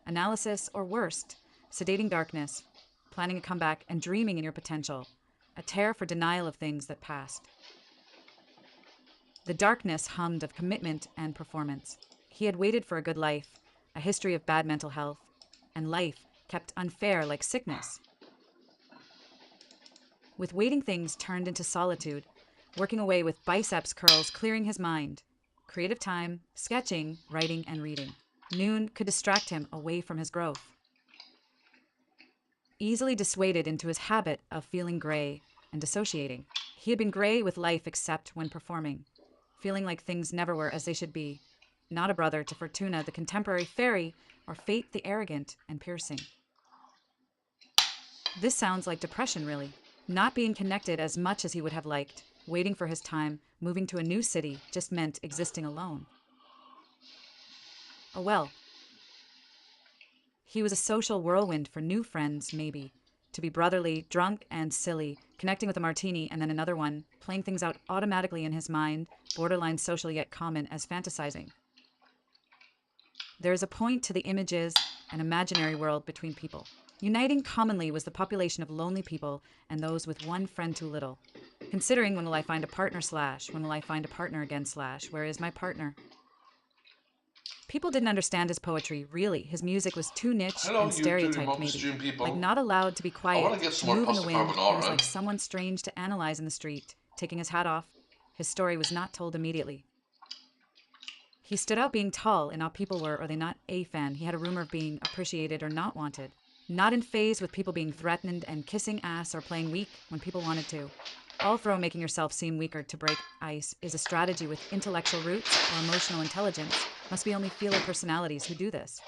analysis, or worst, sedating darkness, planning a comeback and dreaming in your potential, a tear for denial of things that passed. The darkness hummed of commitment and performance. He had waited for a good life, a history of bad mental health, and life kept unfair like sickness. With waiting things turned into solitude, working away with biceps curls clearing his mind, creative time, sketching, writing, and reading. Noon could distract him away from his growth. Easily dissuaded into his habit of feeling gray and dissociating. He had been gray with life except when performing, feeling like things never were as they should be. Not a brother to Fortuna, the contemporary fairy, or Fate, the arrogant and piercing. This sounds like depression, really. Not being connected as much as he would have liked, waiting for his time, moving to a new city just meant existing alone. Oh well. He was a social whirlwind for new friends, maybe. To be brotherly, drunk, and silly, connecting with a martini and then another one, playing things out automatically in his mind, borderline social yet common as fantasizing. There is a point to the images and imaginary world between people. Uniting commonly was the population of lonely people and those with one friend too little. Considering when will I find a partner / when will I find a partner again / where is my partner? People didn't understand his poetry, really. His music was too niche Hello, and YouTube stereotyped, Remote maybe. Stream Like people. not allowed to be I want to quiet, get to some more move in the pasta wind. He was carbonara. like someone strange to analyze in the street, taking his hat off. His story was not told immediately. He stood out being tall, and not people were, or they not a fan. He had a rumor of being appreciated or not wanted. Not in phase with people being threatened and kissing ass or playing weak when people wanted to. Although making yourself seem weaker to break ice is a strategy with intellectual roots or emotional intelligence, must be only feeler personalities who do this.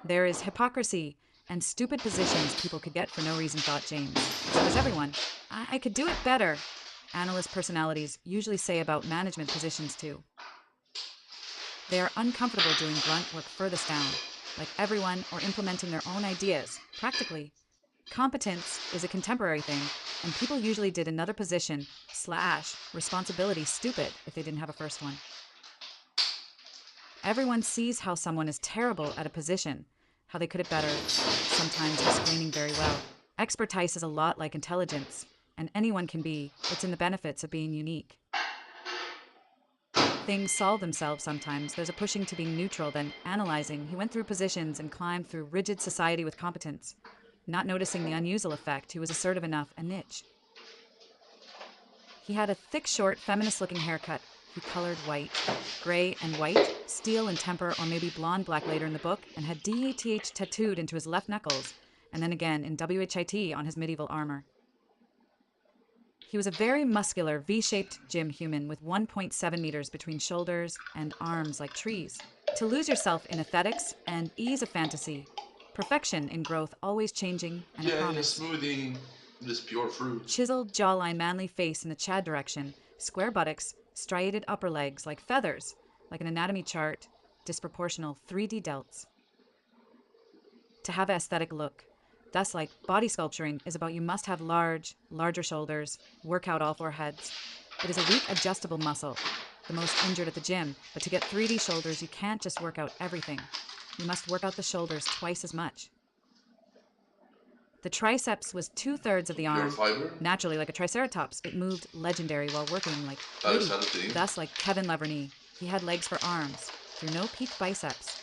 There is hypocrisy and stupid positions people could get for no reason, thought James. So does everyone. I could do it better. Analyst personalities usually say about management positions too. They are uncomfortable doing grunt work furthest down, like everyone, or implementing their own ideas, practically. Competence is a contemporary thing, and people usually did another position / responsibility stupid if they didn't have a first one. Everyone sees how someone is terrible at a position, how they could it better, sometimes explaining very well. Expertise is a lot like intelligence, and anyone can be. It's in the benefits of being unique. Things solve themselves sometimes. There's a pushing to being neutral, then analyzing. He went through positions and climbed through rigid society with competence. Not noticing the unusual effect, he was assertive enough, a niche. He had a thick, short, feminist-looking haircut. He colored white, gray and white, steel and temper, or maybe blonde-black later in the book, and had DETH tattooed into his left knuckles, and then again in WHIT on his medieval armor. He was a very muscular, V-shaped gym human with 1.7 meters between shoulders and arms like trees. To lose yourself in aesthetics and ease of fantasy. Perfection in growth, always changing, and a Yeah, in a promise. smoothie, this pure fruit. Chiseled jawline, manly face in the Chad direction, square buttocks, striated upper legs like feathers, like an anatomy chart, disproportional 3D delts. To have an aesthetic look. Thus, like body sculpturing is about you must have larger shoulders, work out all four heads. It is a weak adjustable muscle, the most injured at the gym, but to get 3D shoulders, you can't just work out everything. You must work out the shoulders twice as much. The triceps was 2/3 of the Pure arm. fiber. Naturally, like a triceratops, it moved legendary while working like That is gritty. healthy. Thus, like Kevin Leverny, he had legs for arms, through no peak biceps.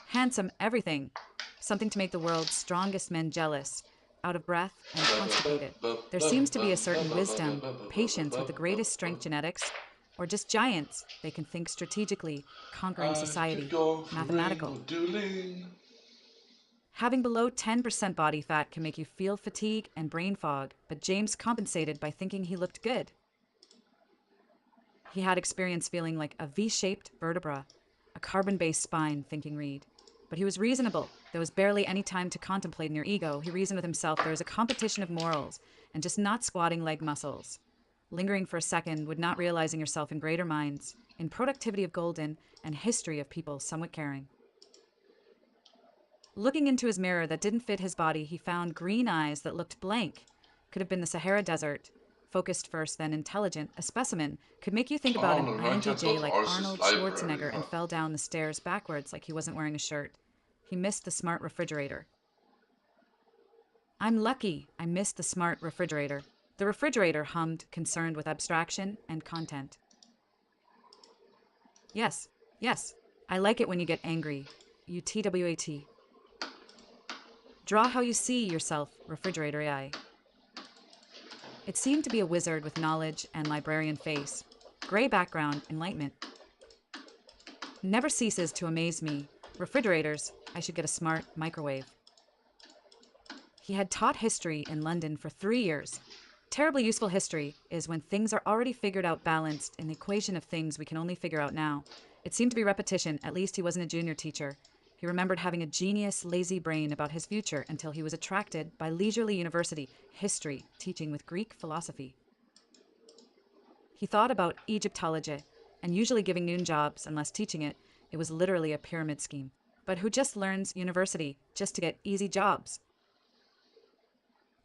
Handsome everything. Something to make the world's strongest men jealous, out of breath and constipated. There seems to be a certain wisdom, patience with the greatest strength genetics, or just giants. They can think strategically, conquering I could society, go for mathematical. rainbow dueling. Having below 10% body fat can make you feel fatigue and brain fog, but James compensated by thinking he looked good. He had experience feeling like a V-shaped vertebra, a carbon-based spine, thinking Reed. But he was reasonable. There was barely any time to contemplate in your ego. He reasoned with himself there is a competition of morals, and just not squatting leg muscles. Lingering for a second, would not realizing yourself in greater minds, in productivity of golden, and history of people somewhat caring. Looking into his mirror that didn't fit his body, he found green eyes that looked blank. Could have been the Sahara Desert. Focused first, then intelligent, a specimen could make you think about Oh, an no, no, I can't go INTJ to like Ars's Arnold library. Schwarzenegger and fell down the stairs backwards like he wasn't wearing a shirt. He missed the smart refrigerator. I'm lucky I missed the smart refrigerator. The refrigerator hummed, concerned with abstraction and content. Yes, yes, I like it when you get angry. You TWAT. Draw how you see yourself, refrigerator AI. It seemed to be a wizard with knowledge and librarian face. Gray background, enlightenment. Never ceases to amaze me. Refrigerators, I should get a smart microwave. He had taught history in London for 3 years. Terribly useful history is when things are already figured out, balanced in the equation of things we can only figure out now. It seemed to be repetition, at least he wasn't a junior teacher. He remembered having a genius, lazy brain about his future until he was attracted by Leisurely University history, teaching with Greek philosophy. He thought about Egyptology, and usually giving noon jobs unless teaching it. It was literally a pyramid scheme. But who just learns university just to get easy jobs?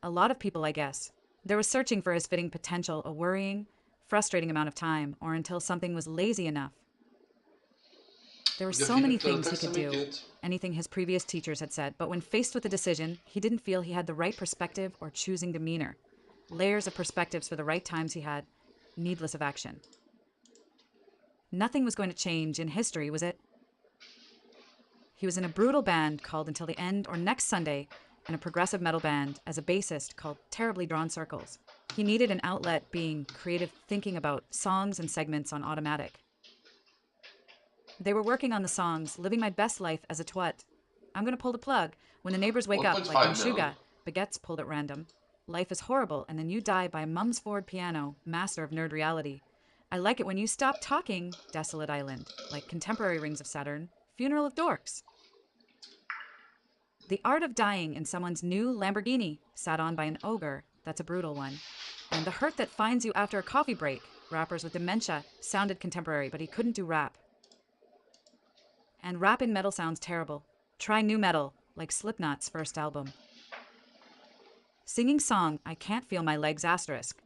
A lot of people, I guess. There was searching for his fitting potential, a worrying, frustrating amount of time, or until something was lazy enough. There were so many things he could do, anything his previous teachers had said, but when faced with a decision, he didn't feel he had the right perspective or choosing demeanor. Layers of perspectives for the right times he had, needless of action. Nothing was going to change in history, was it? He was in a brutal band called Until the End or Next Sunday, and a progressive metal band as a bassist called Terribly Drawn Circles. He needed an outlet, being creative, thinking about songs and segments on automatic. They were working on the songs, living my best life as a twat. I'm going to pull the plug. When the neighbors wake up, like Meshuggah, baguettes pulled at random. Life is horrible, and then you die by Mum's Ford piano, master of nerd reality. I like it when you stop talking, Desolate Island, like Contemporary Rings of Saturn, Funeral of Dorks. The art of dying in someone's new Lamborghini, sat on by an ogre, that's a brutal one. And the hurt that finds you after a coffee break, rappers with dementia, sounded contemporary, but he couldn't do rap. And rap in metal sounds terrible. Try new metal, like Slipknot's first album. Singing song, I Can't Feel My Legs asterisk.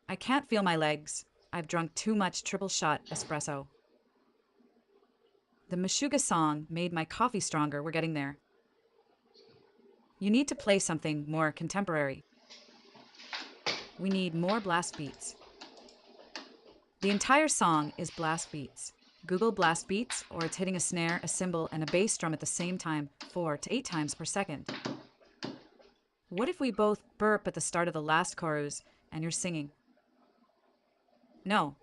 I can't feel my legs. I've drunk too much triple shot espresso. The Meshuggah song made my coffee stronger. We're getting there. You need to play something more contemporary. We need more blast beats. The entire song is blast beats. Google blast beats, or it's hitting a snare, a cymbal, and a bass drum at the same time, 4 to 8 times per second. What if we both burp at the start of the last chorus and you're singing? No.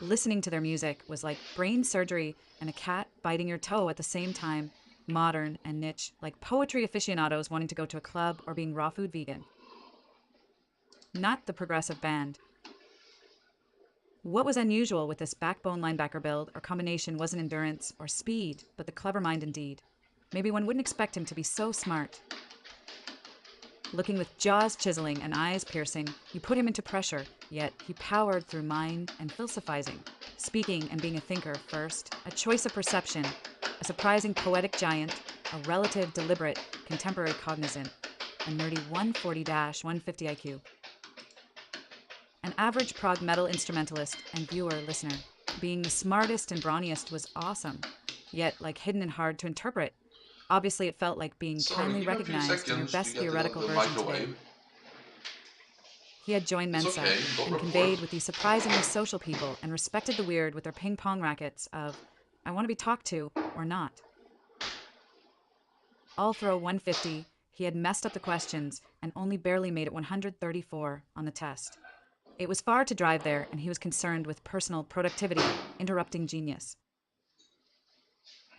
Listening to their music was like brain surgery and a cat biting your toe at the same time, modern and niche, like poetry aficionados wanting to go to a club or being raw food vegan. Not the progressive band. What was unusual with this backbone linebacker build or combination wasn't endurance or speed, but the clever mind indeed. Maybe one wouldn't expect him to be so smart. Looking with jaws chiseling and eyes piercing, you put him into pressure, yet he powered through mind and philosophizing, speaking and being a thinker first, a choice of perception, a surprising poetic giant, a relative deliberate contemporary cognizant, a nerdy 140-150 IQ. An average prog metal instrumentalist and viewer-listener. Being the smartest and brawniest was awesome, yet like hidden and hard to interpret. Obviously it felt like being kindly recognized in your best theoretical version today. He had joined Mensa and conveyed with these surprisingly social people and respected the weird with their ping pong rackets of, I want to be talked to or not. All throw 150, he had messed up the questions and only barely made it 134 on the test. It was far to drive there, and he was concerned with personal productivity, interrupting genius.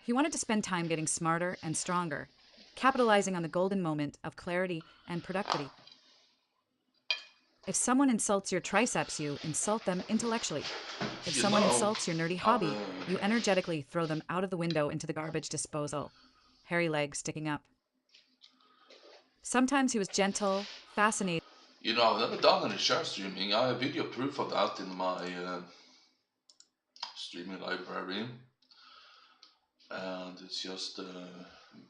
He wanted to spend time getting smarter and stronger, capitalizing on the golden moment of clarity and productivity. If someone insults your triceps, you insult them intellectually. If someone insults your nerdy hobby, you energetically throw them out of the window into the garbage disposal. Hairy legs sticking up. Sometimes he was gentle, fascinating. You know, I've never done any share streaming. I have video proof of that in my streaming library. And it's just a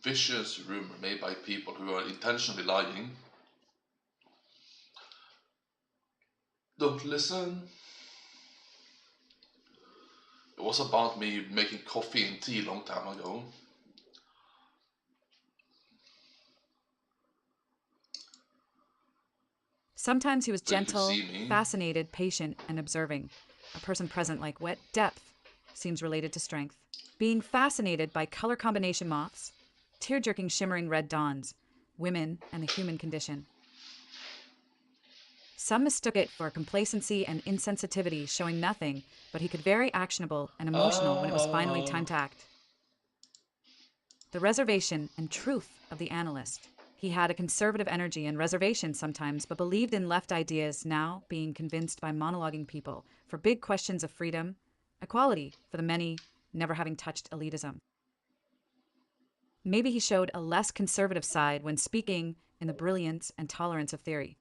vicious rumor made by people who are intentionally lying. Don't listen. It was about me making coffee and tea a long time ago. Sometimes he was So you can gentle, see me. fascinated, patient, and observing. A person present like wet depth seems related to strength. Being fascinated by color combination moths, tear-jerking shimmering red dawns, women, and the human condition. Some mistook it for complacency and insensitivity, showing nothing, but he could very actionable and emotional when it was finally time to act. The reservation and truth of the analyst. He had a conservative energy and reservation sometimes, but believed in left ideas, now being convinced by monologuing people for big questions of freedom, equality for the many, never having touched elitism. Maybe he showed a less conservative side when speaking in the brilliance and tolerance of theory.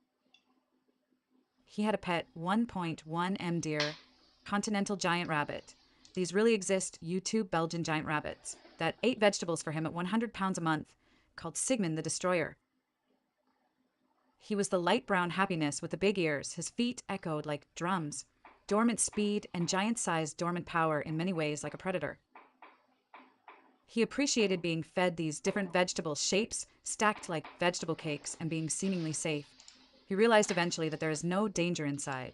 He had a pet 1.1 M deer, continental giant rabbit. These really exist YouTube Belgian giant rabbits that ate vegetables for him at 100 pounds a month, called Sigmund the Destroyer. He was the light brown happiness with the big ears. His feet echoed like drums, dormant speed and giant-sized dormant power in many ways like a predator. He appreciated being fed these different vegetable shapes, stacked like vegetable cakes, and being seemingly safe. He realized eventually that there is no danger inside,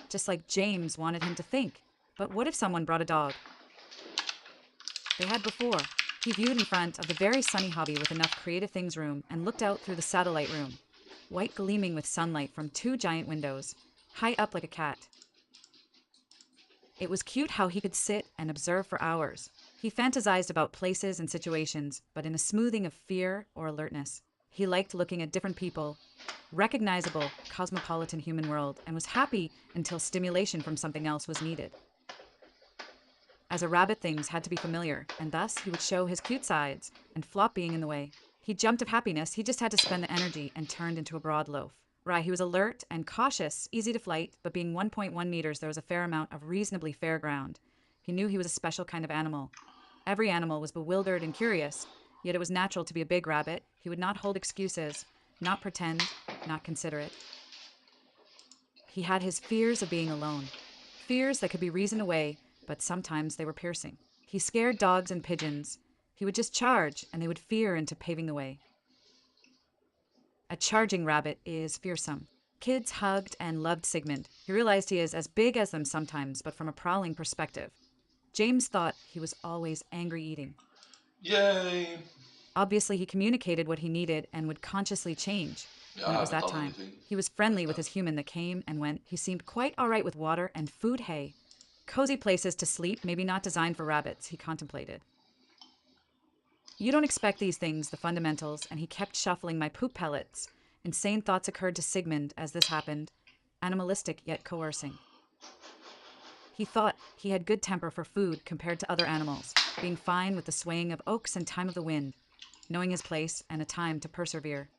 just like James wanted him to think. But what if someone brought a dog? They had before. He viewed in front of the very sunny hobby with enough creative things room and looked out through the satellite room, white gleaming with sunlight from two giant windows, high up like a cat. It was cute how he could sit and observe for hours. He fantasized about places and situations, but in a smoothing of fear or alertness. He liked looking at different people, recognizable, cosmopolitan human world, and was happy until stimulation from something else was needed. As a rabbit, things had to be familiar, and thus he would show his cute sides and flop being in the way. He jumped of happiness, he just had to spend the energy and turned into a broad loaf. Right, he was alert and cautious, easy to flight, but being 1.1 meters, there was a fair amount of reasonably fair ground. He knew he was a special kind of animal. Every animal was bewildered and curious, yet it was natural to be a big rabbit. He would not hold excuses, not pretend, not consider it. He had his fears of being alone, fears that could be reasoned away, but sometimes they were piercing. He scared dogs and pigeons. He would just charge, and they would fear into paving the way. A charging rabbit is fearsome. Kids hugged and loved Sigmund. He realized he is as big as them sometimes, but from a prowling perspective. James thought he was always angry eating. Yay! Obviously, he communicated what he needed and would consciously change Yeah, when I it was haven't that done time. anything. He was friendly with his human that came and went. He seemed quite all right with water and food hay. Cozy places to sleep, maybe not designed for rabbits, he contemplated. You don't expect these things, the fundamentals, and he kept shuffling my poop pellets. Insane thoughts occurred to Sigmund as this happened, animalistic yet coercing. He thought he had good temper for food compared to other animals, being fine with the swaying of oaks and time of the wind, knowing his place and a time to persevere.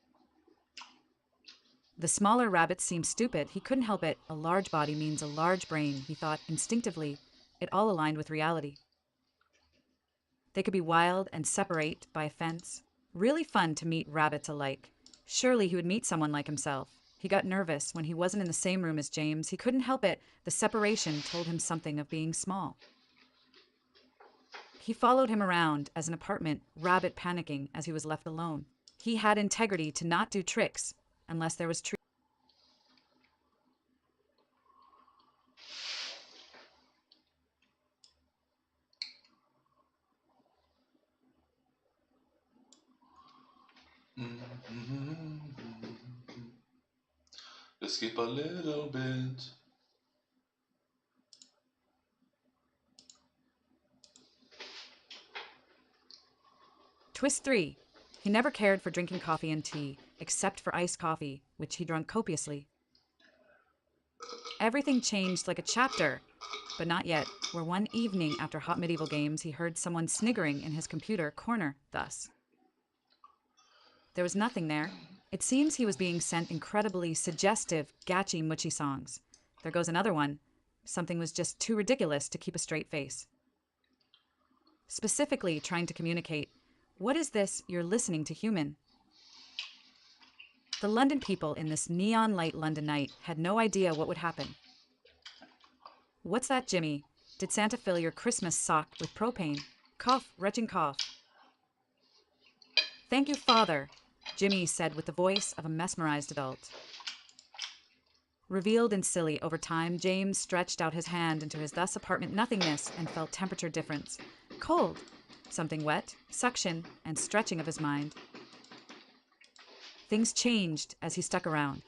The smaller rabbits seemed stupid. He couldn't help it. A large body means a large brain, he thought instinctively. It all aligned with reality. They could be wild and separate by a fence. Really fun to meet rabbits alike. Surely he would meet someone like himself. He got nervous when he wasn't in the same room as James. He couldn't help it. The separation told him something of being small. He followed him around as an apartment, rabbit panicking as he was left alone. He had integrity to not do tricks unless there was truth. Let's skip a little bit. Twist 3. He never cared for drinking coffee and tea, except for iced coffee, which he drank copiously. Everything changed like a chapter, but not yet, where one evening after hot medieval games he heard someone sniggering in his computer corner thus. There was nothing there. It seems he was being sent incredibly suggestive, gatchy, mushy songs. There goes another one. Something was just too ridiculous to keep a straight face. Specifically trying to communicate, what is this you're listening to human? The London people in this neon light London night had no idea what would happen. What's that, Jimmy? Did Santa fill your Christmas sock with propane? Cough, retching cough. Thank you, Father, Jimmy said with the voice of a mesmerized adult. Revealed and silly over time, James stretched out his hand into his thus apartment nothingness and felt temperature difference. Cold. Something wet, suction, and stretching of his mind. Things changed as he stuck around.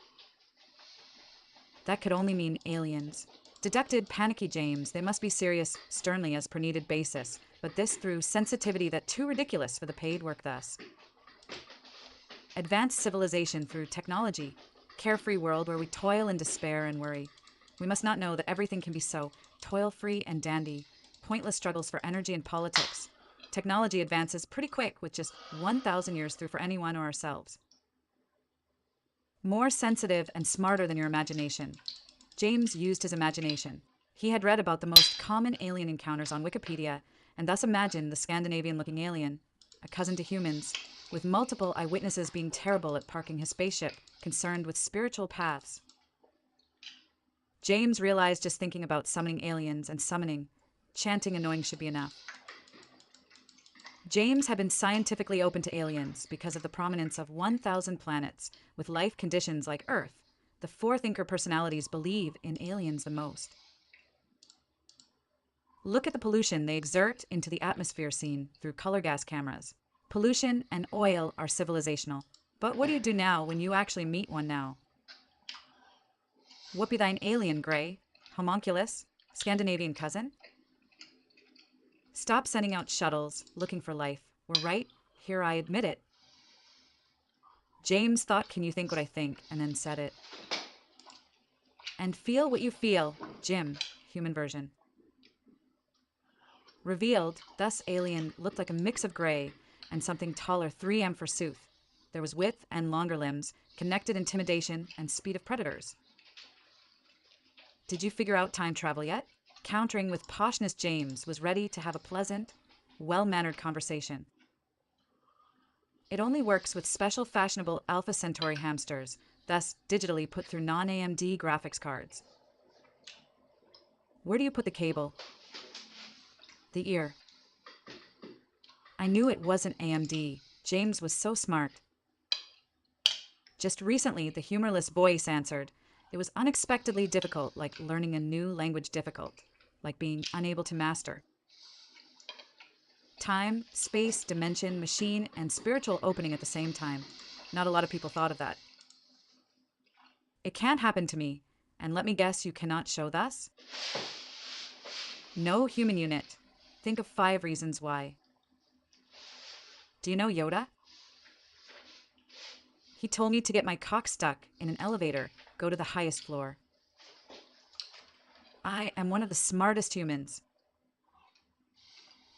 That could only mean aliens. Deducted panicky James, they must be serious sternly as per needed basis, but this through sensitivity that too ridiculous for the paid work thus. Advanced civilization through technology, carefree world where we toil in despair and worry. We must not know that everything can be so toil-free and dandy, pointless struggles for energy and politics. Technology advances pretty quick with just 1,000 years through for anyone or ourselves. More sensitive and smarter than your imagination. James used his imagination. He had read about the most common alien encounters on Wikipedia and thus imagined the Scandinavian-looking alien, a cousin to humans, with multiple eyewitnesses being terrible at parking his spaceship, concerned with spiritual paths. James realized just thinking about summoning aliens and summoning, chanting and knowing should be enough. James had been scientifically open to aliens because of the prominence of 1,000 planets with life conditions like Earth. The forethinker personalities believe in aliens the most. Look at the pollution they exert into the atmosphere scene through color gas cameras. Pollution and oil are civilizational. But what do you do now when you actually meet one now? What be thine alien, Grey? Homunculus? Scandinavian cousin? Stop sending out shuttles, looking for life. We're right, here I admit it. James thought, can you think what I think, and then said it. And feel what you feel, Jim, human version. Revealed, thus alien looked like a mix of gray and something taller 3M forsooth. There was width and longer limbs, connected intimidation and speed of predators. Did you figure out time travel yet? Countering with poshness, James was ready to have a pleasant, well-mannered conversation. It only works with special fashionable Alpha Centauri hamsters, thus digitally put through non-AMD graphics cards. Where do you put the cable? The ear. I knew it wasn't AMD. James was so smart. Just recently, the humorless voice answered. It was unexpectedly difficult, like learning a new language difficult, like being unable to master. Time, space, dimension, machine, and spiritual opening at the same time. Not a lot of people thought of that. It can't happen to me, and let me guess you cannot show thus? No human unit. Think of 5 reasons why. Do you know Yoda? He told me to get my cock stuck in an elevator, go to the highest floor. I am one of the smartest humans.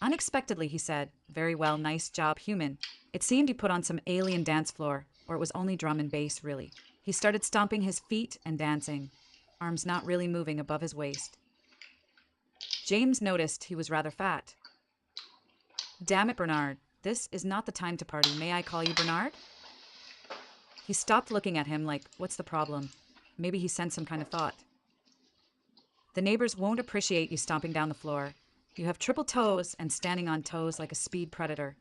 Unexpectedly, he said, very well, nice job, human. It seemed he put on some alien dance floor, or it was only drum and bass, really. He started stomping his feet and dancing, arms not really moving above his waist. James noticed he was rather fat. Damn it, Bernard, this is not the time to party. May I call you Bernard? He stopped looking at him like, what's the problem? Maybe he sensed some kind of thought. The neighbors won't appreciate you stomping down the floor. You have triple toes and standing on toes like a speed predator.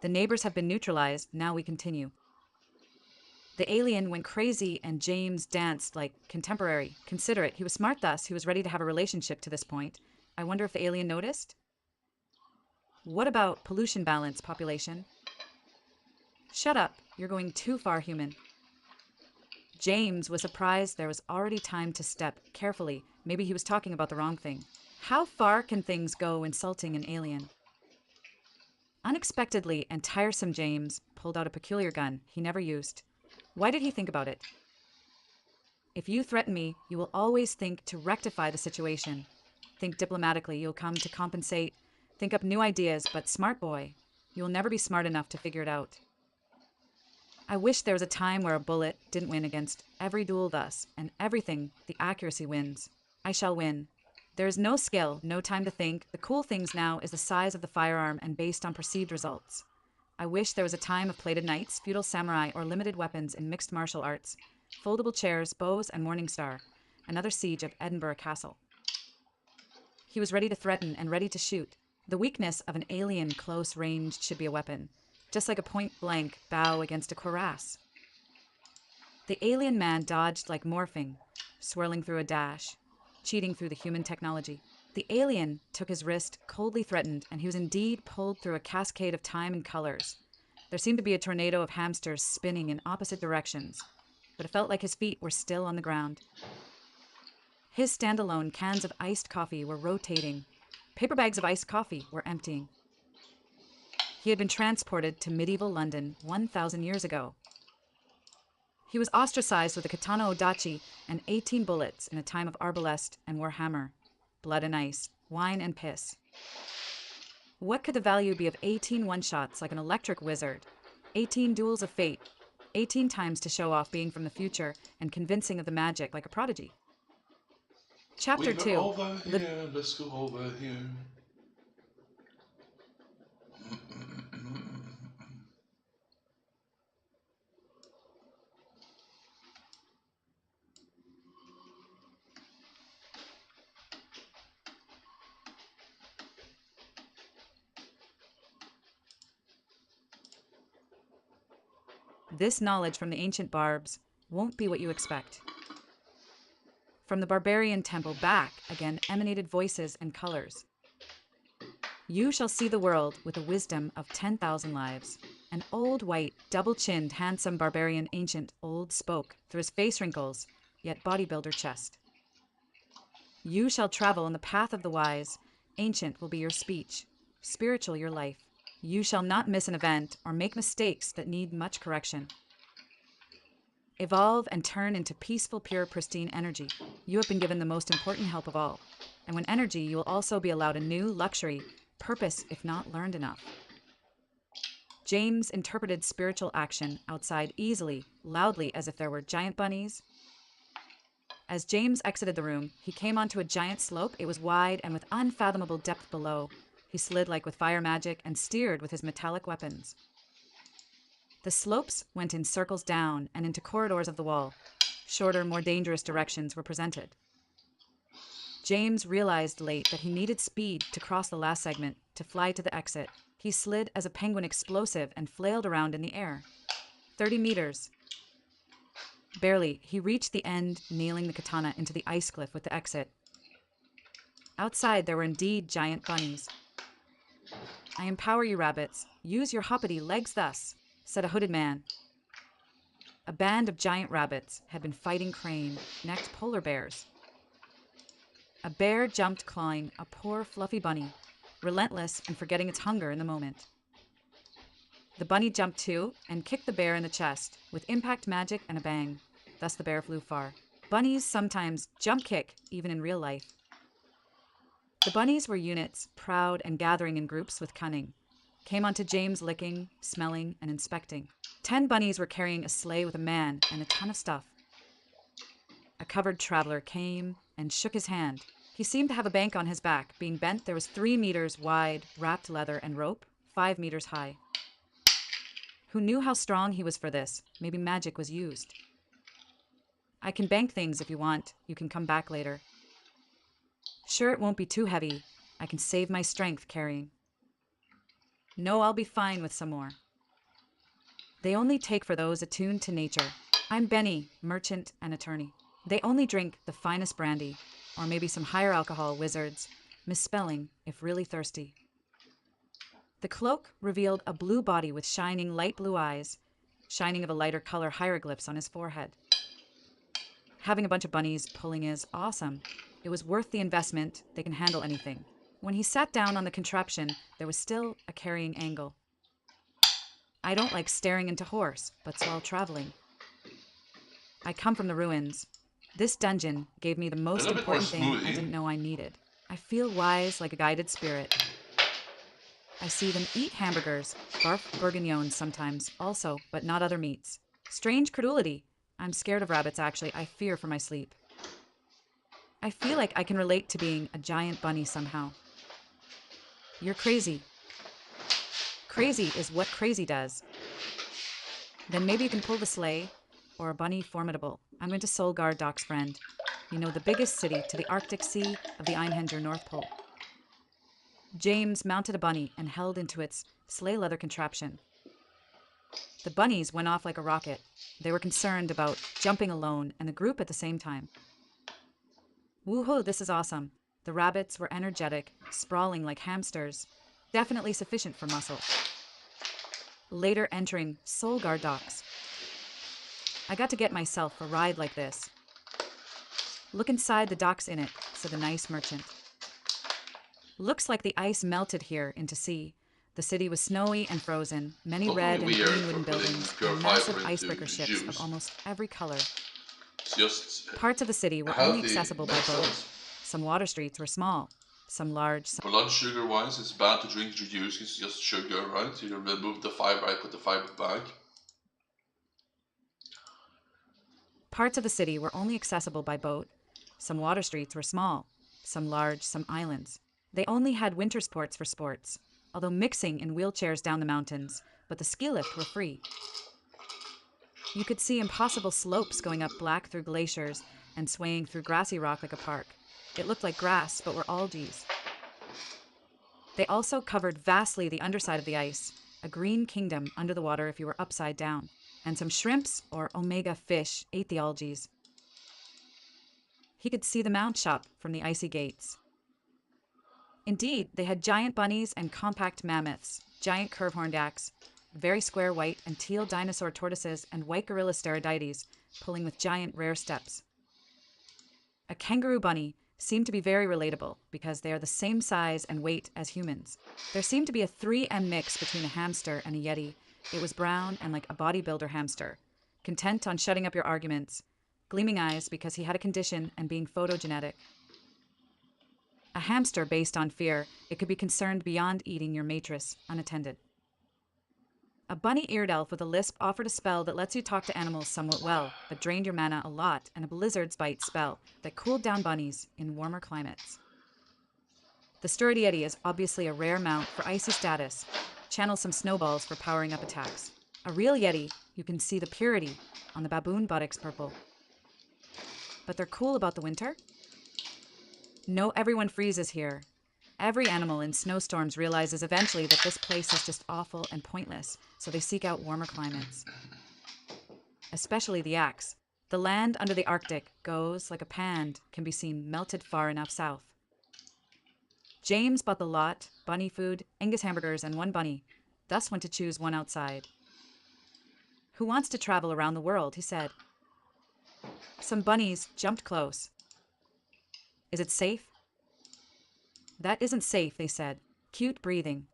The neighbors have been neutralized. Now we continue. The alien went crazy and James danced like contemporary, considerate. He was smart thus. He was ready to have a relationship to this point. I wonder if the alien noticed? What about pollution balance, population? Shut up. You're going too far, human. James was surprised there was already time to step carefully. Maybe he was talking about the wrong thing. How far can things go insulting an alien? Unexpectedly and tiresome, James pulled out a peculiar gun he never used. Why did he think about it? If you threaten me, you will always think to rectify the situation. Think diplomatically, you'll come to compensate. Think up new ideas, but smart boy, you will never be smart enough to figure it out. I wish there was a time where a bullet didn't win against every duel thus, and everything, the accuracy wins. I shall win. There is no skill, no time to think. The cool things now is the size of the firearm and based on perceived results. I wish there was a time of plated knights, feudal samurai, or limited weapons in mixed martial arts, foldable chairs, bows, and Morning Star. Another siege of Edinburgh Castle. He was ready to threaten and ready to shoot. The weakness of an alien close range should be a weapon, just like a point-blank bow against a cuirass. The alien man dodged like morphing, swirling through a dash, cheating through the human technology. The alien took his wrist, coldly threatened, and he was indeed pulled through a cascade of time and colors. There seemed to be a tornado of hamsters spinning in opposite directions, but it felt like his feet were still on the ground. His standalone cans of iced coffee were rotating. Paper bags of iced coffee were emptying. He had been transported to medieval London 1,000 years ago. He was ostracized with a katana odachi and 18 bullets in a time of arbalest and warhammer, blood and ice, wine and piss. What could the value be of 18 one-shots like an electric wizard, 18 duels of fate, 18 times to show off being from the future and convincing of the magic like a prodigy? Chapter 2. Over here, let's go over here. This knowledge from the ancient barbs won't be what you expect. From the barbarian temple back again emanated voices and colors. You shall see the world with the wisdom of 10,000 lives. An old, white, double-chinned, handsome barbarian ancient old spoke through his face wrinkles, yet bodybuilder chest. You shall travel on the path of the wise. Ancient will be your speech, spiritual your life. You shall not miss an event or make mistakes that need much correction. Evolve and turn into peaceful, pure, pristine energy. You have been given the most important help of all. And when energy, you will also be allowed a new luxury, purpose if not learned enough. James interpreted spiritual action outside easily, loudly, as if there were giant bunnies. As James exited the room, he came onto a giant slope. It was wide and with unfathomable depth below. He slid like with fire magic and steered with his metallic weapons. The slopes went in circles down and into corridors of the wall. Shorter, more dangerous directions were presented. James realized late that he needed speed to cross the last segment, to fly to the exit. He slid as a penguin explosive and flailed around in the air. 30 meters. Barely, he reached the end, nailing the katana into the ice cliff with the exit. Outside, there were indeed giant bunnies. I empower you, rabbits. Use your hoppity legs thus, said a hooded man. A band of giant rabbits had been fighting crane-necked polar bears. A bear jumped, clawing a poor, fluffy bunny, relentless and forgetting its hunger in the moment. The bunny jumped too and kicked the bear in the chest with impact magic and a bang. Thus the bear flew far. Bunnies sometimes jump kick, even in real life. The bunnies were units, proud and gathering in groups with cunning. Came onto James licking, smelling, and inspecting. 10 bunnies were carrying a sleigh with a man and a ton of stuff. A covered traveler came and shook his hand. He seemed to have a bank on his back. Being bent, there was 3 meters wide, wrapped leather and rope, 5 meters high. Who knew how strong he was for this? Maybe magic was used. I can bank things if you want. You can come back later. Sure, it won't be too heavy. I can save my strength carrying. No, I'll be fine with some more. They only take for those attuned to nature. I'm Benny, merchant and attorney. They only drink the finest brandy, or maybe some higher alcohol wizards, misspelling if really thirsty. The cloak revealed a blue body with shining light blue eyes, shining of a lighter color hieroglyphs on his forehead. Having a bunch of bunnies pulling is awesome. It was worth the investment. They can handle anything. When he sat down on the contraption, there was still a carrying angle. I don't like staring into horse, but so while traveling. I come from the ruins. This dungeon gave me the most important thing I didn't know I needed. I feel wise like a guided spirit. I see them eat hamburgers, barf bourguignons sometimes, also, but not other meats. Strange credulity. I'm scared of rabbits, actually. I fear for my sleep. I feel like I can relate to being a giant bunny somehow. You're crazy. Crazy is what crazy does. Then maybe you can pull the sleigh, or a bunny formidable. I'm going to Solgar, Doc's friend. You know, the biggest city to the Arctic Sea of the Einhander North Pole. James mounted a bunny and held into its sleigh leather contraption. The bunnies went off like a rocket. They were concerned about jumping alone and the group at the same time. Woohoo, this is awesome. The rabbits were energetic, sprawling like hamsters, definitely sufficient for muscle. Later entering Solgar docks. I got to get myself a ride like this. Look inside the docks in it, said the nice merchant. Looks like the ice melted here into sea. The city was snowy and frozen, many Not red only and weird green for wooden putting buildings, pure and massive fiber into icebreaker ships juice. of almost every color. It's just Parts of the city were healthy, only accessible by makes boat. sense. Some water streets were small, some large. For blood sugar wise, it's bad to drink juice. It's just sugar, right? You remove the fiber, I put the fiber back. Parts of the city were only accessible by boat. Some water streets were small, some large, some islands. They only had winter sports for sports, although mixing in wheelchairs down the mountains, but the ski lift were free. You could see impossible slopes going up black through glaciers and swaying through grassy rock like a park. It looked like grass, but were algae. They also covered vastly the underside of the ice, a green kingdom under the water if you were upside down, and some shrimps or omega fish ate the algae. He could see the mount shop from the icy gates. Indeed, they had giant bunnies and compact mammoths, giant curve-horned yaks, very square white and teal dinosaur tortoises, and white gorilla sterodites pulling with giant rare steps. A kangaroo bunny seemed to be very relatable because they are the same size and weight as humans. There seemed to be a 3M mix between a hamster and a yeti. It was brown and like a bodybuilder hamster, content on shutting up your arguments, gleaming eyes because he had a condition and being photogenetic. A hamster based on fear, it could be concerned beyond eating your mattress unattended. A bunny-eared elf with a lisp offered a spell that lets you talk to animals somewhat well, but drained your mana a lot, and a blizzard's bite spell that cooled down bunnies in warmer climates. The sturdy yeti is obviously a rare mount for icy status. Channel some snowballs for powering up attacks. A real yeti, you can see the purity on the baboon buttocks purple. But they're cool about the winter? No, everyone freezes here. Every animal in snowstorms realizes eventually that this place is just awful and pointless, so they seek out warmer climates. Especially the yaks. The land under the Arctic goes, like a pand, can be seen melted far enough south. James bought the lot, bunny food, Angus hamburgers, and one bunny, thus went to choose one outside. Who wants to travel around the world, he said. Some bunnies jumped close. Is it safe? That isn't safe, they said. Cute breathing.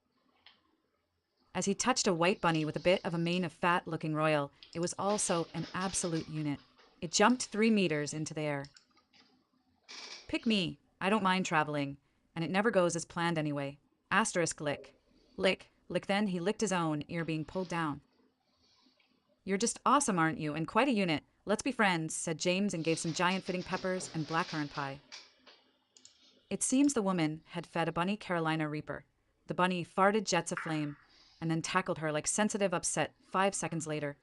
As he touched a white bunny with a bit of a mane of fat-looking royal, it was also an absolute unit. It jumped 3 meters into the air. Pick me. I don't mind traveling, and it never goes as planned anyway. Asterisk lick. Lick. Lick then he licked his own, ear being pulled down. You're just awesome, aren't you, and quite a unit. Let's be friends, said James and gave some giant fitting peppers and blackcurrant pie. It seems the woman had fed a bunny Carolina Reaper. The bunny farted jets of flame and then tackled her like sensitive upset 5 seconds later.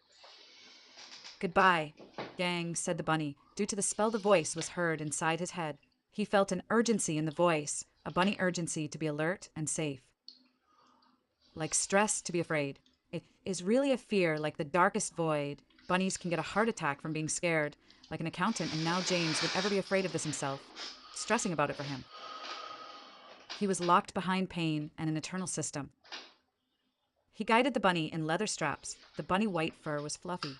Goodbye, gang, said the bunny. Due to the spell, the voice was heard inside his head. He felt an urgency in the voice, a bunny urgency to be alert and safe. Like stress to be afraid. It is really a fear like the darkest void. Bunnies can get a heart attack from being scared, like an accountant, and now James would ever be afraid of this himself, stressing about it for him. He was locked behind pain and an eternal system. He guided the bunny in leather straps. The bunny white fur was fluffy.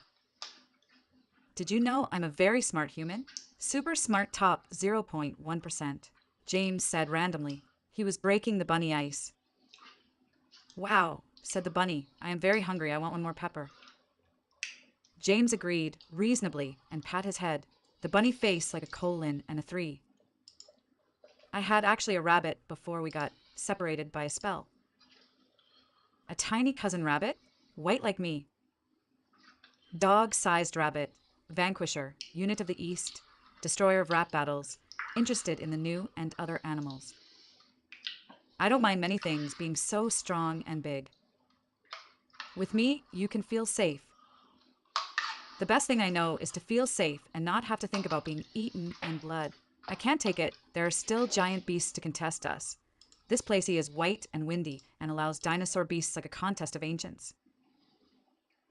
Did you know I'm a very smart human? Super smart top 0.1%. James said randomly. He was breaking the bunny ice. Wow, said the bunny. I am very hungry. I want one more pepper. James agreed, reasonably, and pat his head. The bunny face like a colon and a 3. I had actually a rabbit before we got separated by a spell. A tiny cousin rabbit, white like me. Dog-sized rabbit, vanquisher, unit of the East, destroyer of rap battles, interested in the new and other animals. I don't mind many things being so strong and big. With me, you can feel safe. The best thing I know is to feel safe and not have to think about being eaten and blood. I can't take it. There are still giant beasts to contest us. This place is white and windy and allows dinosaur beasts like a contest of ancients.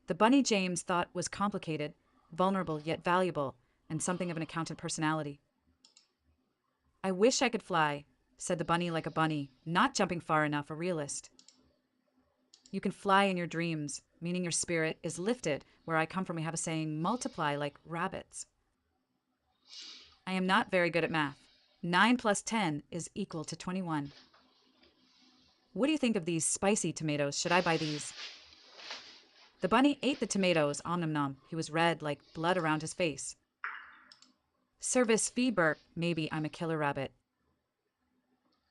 The bunny James thought was complicated, vulnerable yet valuable, and something of an accountant personality. I wish I could fly, said the bunny like a bunny, not jumping far enough, a realist. You can fly in your dreams, meaning your spirit is lifted. Where I come from, we have a saying, multiply like rabbits. I am not very good at math. 9 plus 10 is equal to 21. What do you think of these spicy tomatoes? Should I buy these? The bunny ate the tomatoes, om nom nom. He was red like blood around his face. Service fee burp, maybe I'm a killer rabbit.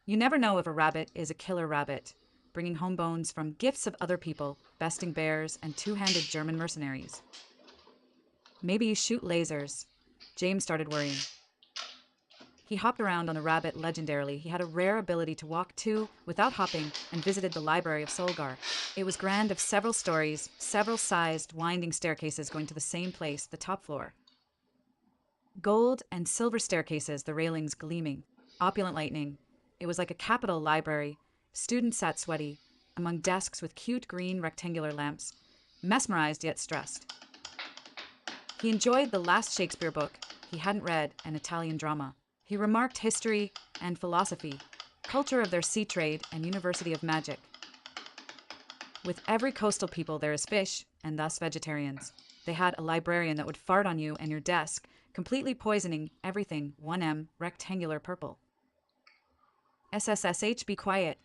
You never know if a rabbit is a killer rabbit, bringing home bones from gifts of other people, besting bears, and two-handed German mercenaries. Maybe you shoot lasers. James started worrying. He hopped around on the rabbit legendarily. He had a rare ability to walk to without hopping and visited the library of Solgar. It was grand of several stories, several sized, winding staircases going to the same place, the top floor. Gold and silver staircases, the railings gleaming. Opulent lighting. It was like a Capitol library. Students sat sweaty, among desks with cute green rectangular lamps, mesmerized yet stressed. He enjoyed the last Shakespeare book he hadn't read, an Italian drama. He remarked history and philosophy, culture of their sea trade and University of Magic. With every coastal people there is fish, and thus vegetarians. They had a librarian that would fart on you and your desk, completely poisoning everything 1M rectangular purple. SSSH, be quiet.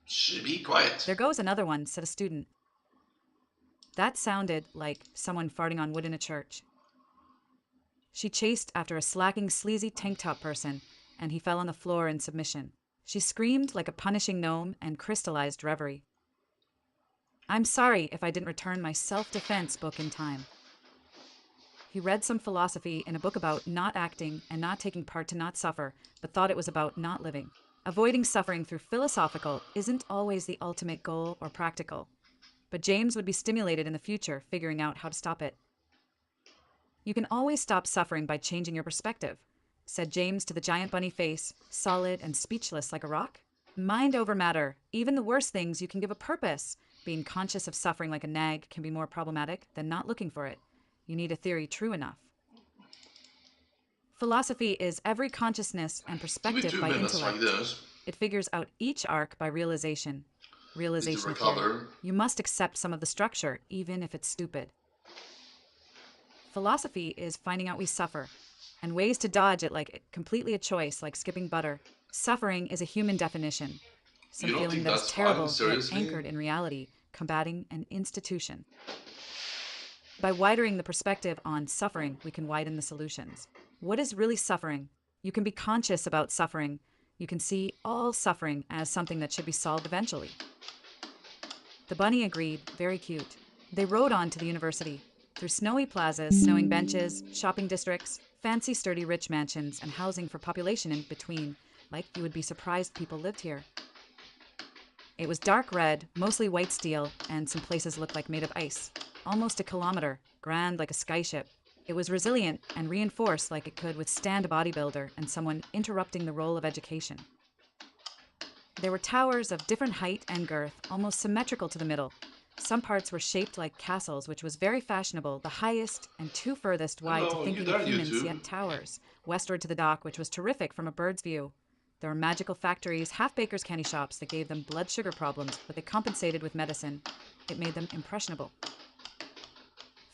Shh, be quiet. There goes another one, said a student. That sounded like someone farting on wood in a church. She chased after a slacking, sleazy tank top person, and he fell on the floor in submission. She screamed like a punishing gnome and crystallized reverie. I'm sorry if I didn't return my self-defense book in time. He read some philosophy in a book about not acting and not taking part to not suffer, but thought it was about not living. Avoiding suffering through philosophical isn't always the ultimate goal or practical, but James would be stimulated in the future figuring out how to stop it. You can always stop suffering by changing your perspective, said James to the giant bunny face, solid and speechless like a rock. Mind over matter. Even the worst things you can give a purpose. Being conscious of suffering like a nag can be more problematic than not looking for it. You need a theory true enough. Philosophy is every consciousness and perspective by intellect. It figures out each arc by realization. Realization of theory. You must accept some of the structure, even if it's stupid. Philosophy is finding out we suffer, and ways to dodge it like completely a choice, like skipping butter. Suffering is a human definition. Some feeling that is terrible, yet anchored in reality, combating an institution. By widening the perspective on suffering, we can widen the solutions. What is really suffering? You can be conscious about suffering. You can see all suffering as something that should be solved eventually. The bunny agreed, very cute. They rode on to the university, through snowy plazas, snowing benches, shopping districts, fancy sturdy rich mansions, and housing for population in between, like you would be surprised people lived here. It was dark red, mostly white steel, and some places looked like made of ice. Almost a kilometer, grand like a skyship. It was resilient and reinforced like it could withstand a bodybuilder and someone interrupting the role of education. There were towers of different height and girth, almost symmetrical to the middle. Some parts were shaped like castles, which was very fashionable, the highest and two furthest wide to thinking of humans, yet towers, westward to the dock, which was terrific from a bird's view. There were magical factories, half-bakers' candy shops that gave them blood sugar problems, but they compensated with medicine. It made them impressionable.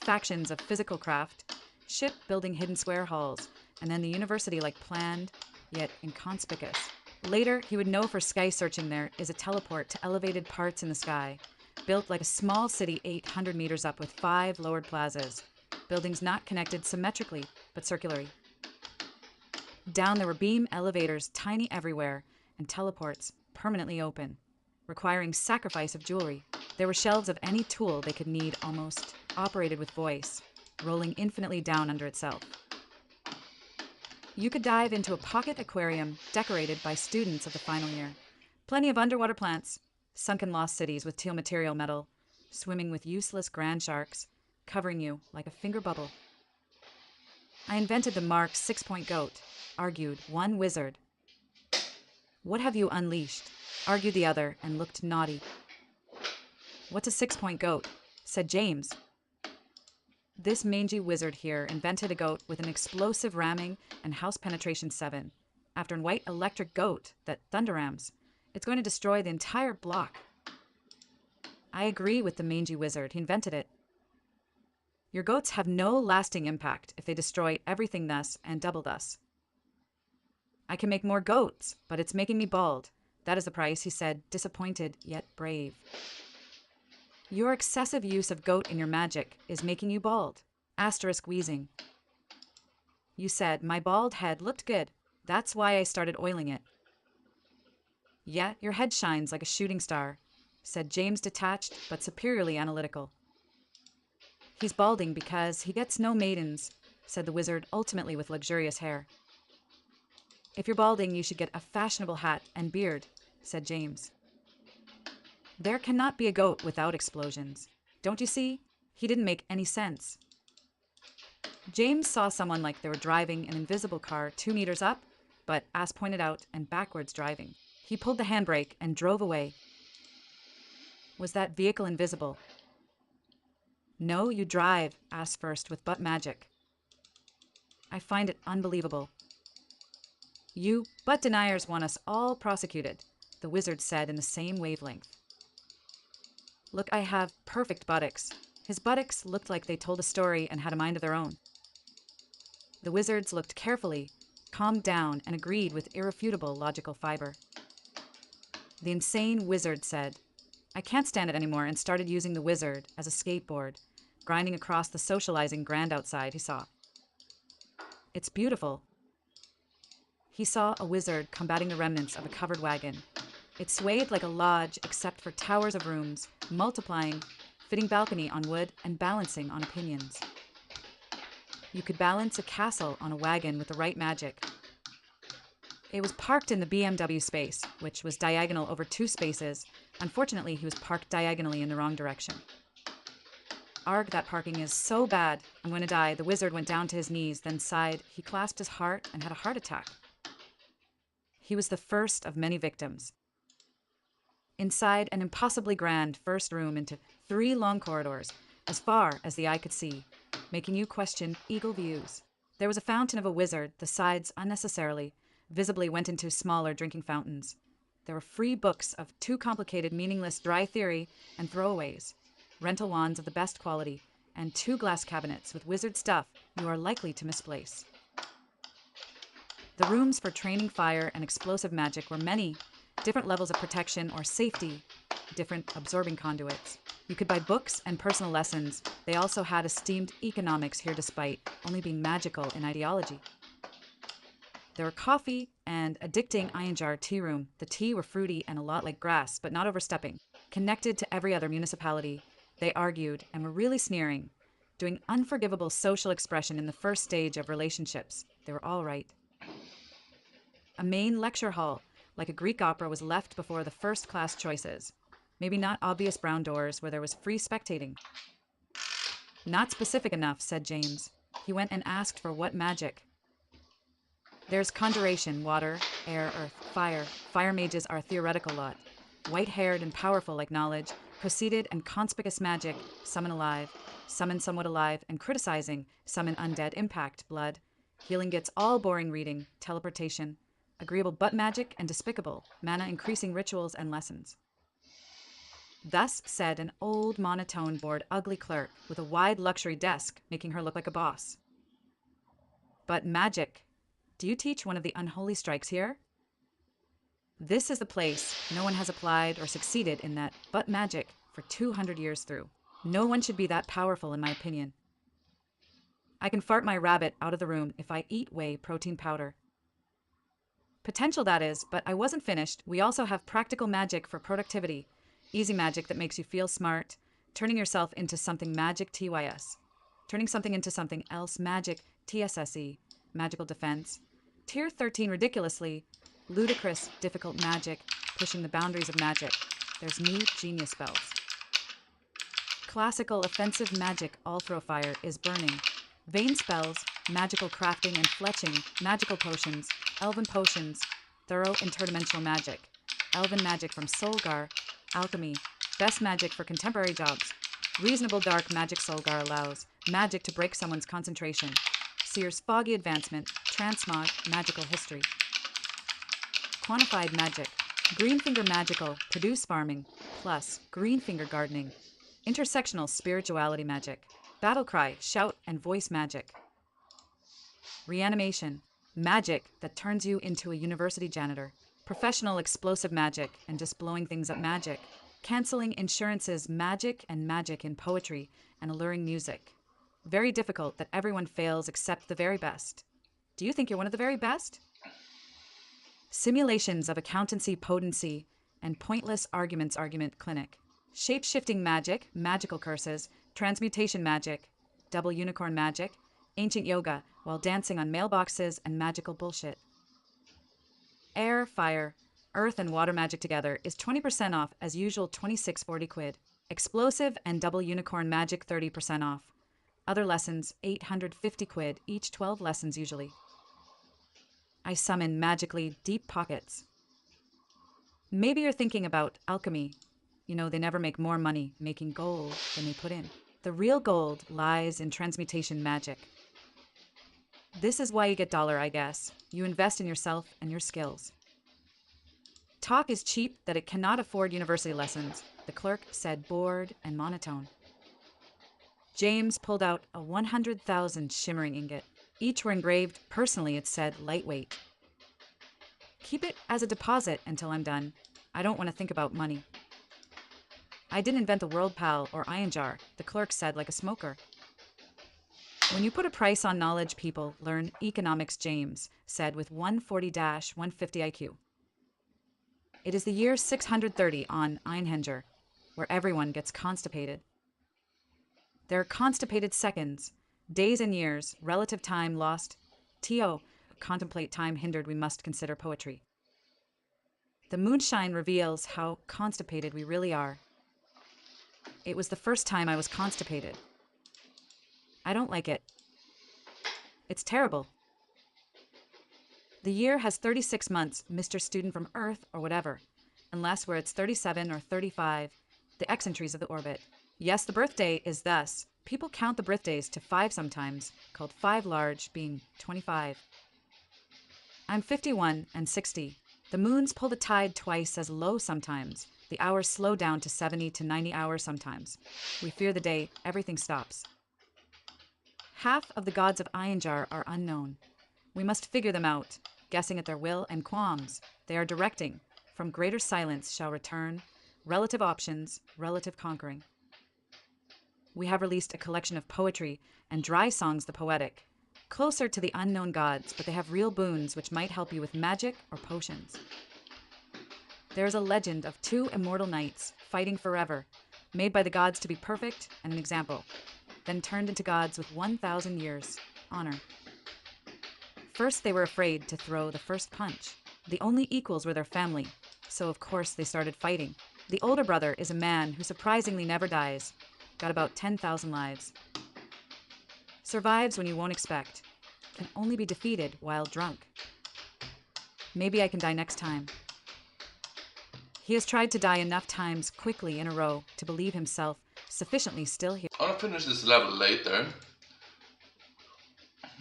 Factions of physical craft, ship building hidden square halls, and then the university like planned, yet inconspicuous. Later, he would know for sky searching there is a teleport to elevated parts in the sky, built like a small city 800 meters up with 5 lowered plazas, buildings not connected symmetrically, but circularly. Down there were beam elevators, tiny everywhere, and teleports, permanently open, requiring sacrifice of jewelry. There were shelves of any tool they could need almost, operated with voice, rolling infinitely down under itself. You could dive into a pocket aquarium decorated by students of the final year. Plenty of underwater plants, sunken lost cities with teal material metal, swimming with useless grand sharks, covering you like a finger bubble. I invented the Mark 6-point goat, argued one wizard. What have you unleashed? argued the other and looked naughty. What's a 6-point goat? Said James. This mangy wizard here invented a goat with an explosive ramming and house penetration 7. After a white electric goat that thunderams, it's going to destroy the entire block. I agree with the mangy wizard. He invented it. Your goats have no lasting impact if they destroy everything thus and double thus. I can make more goats, but it's making me bald. That is the price, he said, disappointed yet brave. Your excessive use of goat in your magic is making you bald. Asterisk wheezing. You said my bald head looked good. That's why I started oiling it. Yeah, your head shines like a shooting star, said James, detached but superiorly analytical. He's balding because he gets no maidens, said the wizard, ultimately with luxurious hair. If you're balding, you should get a fashionable hat and beard, said James. There cannot be a goat without explosions. Don't you see? He didn't make any sense. James saw someone like they were driving an invisible car 2 meters up, but, as pointed out, and backwards driving. He pulled the handbrake and drove away. Was that vehicle invisible? No, you drive, asked first with butt magic. I find it unbelievable. You butt deniers want us all prosecuted, the wizard said in the same wavelength. Look, I have perfect buttocks. His buttocks looked like they told a story and had a mind of their own. The wizards looked carefully, calmed down, and agreed with irrefutable logical fiber. The insane wizard said, I can't stand it anymore, and started using the wizard as a skateboard, grinding across the socializing grand outside he saw. It's beautiful. He saw a wizard combating the remnants of a covered wagon. It swayed like a lodge except for towers of rooms, multiplying, fitting balcony on wood, and balancing on pinions. You could balance a castle on a wagon with the right magic. It was parked in the BMW space, which was diagonal over 2 spaces. Unfortunately, he was parked diagonally in the wrong direction. Arg, that parking is so bad. I'm going to die. The wizard went down to his knees, then sighed. He clasped his heart and had a heart attack. He was the first of many victims. Inside an impossibly grand first room into 3 long corridors, as far as the eye could see, making you question eagle views. There was a fountain of a wizard. The sides, unnecessarily, visibly went into smaller drinking fountains. There were free books of too complicated, meaningless dry theory and throwaways, rental wands of the best quality, and 2 glass cabinets with wizard stuff you are likely to misplace. The rooms for training fire and explosive magic were many, different levels of protection or safety, different absorbing conduits. You could buy books and personal lessons. They also had esteemed economics here despite only being magical in ideology. There were coffee and addicting iron jar tea room. The tea were fruity and a lot like grass, but not overstepping. Connected to every other municipality, they argued and were really sneering, doing unforgivable social expression in the first stage of relationships. They were all right. A main lecture hall, like a Greek opera, was left before the first-class choices. Maybe not obvious brown doors where there was free spectating. Not specific enough, said James. He went and asked for what magic. There's conjuration, water, air, earth, fire. Fire mages are a theoretical lot. White-haired and powerful like knowledge, proceeded and conspicuous magic, summon alive, summon somewhat alive, and criticizing, summon undead, impact, blood. Healing gets all boring reading, teleportation, agreeable but magic, and despicable, mana increasing rituals and lessons. Thus said an old monotone bored ugly clerk with a wide luxury desk, making her look like a boss. But magic. Do you teach one of the unholy strikes here? This is the place no one has applied or succeeded in that but magic for 200 years through. No one should be that powerful, in my opinion. I can fart my rabbit out of the room if I eat whey protein powder. Potential, that is, but I wasn't finished. We also have practical magic for productivity. Easy magic that makes you feel smart. Turning yourself into something magic TYS. Turning something into something else magic TSSE. Magical defense. Tier 13 ridiculously. Ludicrous, difficult magic. Pushing the boundaries of magic. There's new genius spells. Classical offensive magic all throw fire is burning. Vain spells, magical crafting and fletching, magical potions, elven potions, thorough interdimensional magic. elven magic from Solgar, alchemy, best magic for contemporary jobs. Reasonable dark magic Solgar allows magic to break someone's concentration. Seer's foggy advancement, transmog, magical history. Quantified magic, Greenfinger magical, produce farming, plus Greenfinger gardening. Intersectional spirituality magic, battle cry, shout, and voice magic. Reanimation, magic that turns you into a university janitor. Professional explosive magic and just blowing things up magic. Canceling insurances magic and magic in poetry and alluring music. Very difficult that everyone fails except the very best. Do you think you're one of the very best? Simulations of accountancy potency and pointless argument clinic. Shape-shifting magic, magical curses, transmutation magic, double unicorn magic, ancient yoga while dancing on mailboxes and magical bullshit. Air, fire, earth and water magic together is 20% off as usual 26.40 quid. Explosive and double unicorn magic 30% off. Other lessons 850 quid, each 12 lessons usually. I summon magically deep pockets. Maybe you're thinking about alchemy. You know, they never make more money making gold than they put in. The real gold lies in transmutation magic. This is why you get dollar, I guess. You invest in yourself and your skills. Talk is cheap that it cannot afford university lessons, the clerk said, bored and monotone. James pulled out a 100,000 shimmering ingot. Each were engraved, personally it said, lightweight. Keep it as a deposit until I'm done. I don't want to think about money. I didn't invent the World Pal or Iron Jar, the clerk said like a smoker. When you put a price on knowledge, people learn economics, James said with 140-150 IQ. It is the year 630 on Einhenger, where everyone gets constipated. There are constipated seconds, days and years, relative time lost. T.O. Contemplate time hindered, we must consider poetry. The moonshine reveals how constipated we really are. It was the first time I was constipated. I don't like it. It's terrible. The year has 36 months, Mr. Student from Earth or whatever, unless where it's 37 or 35, the eccentrics of the orbit. Yes, the birthday is thus. People count the birthdays to 5 sometimes, called 5 large, being 25. I'm 51 and 60. The moons pull the tide twice as low sometimes. The hours slow down to 70 to 90 hours sometimes. We fear the day everything stops. Half of the gods of Ironjar are unknown. We must figure them out, guessing at their will and qualms. They are directing. From greater silence shall return. Relative options, relative conquering. We have released a collection of poetry and dry songs the poetic. Closer to the unknown gods, but they have real boons which might help you with magic or potions. There is a legend of 2 immortal knights fighting forever, made by the gods to be perfect and an example, then turned into gods with 1,000 years. Honor. First they were afraid to throw the first punch. The only equals were their family, so of course they started fighting. The older brother is a man who surprisingly never dies, got about 10,000 lives. Survives when you won't expect, can only be defeated while drunk. Maybe I can die next time. He has tried to die enough times quickly in a row to believe himself sufficiently still here. I'm gonna finish this level later.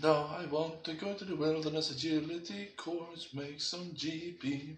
No, I want to go to the wilderness agility course, make some GP.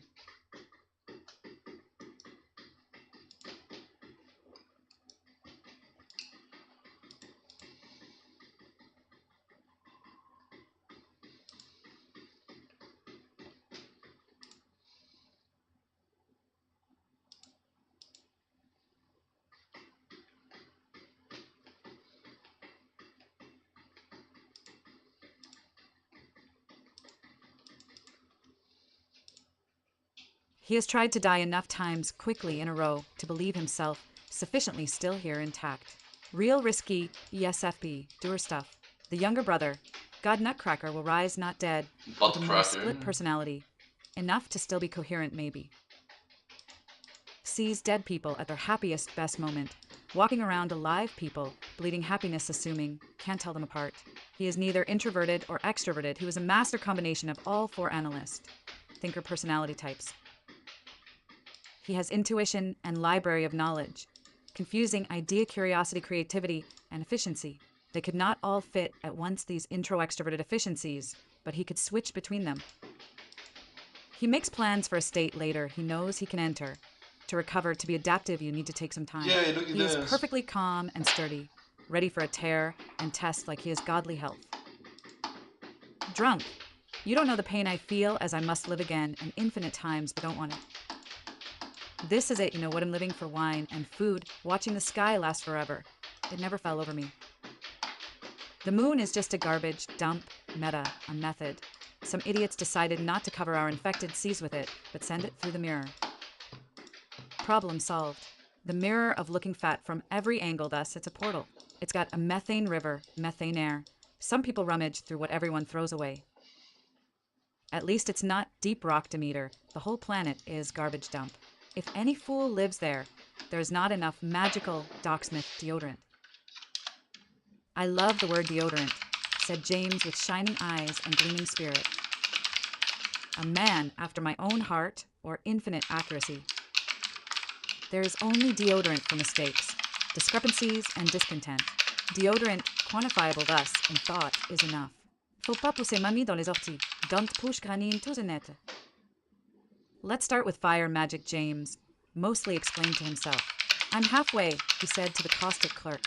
He has tried to die enough times quickly in a row to believe himself sufficiently still here intact. Real risky ESFP, doer stuff. The younger brother, God Nutcracker, will rise not dead, with a more split personality. Enough to still be coherent maybe. Sees dead people at their happiest best moment, walking around alive people, bleeding happiness assuming, can't tell them apart. He is neither introverted or extroverted. He was a master combination of all 4 analysts. Thinker personality types. He has intuition and library of knowledge, confusing idea, curiosity, creativity, and efficiency. They could not all fit at once, these intro-extroverted efficiencies, but he could switch between them. He makes plans for a state later he knows he can enter. To recover, to be adaptive, you need to take some time. Yeah, look at He is this. perfectly calm and sturdy, ready for a tear and test like he has godly health. Drunk. You don't know the pain I feel as I must live again and infinite times but don't want it. This is it, you know what I'm living for: wine and food, watching the sky last forever. It never fell over me. The moon is just a garbage dump, meta, a method. Some idiots decided not to cover our infected seas with it, but send it through the mirror. Problem solved. The mirror of looking fat from every angle, thus it's a portal. It's got a methane river, methane air. Some people rummage through what everyone throws away. At least it's not deep rock Demeter. The whole planet is garbage dump. If any fool lives there, there's not enough magical Docksmith deodorant. I love the word deodorant, said James with shining eyes and gleaming spirit. A man after my own heart, or infinite accuracy. There is only deodorant for mistakes, discrepancies, and discontent. Deodorant, quantifiable thus in thought, is enough. Faut pas pousser mamie dans les orties. Don't push granine tout net. Let's start with fire, Magic James mostly explained to himself. I'm halfway, he said to the caustic clerk.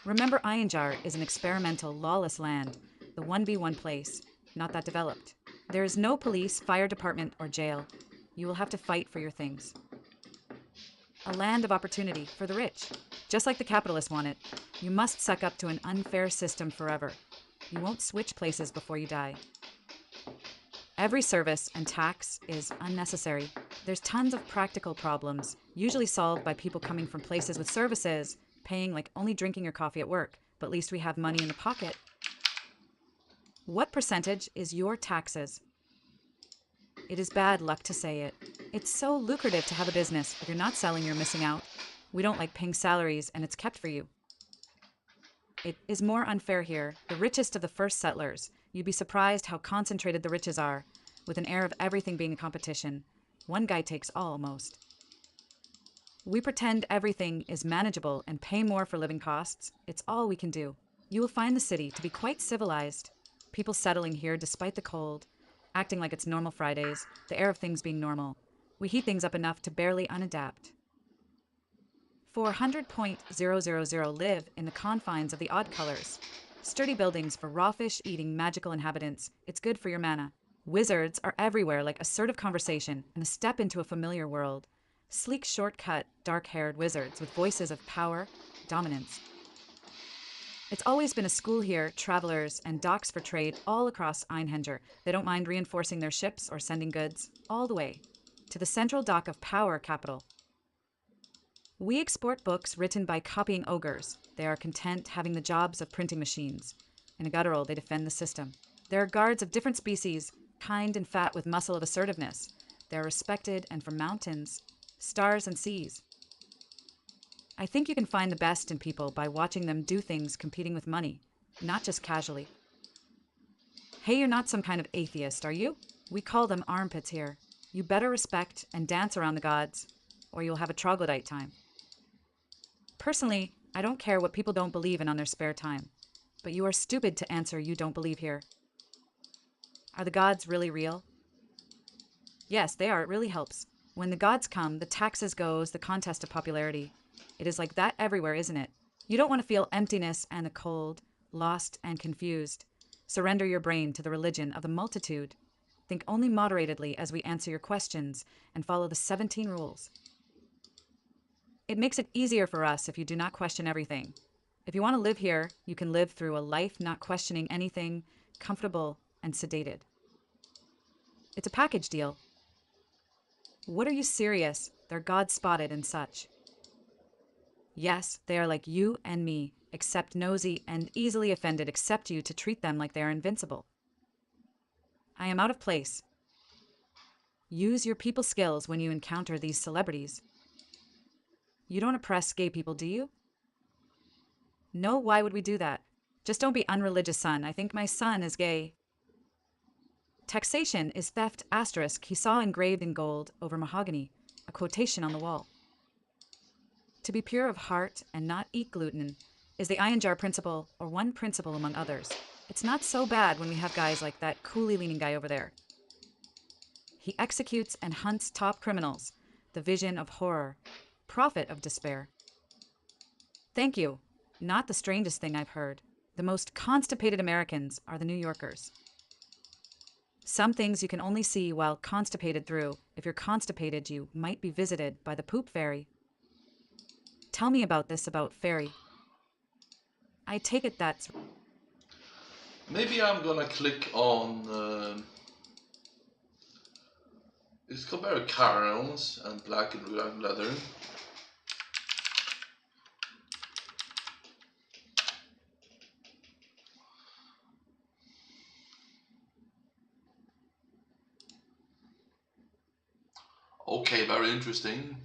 Remember, Ironjar is an experimental, lawless land, the 1v1 place, not that developed. There is no police, fire department, or jail. You will have to fight for your things. A land of opportunity for the rich. Just like the capitalists want it, you must suck up to an unfair system forever. You won't switch places before you die. Every service and tax is unnecessary. There's tons of practical problems, usually solved by people coming from places with services, paying like only drinking your coffee at work, but at least we have money in the pocket. What percentage is your taxes? It is bad luck to say it. It's so lucrative to have a business. If you're not selling, you're missing out. We don't like paying salaries, and it's kept for you. It is more unfair here. The richest of the first settlers. You'd be surprised how concentrated the riches are, with an air of everything being a competition. One guy takes all, almost. We pretend everything is manageable and pay more for living costs. It's all we can do. You will find the city to be quite civilized. People settling here despite the cold, acting like it's normal Fridays, the air of things being normal. We heat things up enough to barely unadapt. 400.000 live in the confines of the odd colors. Sturdy buildings for raw fish eating magical inhabitants. It's good for your mana. Wizards are everywhere, like assertive conversation and a step into a familiar world. Sleek, short-cut, dark-haired wizards with voices of power, dominance. It's always been a school here, travelers, and docks for trade all across Einhanger. They don't mind reinforcing their ships or sending goods all the way to the central dock of power capital. We export books written by copying ogres. They are content having the jobs of printing machines. In a guttural, they defend the system. There are guards of different species, kind and fat with muscle of assertiveness. They are respected and from mountains, stars and seas. I think you can find the best in people by watching them do things competing with money, not just casually. Hey, you're not some kind of atheist, are you? We call them armpits here. You better respect and dance around the gods, or you'll have a troglodyte time. Personally, I don't care what people don't believe in on their spare time, but you are stupid to answer you don't believe here. Are the gods really real? Yes, they are. It really helps. When the gods come, the taxes goes, the contest of popularity. It is like that everywhere, isn't it? You don't want to feel emptiness and the cold, lost and confused. Surrender your brain to the religion of the multitude. Think only moderatedly as we answer your questions and follow the 17 rules. It makes it easier for us if you do not question everything. If you want to live here, you can live through a life not questioning anything, comfortable and sedated. It's a package deal. What are you serious? They're God-spotted and such. Yes, they are like you and me, except nosy and easily offended, except you to treat them like they are invincible. I am out of place. Use your people skills when you encounter these celebrities. You don't oppress gay people, do you? No, why would we do that? Just don't be unreligious, son. I think my son is gay. Taxation is theft *, he saw engraved in gold over mahogany. a quotation on the wall. To be pure of heart and not eat gluten is the iron jar principle, or one principle among others. It's not so bad when we have guys like that coolie-leaning guy over there. He executes and hunts top criminals, the vision of horror, prophet of despair. Thank you. Not the strangest thing I've heard. The most constipated Americans are the New Yorkers. Some things you can only see while constipated through. If you're constipated, you might be visited by the poop fairy. Tell me about this about fairy. I take it that's... Maybe I'm gonna click on... it's compare carols and black and red leather. Okay, very interesting.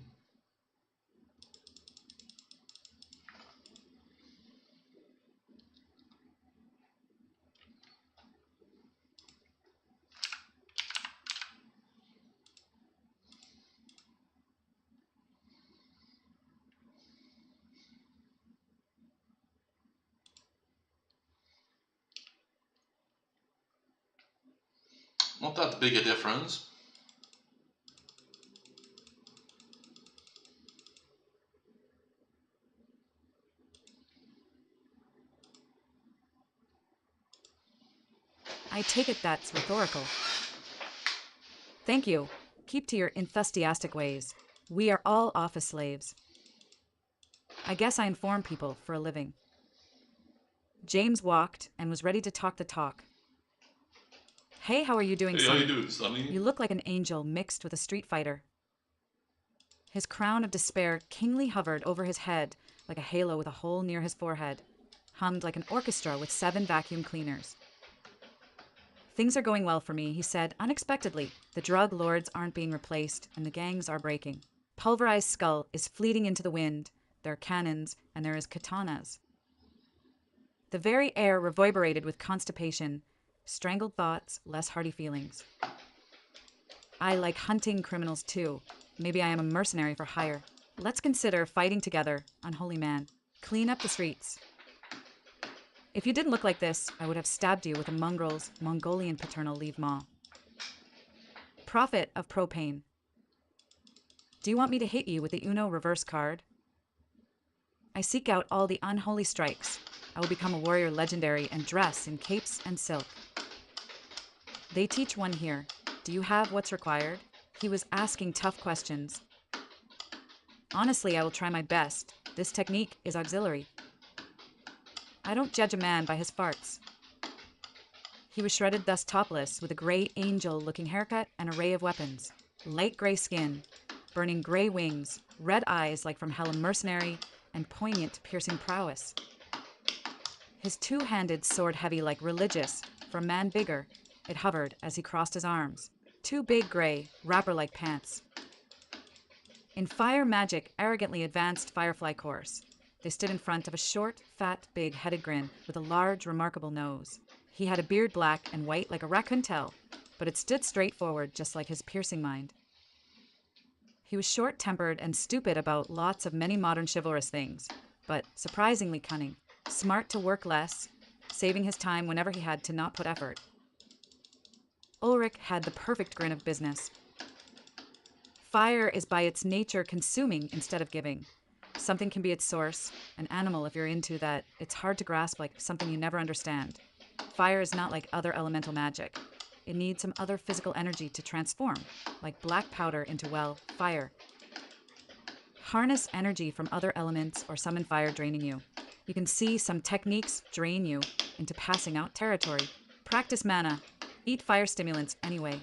Not that big a difference. I take it that's rhetorical. Thank you. Keep to your enthusiastic ways. We are all office slaves. I guess I inform people for a living. James walked and was ready to talk the talk. Hey, how are you doing, Hey, how Sonny? you doing, Sonny? You look like an angel mixed with a street fighter. His crown of despair kingly hovered over his head like a halo with a hole near his forehead, hummed like an orchestra with 7 vacuum cleaners. Things are going well for me, he said unexpectedly. The drug lords aren't being replaced and the gangs are breaking. Pulverized skull is fleeting into the wind. There are cannons and there is katanas. The very air reverberated with constipation, strangled thoughts, less hearty feelings. I like hunting criminals too. Maybe I am a mercenary for hire. Let's consider fighting together, unholy man. Clean up the streets. If you didn't look like this, I would have stabbed you with a mongrel's Mongolian paternal leave maw. Prophet of propane. Do you want me to hit you with the Uno reverse card? I seek out all the unholy strikes. I will become a warrior legendary and dress in capes and silk. They teach one here. Do you have what's required? He was asking tough questions. Honestly, I will try my best. This technique is auxiliary. I don't judge a man by his farts. He was shredded thus topless, with a gray angel-looking haircut and array of weapons. Light gray skin, burning gray wings, red eyes like from hell, a mercenary, and poignant, piercing prowess. His two-handed sword heavy like religious, for a man bigger, it hovered as he crossed his arms. 2 big gray, wrapper-like pants. In fire magic, arrogantly advanced firefly course. They stood in front of a short, fat, big-headed grin with a large, remarkable nose. He had a beard black and white like a raccoon tail, but it stood straight forward just like his piercing mind. He was short-tempered and stupid about lots of many modern chivalrous things, but surprisingly cunning, smart to work less, saving his time whenever he had to not put effort. Ulrich had the perfect grin of business. Fire is by its nature consuming instead of giving. Something can be its source, an animal if you're into that. It's hard to grasp like something you never understand. Fire is not like other elemental magic. It needs some other physical energy to transform, like black powder into, well, fire. Harness energy from other elements or summon fire draining you. You can see some techniques drain you into passing out territory. Practice mana. Eat fire stimulants anyway.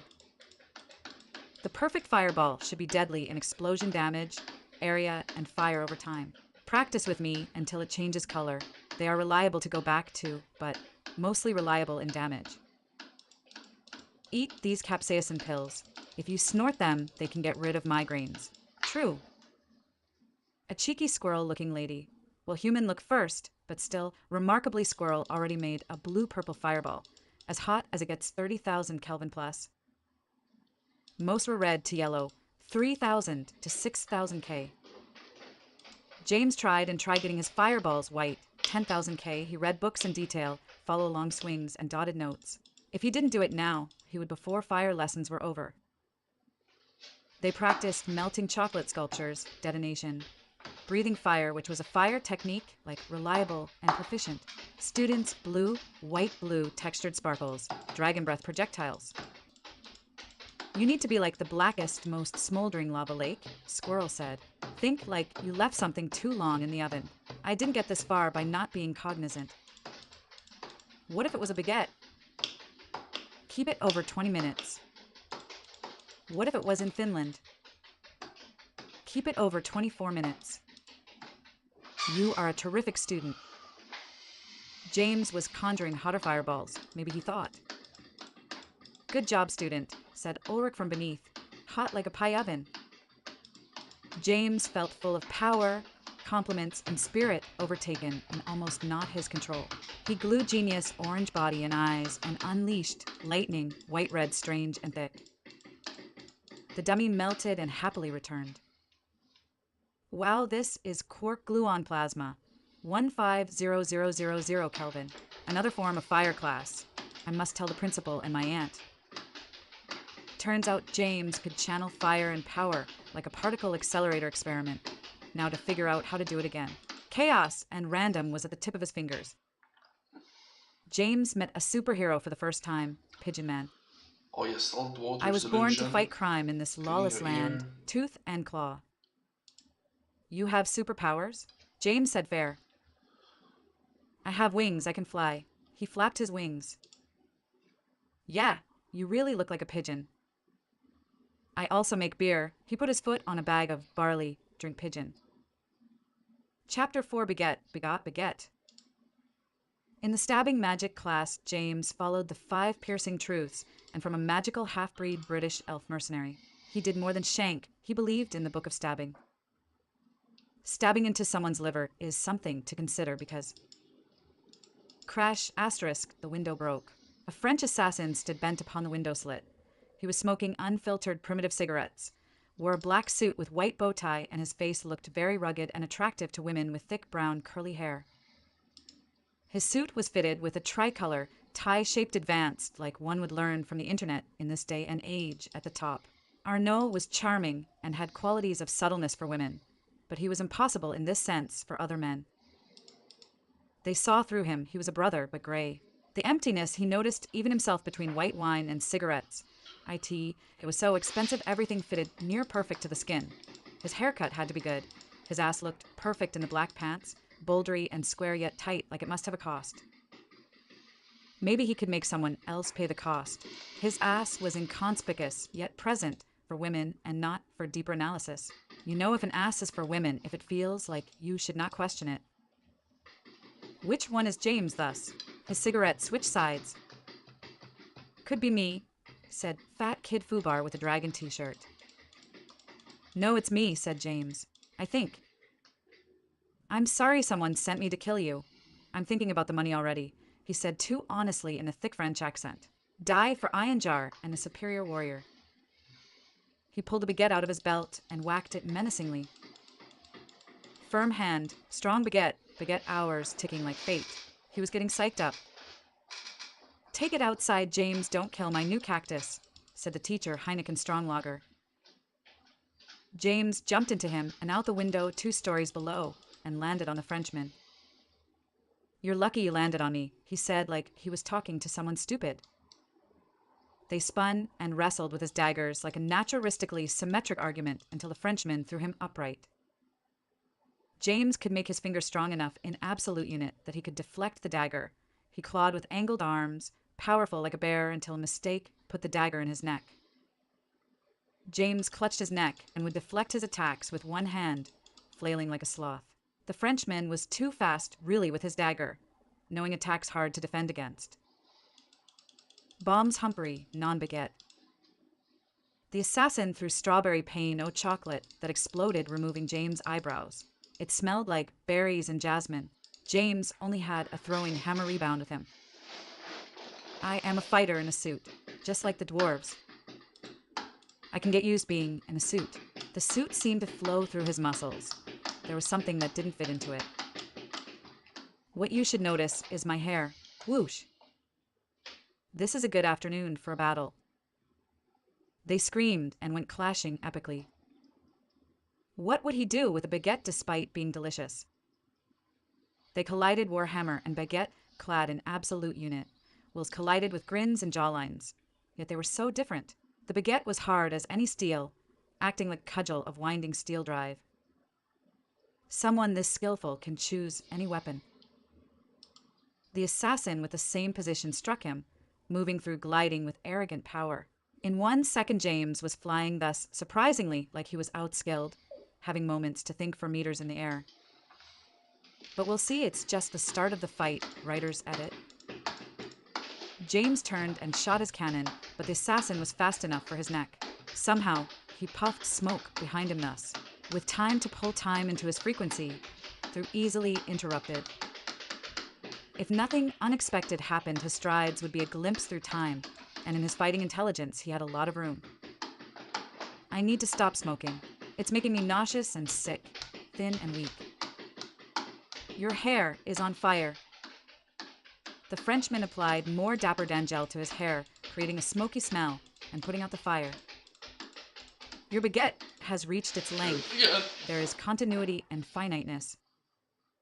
The perfect fireball should be deadly in explosion damage, area, and fire over time. Practice with me until it changes color. They are reliable to go back to, but mostly reliable in damage. Eat these capsaicin pills. If you snort them, they can get rid of migraines. True. A cheeky squirrel-looking lady. Well, human look first, but still, remarkably squirrel already made a blue-purple fireball, as hot as it gets 30,000 Kelvin plus. Most were red to yellow, 3,000 to 6,000K. James tried and tried getting his fireballs white, 10,000K. He read books in detail, followed long swings, and dotted notes. If he didn't do it now, he would before fire lessons were over. They practiced melting chocolate sculptures, detonation, breathing fire, which was a fire technique like reliable and proficient. Students blew white blue textured sparkles, dragon breath projectiles. You need to be like the blackest, most smoldering lava lake, Squirrel said. Think like you left something too long in the oven. I didn't get this far by not being cognizant. What if it was a baguette? Keep it over 20 minutes. What if it was in Finland? Keep it over 24 minutes. You are a terrific student. James was conjuring hotter fireballs, maybe he thought. Good job, student, said Ulrich from beneath, hot like a pie oven. James felt full of power, compliments, and spirit overtaken and almost not his control. He glued genius orange body and eyes and unleashed lightning, white-red, strange, and thick. The dummy melted and happily returned. Wow, this is quark gluon plasma, 150000 Kelvin, another form of fire class. I must tell the principal and my aunt. Turns out James could channel fire and power like a particle accelerator experiment. Now to figure out how to do it again. Chaos and random was at the tip of his fingers. James met a superhero for the first time, Pigeon Man. Oh yeah, saltwater I was born to solution. fight crime in this lawless your land, ear. tooth and claw. You have superpowers? James said fair. I have wings, I can fly. He flapped his wings. Yeah, you really look like a pigeon. I also make beer. He put his foot on a bag of barley, drink pigeon. Chapter 4 beget, begot, beget. In the stabbing magic class, James followed the 5 piercing truths and from a magical half-breed British elf mercenary. He did more than shank. He believed in the book of stabbing. Stabbing into someone's liver is something to consider because... Crash, asterisk, the window broke. A French assassin stood bent upon the window slit. He was smoking unfiltered primitive cigarettes, wore a black suit with white bow tie, and his face looked very rugged and attractive to women with thick brown curly hair. His suit was fitted with a tricolor, tie-shaped advanced, like one would learn from the internet in this day and age, at the top. Arnaud was charming and had qualities of subtleness for women, but he was impossible in this sense for other men. They saw through him. He was a brother, but gray. The emptiness he noticed even himself between white wine and cigarettes. It was so expensive everything fitted near perfect to the skin. His haircut had to be good. His ass looked perfect in the black pants, bouldery and square yet tight like it must have a cost. Maybe he could make someone else pay the cost. His ass was inconspicuous yet present for women and not for deeper analysis. You know if an ass is for women if it feels like you should not question it. Which one is James, thus? His cigarette switched sides. Could be me, said Fat Kid Fubar with a dragon t-shirt. No, it's me, said James. I think. I'm sorry someone sent me to kill you. I'm thinking about the money already, he said too honestly in a thick French accent. Die for Iron Jar and a superior warrior. He pulled a baguette out of his belt and whacked it menacingly. Firm hand, strong baguette hours ticking like fate. He was getting psyched up. Take it outside, James, don't kill my new cactus, said the teacher, Heineken Stronglager. James jumped into him and out the window 2 stories below and landed on the Frenchman. You're lucky you landed on me, he said like he was talking to someone stupid. They spun and wrestled with his daggers like a naturalistically symmetric argument until the Frenchman threw him upright. James could make his fingers strong enough in absolute unit that he could deflect the dagger. He clawed with angled arms, powerful like a bear until a mistake put the dagger in his neck. James clutched his neck and would deflect his attacks with one hand, flailing like a sloth. The Frenchman was too fast, really, with his dagger, knowing attacks hard to defend against. Bombs Humpery, non-baguette. The assassin threw strawberry pain au chocolate that exploded, removing James' eyebrows. It smelled like berries and jasmine. James only had a throwing hammer rebound with him. I am a fighter in a suit, just like the dwarves. I can get used being in a suit. The suit seemed to flow through his muscles. There was something that didn't fit into it. What you should notice is my hair. Whoosh. This is a good afternoon for a battle. They screamed and went clashing epically. What would he do with a baguette despite being delicious? They collided Warhammer and Baguette, clad in absolute unit. Wills collided with grins and jawlines. Yet they were so different. The baguette was hard as any steel, acting like a cudgel of winding steel drive. Someone this skillful can choose any weapon. The assassin with the same position struck him, moving through gliding with arrogant power. In 1 second, James was flying thus surprisingly like he was outskilled, having moments to think for meters in the air. But we'll see it's just the start of the fight, writers edit. James turned and shot his cannon, but the assassin was fast enough for his neck. Somehow, he puffed smoke behind him thus, with time to pull time into his frequency, through easily interrupted. If nothing unexpected happened, his strides would be a glimpse through time, and in his fighting intelligence, he had a lot of room. I need to stop smoking. It's making me nauseous and sick, thin and weak. Your hair is on fire. The Frenchman applied more Dapper Dan gel to his hair, creating a smoky smell and putting out the fire. Your baguette has reached its length. Yeah. There is continuity and finiteness.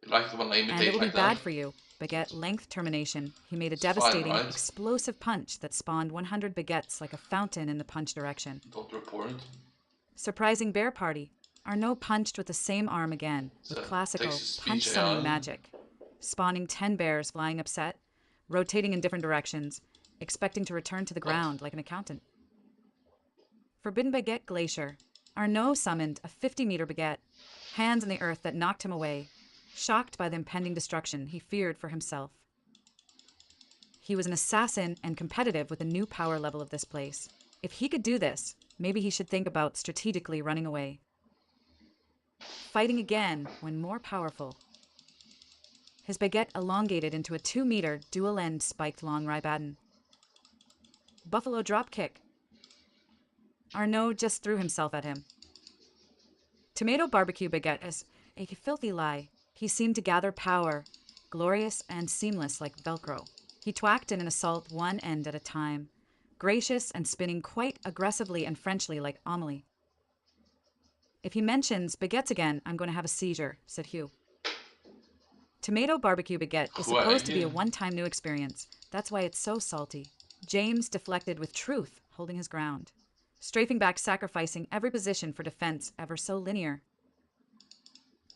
You like the one I imitate And it will be like bad that? for you. Baguette length termination. He made a It's fine, devastating, right? explosive punch that spawned 100 baguettes like a fountain in the punch direction. Don't report it. Surprising bear party. Arnaud punched with the same arm again, with So, classical takes his punch speech summoning out. magic, spawning 10 bears flying upset, rotating in different directions, expecting to return to the ground like an accountant. Forbidden Baguette Glacier. Arnaud summoned a 50-meter baguette, hands in the earth that knocked him away. Shocked by the impending destruction he feared for himself. He was an assassin and competitive with the new power level of this place. If he could do this, maybe he should think about strategically running away. Fighting again when more powerful. His baguette elongated into a 2-meter dual-end spiked long Rybaden. Buffalo dropkick. Arnaud just threw himself at him. Tomato barbecue baguette as a filthy lie. He seemed to gather power, glorious and seamless like Velcro. He twacked in an assault one end at a time, gracious and spinning quite aggressively and Frenchly like Amelie. If he mentions baguettes again, I'm going to have a seizure, said Hugh. Tomato barbecue baguette is supposed to be a one-time new experience. That's why it's so salty. James deflected with truth, holding his ground. Strafing back, sacrificing every position for defense, ever so linear.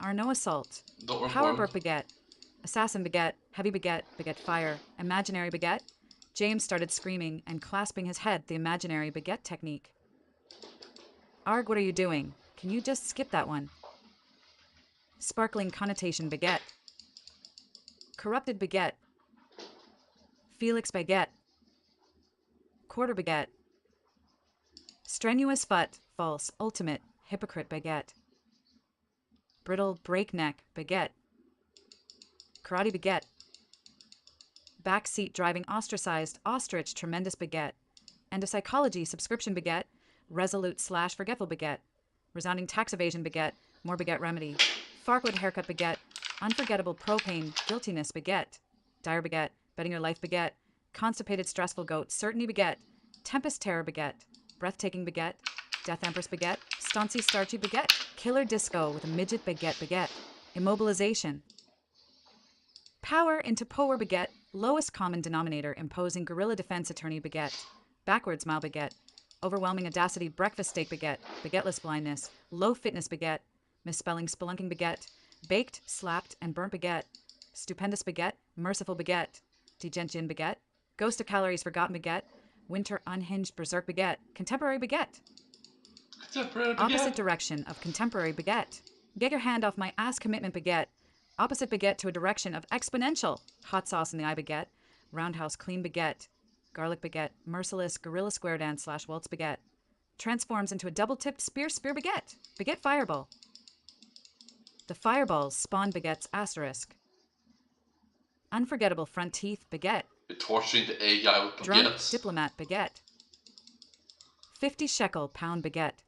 Arnaud assault. Don't Power report. burp baguette. Assassin baguette. Heavy baguette. Baguette fire. Imaginary baguette. James started screaming and clasping his head, the imaginary baguette technique. Arg, what are you doing? Can you just skip that one? Sparkling connotation baguette. Corrupted baguette. Felix baguette. Quarter baguette. Strenuous fut, false, ultimate, hypocrite baguette. Brittle, breakneck baguette. Karate baguette. Backseat driving ostracized, ostrich, tremendous baguette. And a psychology subscription baguette. Resolute / forgetful baguette. Resounding tax evasion baguette. More baguette remedy. Farquaad haircut baguette. Unforgettable propane, guiltiness baguette. Dire baguette. Betting your life baguette. Constipated stressful goat, certainty baguette. Tempest terror baguette. Breathtaking baguette. Death empress baguette. Stauncy starchy baguette. Killer disco with a midget baguette. Immobilization. Power into power baguette. Lowest common denominator imposing guerrilla defense attorney baguette. Backwards smile baguette. Overwhelming audacity breakfast steak baguette. Baguetteless blindness. Low fitness baguette. Misspelling spelunking baguette. Baked, slapped, and burnt baguette. Stupendous baguette. Merciful baguette. Degentian baguette. Ghost of calories forgotten baguette. Winter unhinged berserk baguette. Contemporary baguette. Contemporary Opposite baguette. direction of contemporary baguette. Get your hand off my ass commitment baguette. Opposite baguette to a direction of exponential. Hot sauce in the eye baguette. Roundhouse clean baguette. Garlic baguette. Merciless gorilla square dance / waltz baguette. Transforms into a double-tipped spear baguette. Baguette fireball. The fireballs spawn baguette's asterisk. Unforgettable front teeth baguette. You're torturing the AI with Drunk baguettes. diplomat baguette. 50 shekel pound baguette.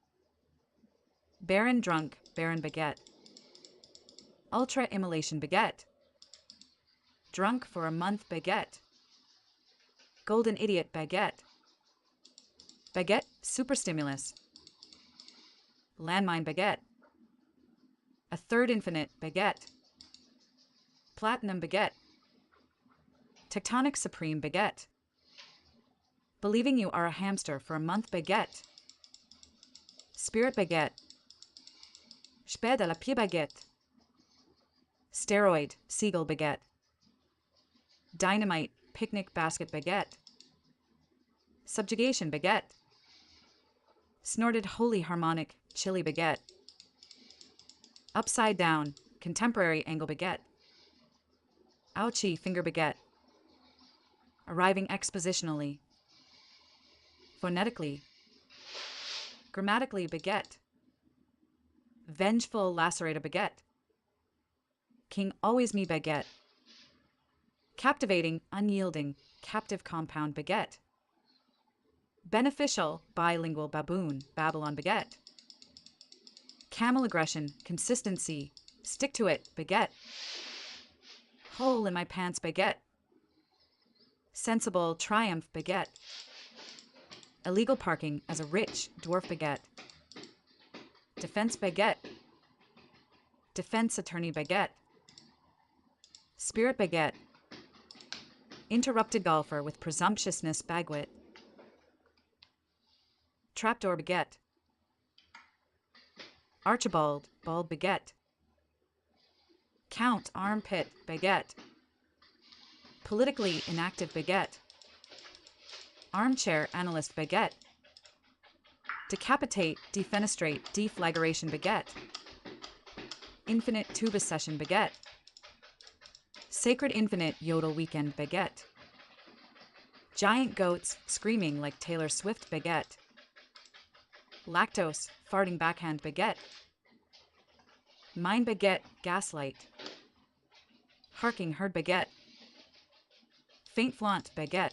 Baron drunk, Baron baguette. Ultra immolation baguette. Drunk for a month baguette. Golden idiot baguette. Baguette superstimulus. Landmine baguette. A third infinite baguette. Platinum baguette. Tectonic supreme baguette. Believing you are a hamster for a month baguette. Spirit baguette. Sped à la pied baguette. Steroid seagull baguette. Dynamite picnic basket baguette. Subjugation baguette. Snorted holy harmonic chili baguette. Upside down contemporary angle baguette. Ouchie finger baguette. Arriving expositionally. Phonetically. Grammatically baguette. Vengeful lacerator baguette. King always me baguette. Captivating, unyielding, captive compound baguette. Beneficial, bilingual baboon, Babylon baguette. Camel aggression, consistency, stick to it, baguette. Hole in my pants baguette. Sensible triumph baguette. Illegal parking as a rich dwarf baguette. Defense baguette. Defense attorney baguette. Spirit baguette. Interrupted golfer with presumptuousness bagwit. Trapdoor baguette. Archibald bald baguette. Count armpit baguette. Politically inactive baguette. Armchair analyst baguette. Decapitate, defenestrate, deflagration baguette. Infinite tuba session baguette. Sacred infinite yodel weekend baguette. Giant goats screaming like Taylor Swift baguette. Lactose farting backhand baguette. Mine baguette gaslight. Harking herd baguette. Faint flaunt baguette.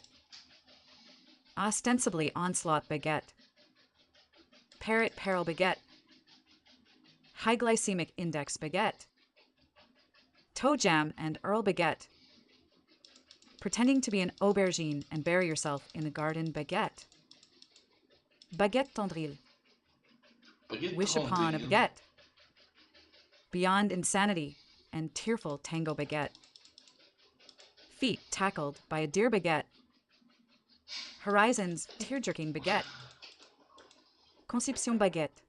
Ostensibly onslaught baguette. Parrot peril baguette. High glycemic index baguette. Toe jam and Earl baguette. Pretending to be an aubergine and bury yourself in the garden baguette. Baguette tendrille. Wish upon a baguette. Beyond insanity and tearful tango baguette. Feet tackled by a deer baguette. Horizons tear-jerking baguette. Conception baguette.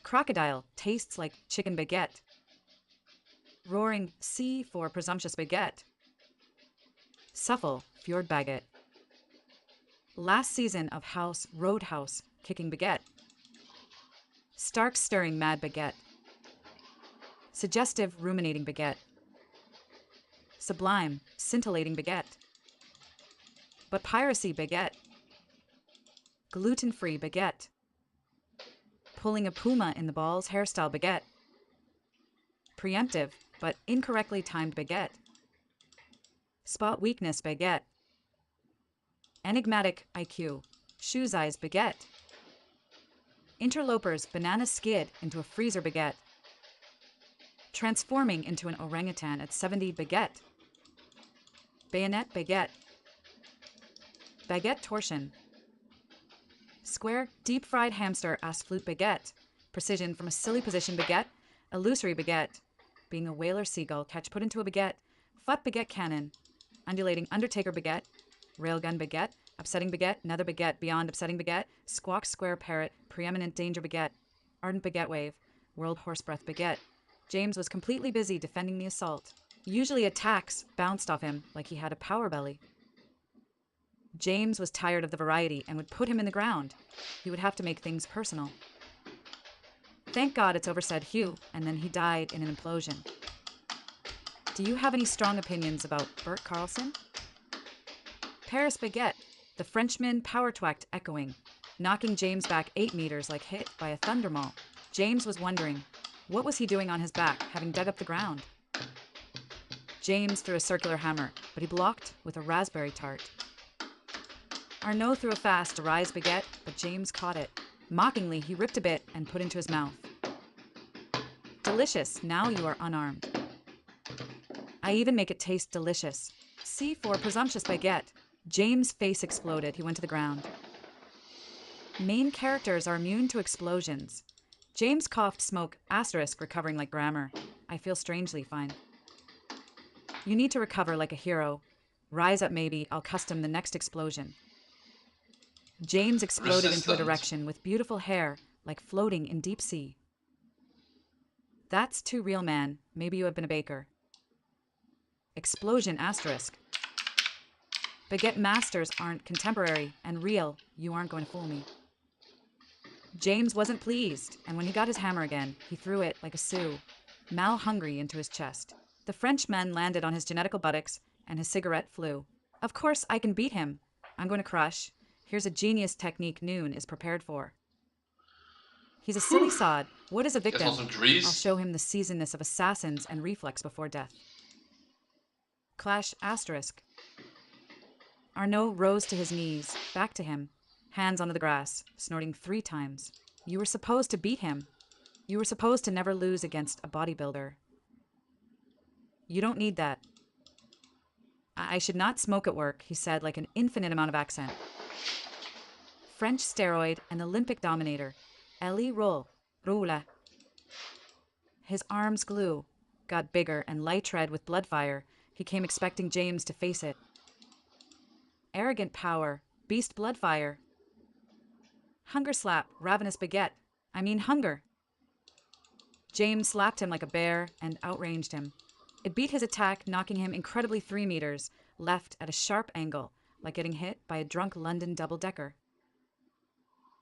Crocodile tastes like chicken baguette. Roaring sea for presumptuous baguette. Suffle fjord baguette. Last season of House Roadhouse kicking baguette. Stark stirring mad baguette. Suggestive ruminating baguette. Sublime scintillating baguette. But piracy baguette. Gluten-free baguette. Pulling a puma in the balls hairstyle baguette. Preemptive but incorrectly timed baguette. Spot weakness baguette. Enigmatic IQ, shoes eyes baguette. Interlopers banana skid into a freezer baguette. Transforming into an orangutan at 70 baguette. Bayonet baguette. Baguette torsion. Square deep fried hamster ass flute baguette. Precision from a silly position baguette. Illusory baguette. Being a whaler seagull catch put into a baguette. Fut baguette cannon. Undulating undertaker baguette. Railgun baguette. Upsetting baguette. Nether baguette beyond upsetting baguette. Squawk square parrot. Preeminent danger baguette. Ardent baguette wave. World horse breath baguette. James was completely busy defending the assault. Usually attacks bounced off him like he had a power belly. James was tired of the variety and would put him in the ground. He would have to make things personal. Thank God it's over, said Hugh, and then he died in an implosion. Do you have any strong opinions about Bert Carlson? Paris Baguette, the Frenchman power-twacked echoing, knocking James back 8 meters like hit by a thundermaul. James was wondering, what was he doing on his back, having dug up the ground? James threw a circular hammer, but he blocked with a raspberry tart. Arnaud threw a fast to rise baguette, but James caught it. Mockingly, he ripped a bit and put into his mouth. Delicious, now you are unarmed. I even make it taste delicious. C for presumptuous baguette. James' face exploded. He went to the ground. Main characters are immune to explosions. James coughed smoke, asterisk, recovering like grammar. I feel strangely fine. You need to recover like a hero. Rise up maybe, I'll custom the next explosion. James exploded into a direction with beautiful hair, like floating in deep sea. That's too real, man. Maybe you have been a baker. Explosion, asterisk. Baguette masters aren't contemporary and real. You aren't going to fool me. James wasn't pleased, and when he got his hammer again, he threw it like a Sioux, mal-hungry, into his chest. The Frenchman landed on his genetical buttocks, and his cigarette flew. Of course I can beat him. I'm going to crush. Here's a genius technique Noon is prepared for. He's a silly sod. What is a victim? I'll show him the seasonedness of assassins and reflex before death. Clash, asterisk. Arnaud rose to his knees, back to him, hands onto the grass, snorting 3 times. You were supposed to beat him. You were supposed to never lose against a bodybuilder. You don't need that. I should not smoke at work, he said, like an infinite amount of accent. French steroid and Olympic dominator. Elie Roule. His arms glue, got bigger and light red with blood fire. He came expecting James to face it. Arrogant power, beast blood fire. Hunger slap, ravenous baguette. I mean hunger. James slapped him like a bear and outranged him. It beat his attack, knocking him incredibly 3 meters, left at a sharp angle, like getting hit by a drunk London double-decker.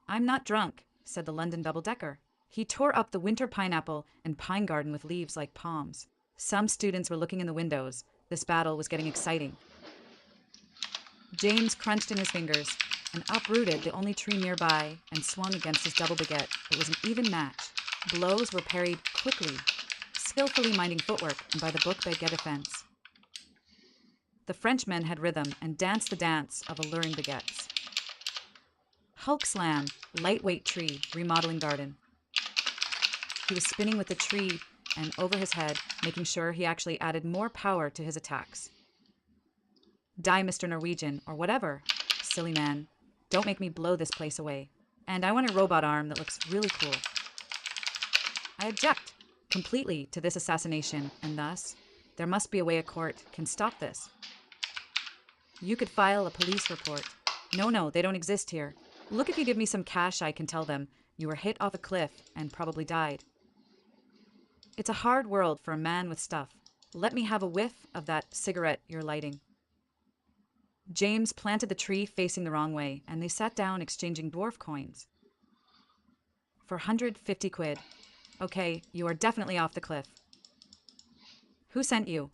I'm not drunk, said the London double-decker. He tore up the winter pineapple and pine garden with leaves like palms. Some students were looking in the windows. This battle was getting exciting. James crunched in his fingers and uprooted the only tree nearby and swung against his double baguette. It was an even match. Blows were parried quickly, skillfully minding footwork and by the book baguette offense. The Frenchman had rhythm and danced the dance of alluring baguettes. Hulk slam, lightweight tree, remodeling garden. He was spinning with the tree and over his head, making sure he actually added more power to his attacks. Die, Mr. Norwegian, or whatever. Silly man. Don't make me blow this place away. And I want a robot arm that looks really cool. I object completely to this assassination, and thus, there must be a way a court can stop this. You could file a police report. No, they don't exist here. Look, if you give me some cash, I can tell them you were hit off a cliff and probably died. It's a hard world for a man with stuff. Let me have a whiff of that cigarette you're lighting. James planted the tree facing the wrong way, and they sat down exchanging dwarf coins. For 150 quid. Okay, you are definitely off the cliff. Who sent you?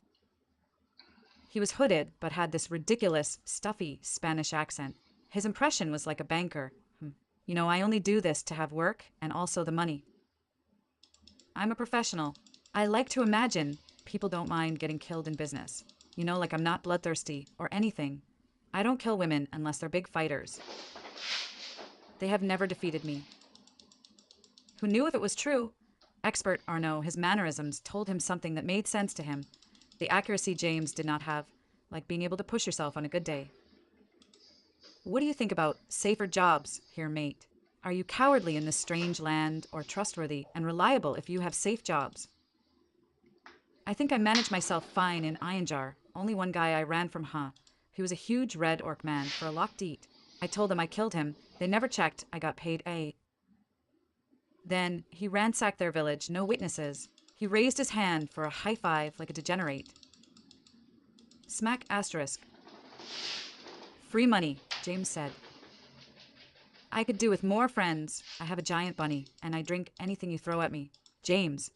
He was hooded, but had this ridiculous, stuffy Spanish accent. His impression was like a banker. You know, I only do this to have work and also the money. I'm a professional. I like to imagine people don't mind getting killed in business. You know, like I'm not bloodthirsty or anything. I don't kill women unless they're big fighters. They have never defeated me. Who knew if it was true? Expert Arnaud, his mannerisms told him something that made sense to him. The accuracy James did not have, like being able to push yourself on a good day. What do you think about safer jobs here, mate? Are you cowardly in this strange land or trustworthy and reliable if you have safe jobs? I think I managed myself fine in Ironjar. Only one guy I ran from, He was a huge red orc man for a locked eat. I told them I killed him. They never checked. I got paid A. Then he ransacked their village, no witnesses. He raised his hand for a high five like a degenerate. Smack asterisk. Free money, James said. I could do with more friends. I have a giant bunny, and I drink anything you throw at me. James.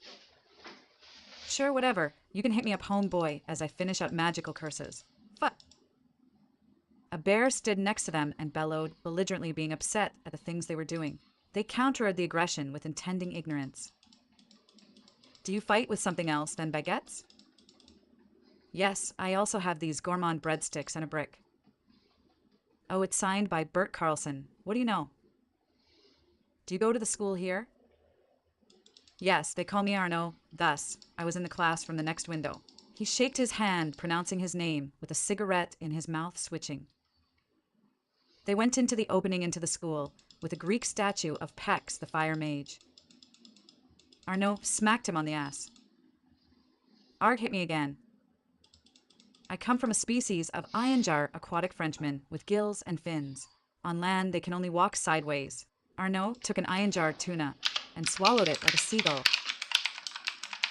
Sure, whatever. You can hit me up, homeboy, as I finish up magical curses. A bear stood next to them and bellowed, belligerently being upset at the things they were doing. They countered the aggression with intending ignorance. Do you fight with something else than baguettes? Yes, I also have these gourmand breadsticks and a brick. Oh, it's signed by Bert Carlson. What do you know? Do you go to the school here? Yes, they call me Arnaud. Thus, I was in the class from the next window. He shaked his hand, pronouncing his name, with a cigarette in his mouth switching. They went into the opening into the school, with a Greek statue of Pex, the fire mage. Arnaud smacked him on the ass. Arg hit me again. I come from a species of iron-jar aquatic Frenchmen with gills and fins. On land, they can only walk sideways. Arnaud took an iron-jar tuna and swallowed it like a seagull.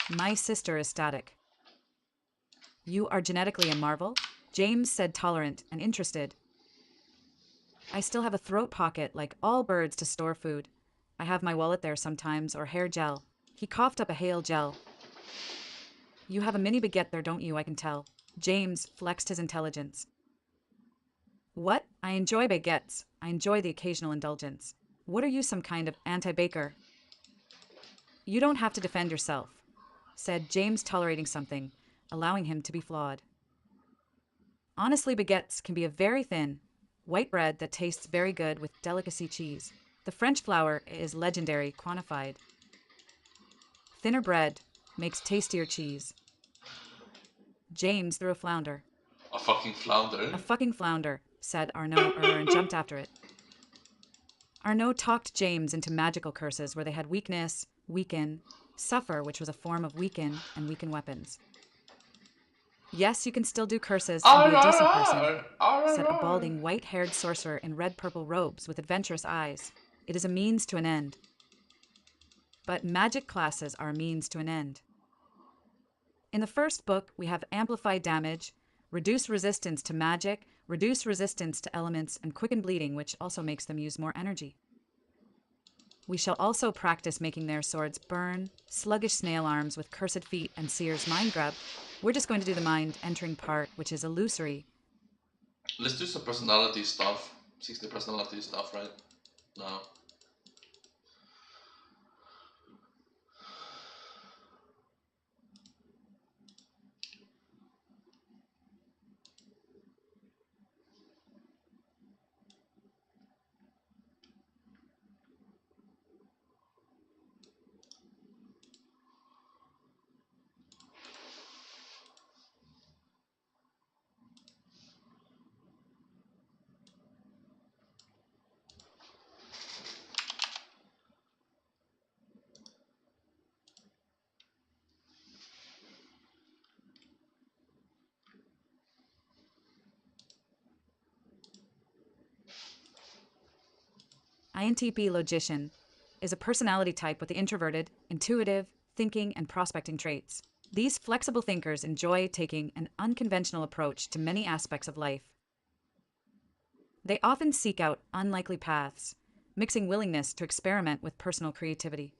My sister is static. You are genetically a marvel? James said, tolerant and interested. I still have a throat pocket like all birds to store food. I have my wallet there sometimes, or hair gel. He coughed up a hail gel. You have a mini baguette there, don't you? I can tell. James flexed his intelligence. What? I enjoy baguettes. I enjoy the occasional indulgence. What are you, some kind of anti-baker? You don't have to defend yourself, said James, tolerating something, allowing him to be flawed. Honestly, baguettes can be a very thin, white bread that tastes very good with delicacy cheese. The French flour is legendary, quantified. Thinner bread makes tastier cheese. James threw a flounder. A fucking flounder? A fucking flounder, said Arnaud and jumped after it. Arnaud talked James into magical curses where they had weakness, weaken, suffer, which was a form of weaken, and weaken weapons. Yes, you can still do curses and be a decent person, said a balding, white-haired sorcerer in red-purple robes with adventurous eyes. It is a means to an end. But magic classes are a means to an end. In the first book, we have amplify damage, reduce resistance to magic, reduce resistance to elements, and quicken bleeding, which also makes them use more energy. We shall also practice making their swords burn, sluggish snail arms with cursed feet, and Seer's mind grab. We're just going to do the mind entering part, which is illusory. Let's do some personality stuff. 60 personality stuff right now. INTP logician is a personality type with the introverted, intuitive, thinking, and prospecting traits. These flexible thinkers enjoy taking an unconventional approach to many aspects of life. They often seek out unlikely paths, mixing willingness to experiment with personal creativity.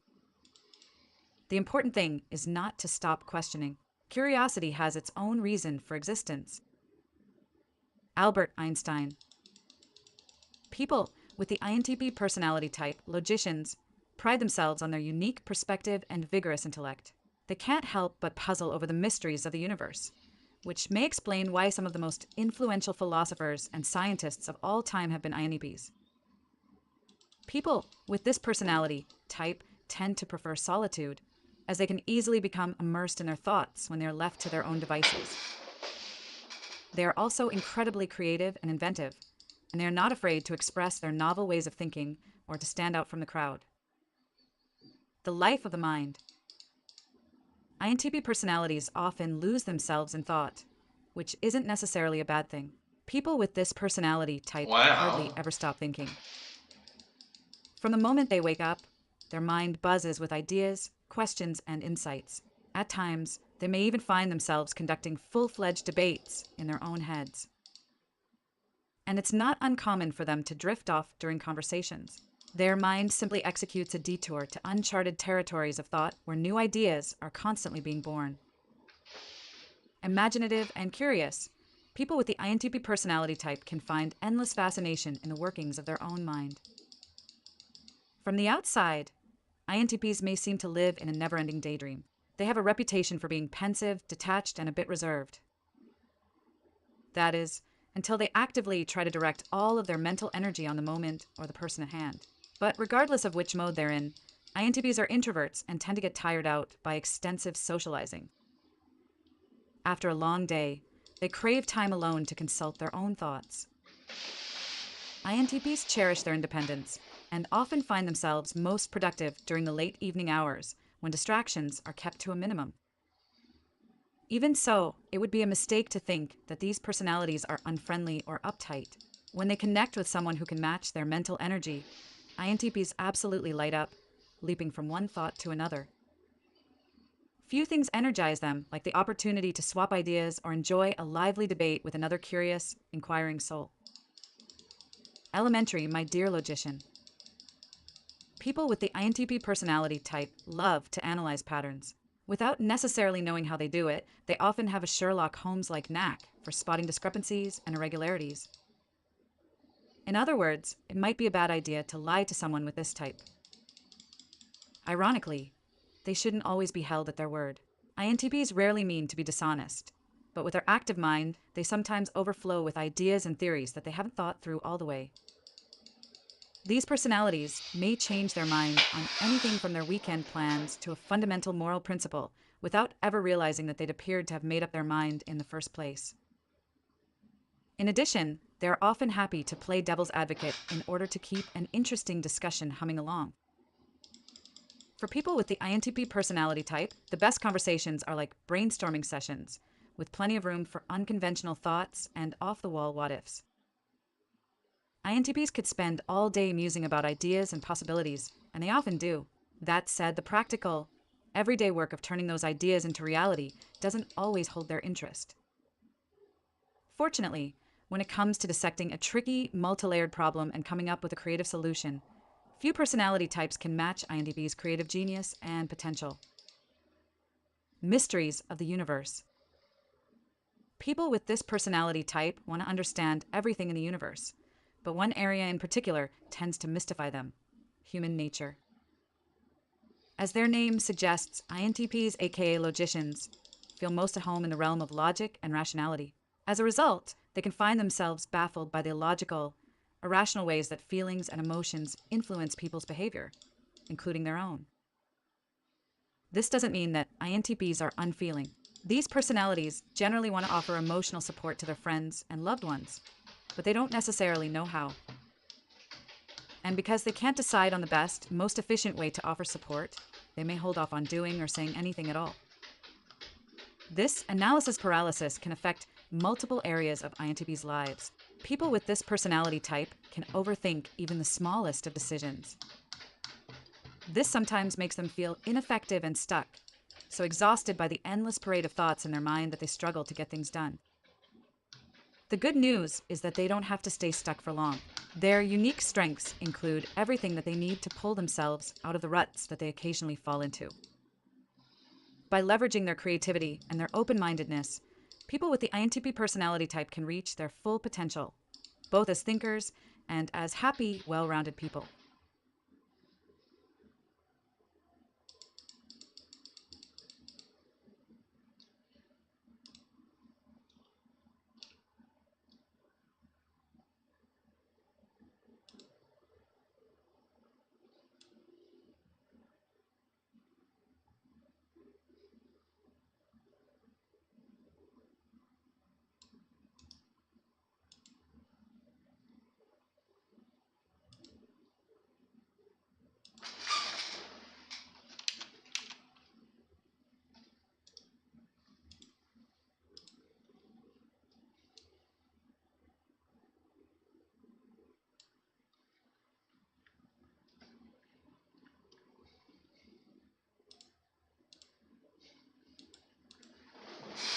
The important thing is not to stop questioning. Curiosity has its own reason for existence. Albert Einstein. People with the INTP personality type, logicians, pride themselves on their unique perspective and vigorous intellect. They can't help but puzzle over the mysteries of the universe, which may explain why some of the most influential philosophers and scientists of all time have been INTPs. People with this personality type tend to prefer solitude, as they can easily become immersed in their thoughts when they are left to their own devices. They are also incredibly creative and inventive, and they are not afraid to express their novel ways of thinking or to stand out from the crowd. The life of the mind. INTP personalities often lose themselves in thought, which isn't necessarily a bad thing. People with this personality type hardly ever stop thinking. From the moment they wake up, their mind buzzes with ideas, questions, and insights. At times, they may even find themselves conducting full-fledged debates in their own heads. And it's not uncommon for them to drift off during conversations. Their mind simply executes a detour to uncharted territories of thought where new ideas are constantly being born. Imaginative and curious, people with the INTP personality type can find endless fascination in the workings of their own mind. From the outside, INTPs may seem to live in a never-ending daydream. They have a reputation for being pensive, detached, and a bit reserved. That is, until they actively try to direct all of their mental energy on the moment or the person at hand. But regardless of which mode they're in, INTPs are introverts and tend to get tired out by extensive socializing. After a long day, they crave time alone to consult their own thoughts. INTPs cherish their independence and often find themselves most productive during the late evening hours when distractions are kept to a minimum. Even so, it would be a mistake to think that these personalities are unfriendly or uptight. When they connect with someone who can match their mental energy, INTPs absolutely light up, leaping from one thought to another. Few things energize them like the opportunity to swap ideas or enjoy a lively debate with another curious, inquiring soul. Elementary, my dear logician. People with the INTP personality type love to analyze patterns. Without necessarily knowing how they do it, they often have a Sherlock Holmes-like knack for spotting discrepancies and irregularities. In other words, it might be a bad idea to lie to someone with this type. Ironically, they shouldn't always be held at their word. INTPs rarely mean to be dishonest, but with their active mind, they sometimes overflow with ideas and theories that they haven't thought through all the way. These personalities may change their mind on anything from their weekend plans to a fundamental moral principle without ever realizing that they'd appeared to have made up their mind in the first place. In addition, they are often happy to play devil's advocate in order to keep an interesting discussion humming along. For people with the INTP personality type, the best conversations are like brainstorming sessions, with plenty of room for unconventional thoughts and off-the-wall what-ifs. INTPs could spend all day musing about ideas and possibilities, and they often do. That said, the practical, everyday work of turning those ideas into reality doesn't always hold their interest. Fortunately, when it comes to dissecting a tricky, multi-layered problem and coming up with a creative solution, few personality types can match INTP's creative genius and potential. Mysteries of the universe. People with this personality type want to understand everything in the universe, but one area in particular tends to mystify them: human nature. As their name suggests, INTPs, aka logicians, feel most at home in the realm of logic and rationality. As a result, they can find themselves baffled by the illogical, irrational ways that feelings and emotions influence people's behavior, including their own. This doesn't mean that INTPs are unfeeling. These personalities generally want to offer emotional support to their friends and loved ones, but they don't necessarily know how. And because they can't decide on the best, most efficient way to offer support, they may hold off on doing or saying anything at all. This analysis paralysis can affect multiple areas of INTP's lives. People with this personality type can overthink even the smallest of decisions. This sometimes makes them feel ineffective and stuck, so exhausted by the endless parade of thoughts in their mind that they struggle to get things done. The good news is that they don't have to stay stuck for long. Their unique strengths include everything that they need to pull themselves out of the ruts that they occasionally fall into. By leveraging their creativity and their open-mindedness, people with the INTP personality type can reach their full potential, both as thinkers and as happy, well-rounded people.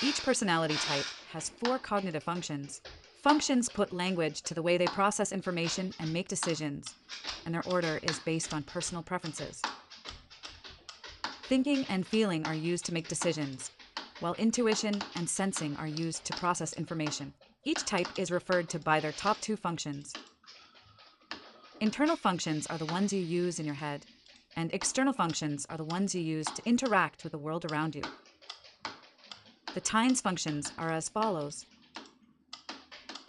Each personality type has 4 cognitive functions. Functions put language to the way they process information and make decisions, and their order is based on personal preferences. Thinking and feeling are used to make decisions, while intuition and sensing are used to process information. Each type is referred to by their top 2 functions. Internal functions are the ones you use in your head, and external functions are the ones you use to interact with the world around you. The Tynes functions are as follows.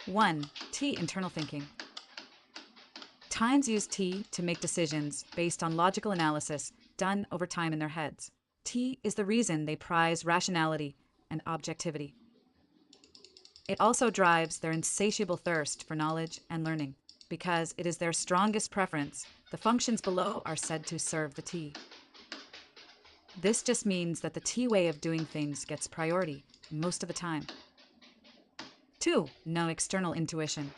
1. T. Internal thinking. Tines use T to make decisions based on logical analysis done over time in their heads. T is the reason they prize rationality and objectivity. It also drives their insatiable thirst for knowledge and learning. Because it is their strongest preference, the functions below are said to serve the T. This just means that the T way of doing things gets priority most of the time. 2. No external intuition.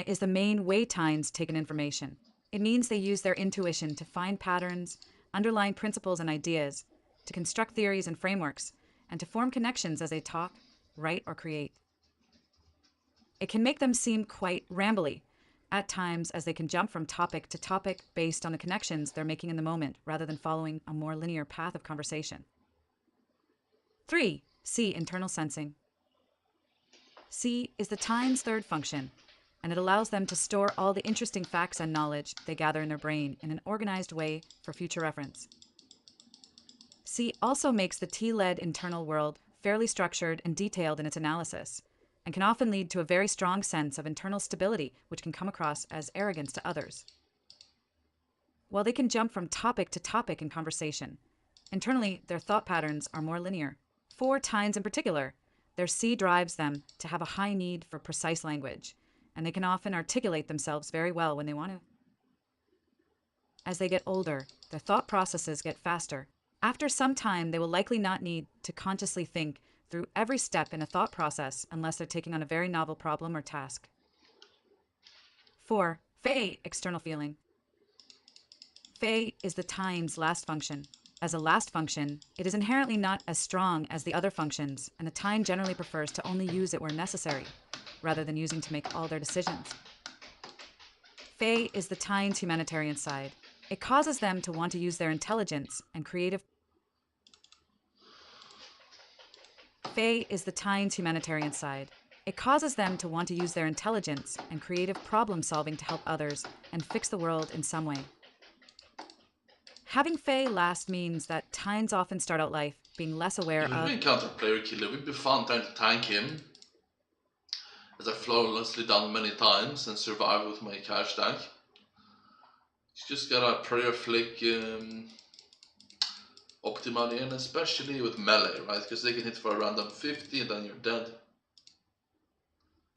Is the main way Tines take in information. It means they use their intuition to find patterns, underlying principles and ideas, to construct theories and frameworks, and to form connections as they talk, write, or create. It can make them seem quite rambly, at times, as they can jump from topic to topic based on the connections they're making in the moment, rather than following a more linear path of conversation. 3. C. Internal sensing. C is the Tines' third function, and it allows them to store all the interesting facts and knowledge they gather in their brain in an organized way for future reference. C also makes the T-led internal world fairly structured and detailed in its analysis, and can often lead to a very strong sense of internal stability, which can come across as arrogance to others. While they can jump from topic to topic in conversation, internally their thought patterns are more linear. For Tines in particular, their C drives them to have a high need for precise language, and they can often articulate themselves very well when they want to. As they get older, their thought processes get faster. After some time, they will likely not need to consciously think through every step in a thought process unless they're taking on a very novel problem or task. 4. Fey, external feeling. Fey is the Tines' last function. As a last function, it is inherently not as strong as the other functions, and the Tine generally prefers to only use it where necessary, rather than using to make all their decisions. Fey is the Tines' humanitarian side. It causes them to want to use their intelligence and creative. Fey is the Tines' humanitarian side. It causes them to want to use their intelligence and creative problem solving to help others and fix the world in some way. Having Fey last means that Tines often start out life being less aware If we of. encounter a player killer, we'd be fun trying to tank him, as I've flawlessly done many times and survived with my cash stack. You just gotta prayer flick Optimally, and especially with melee, right? Because they can hit for a random 50 and then you're dead.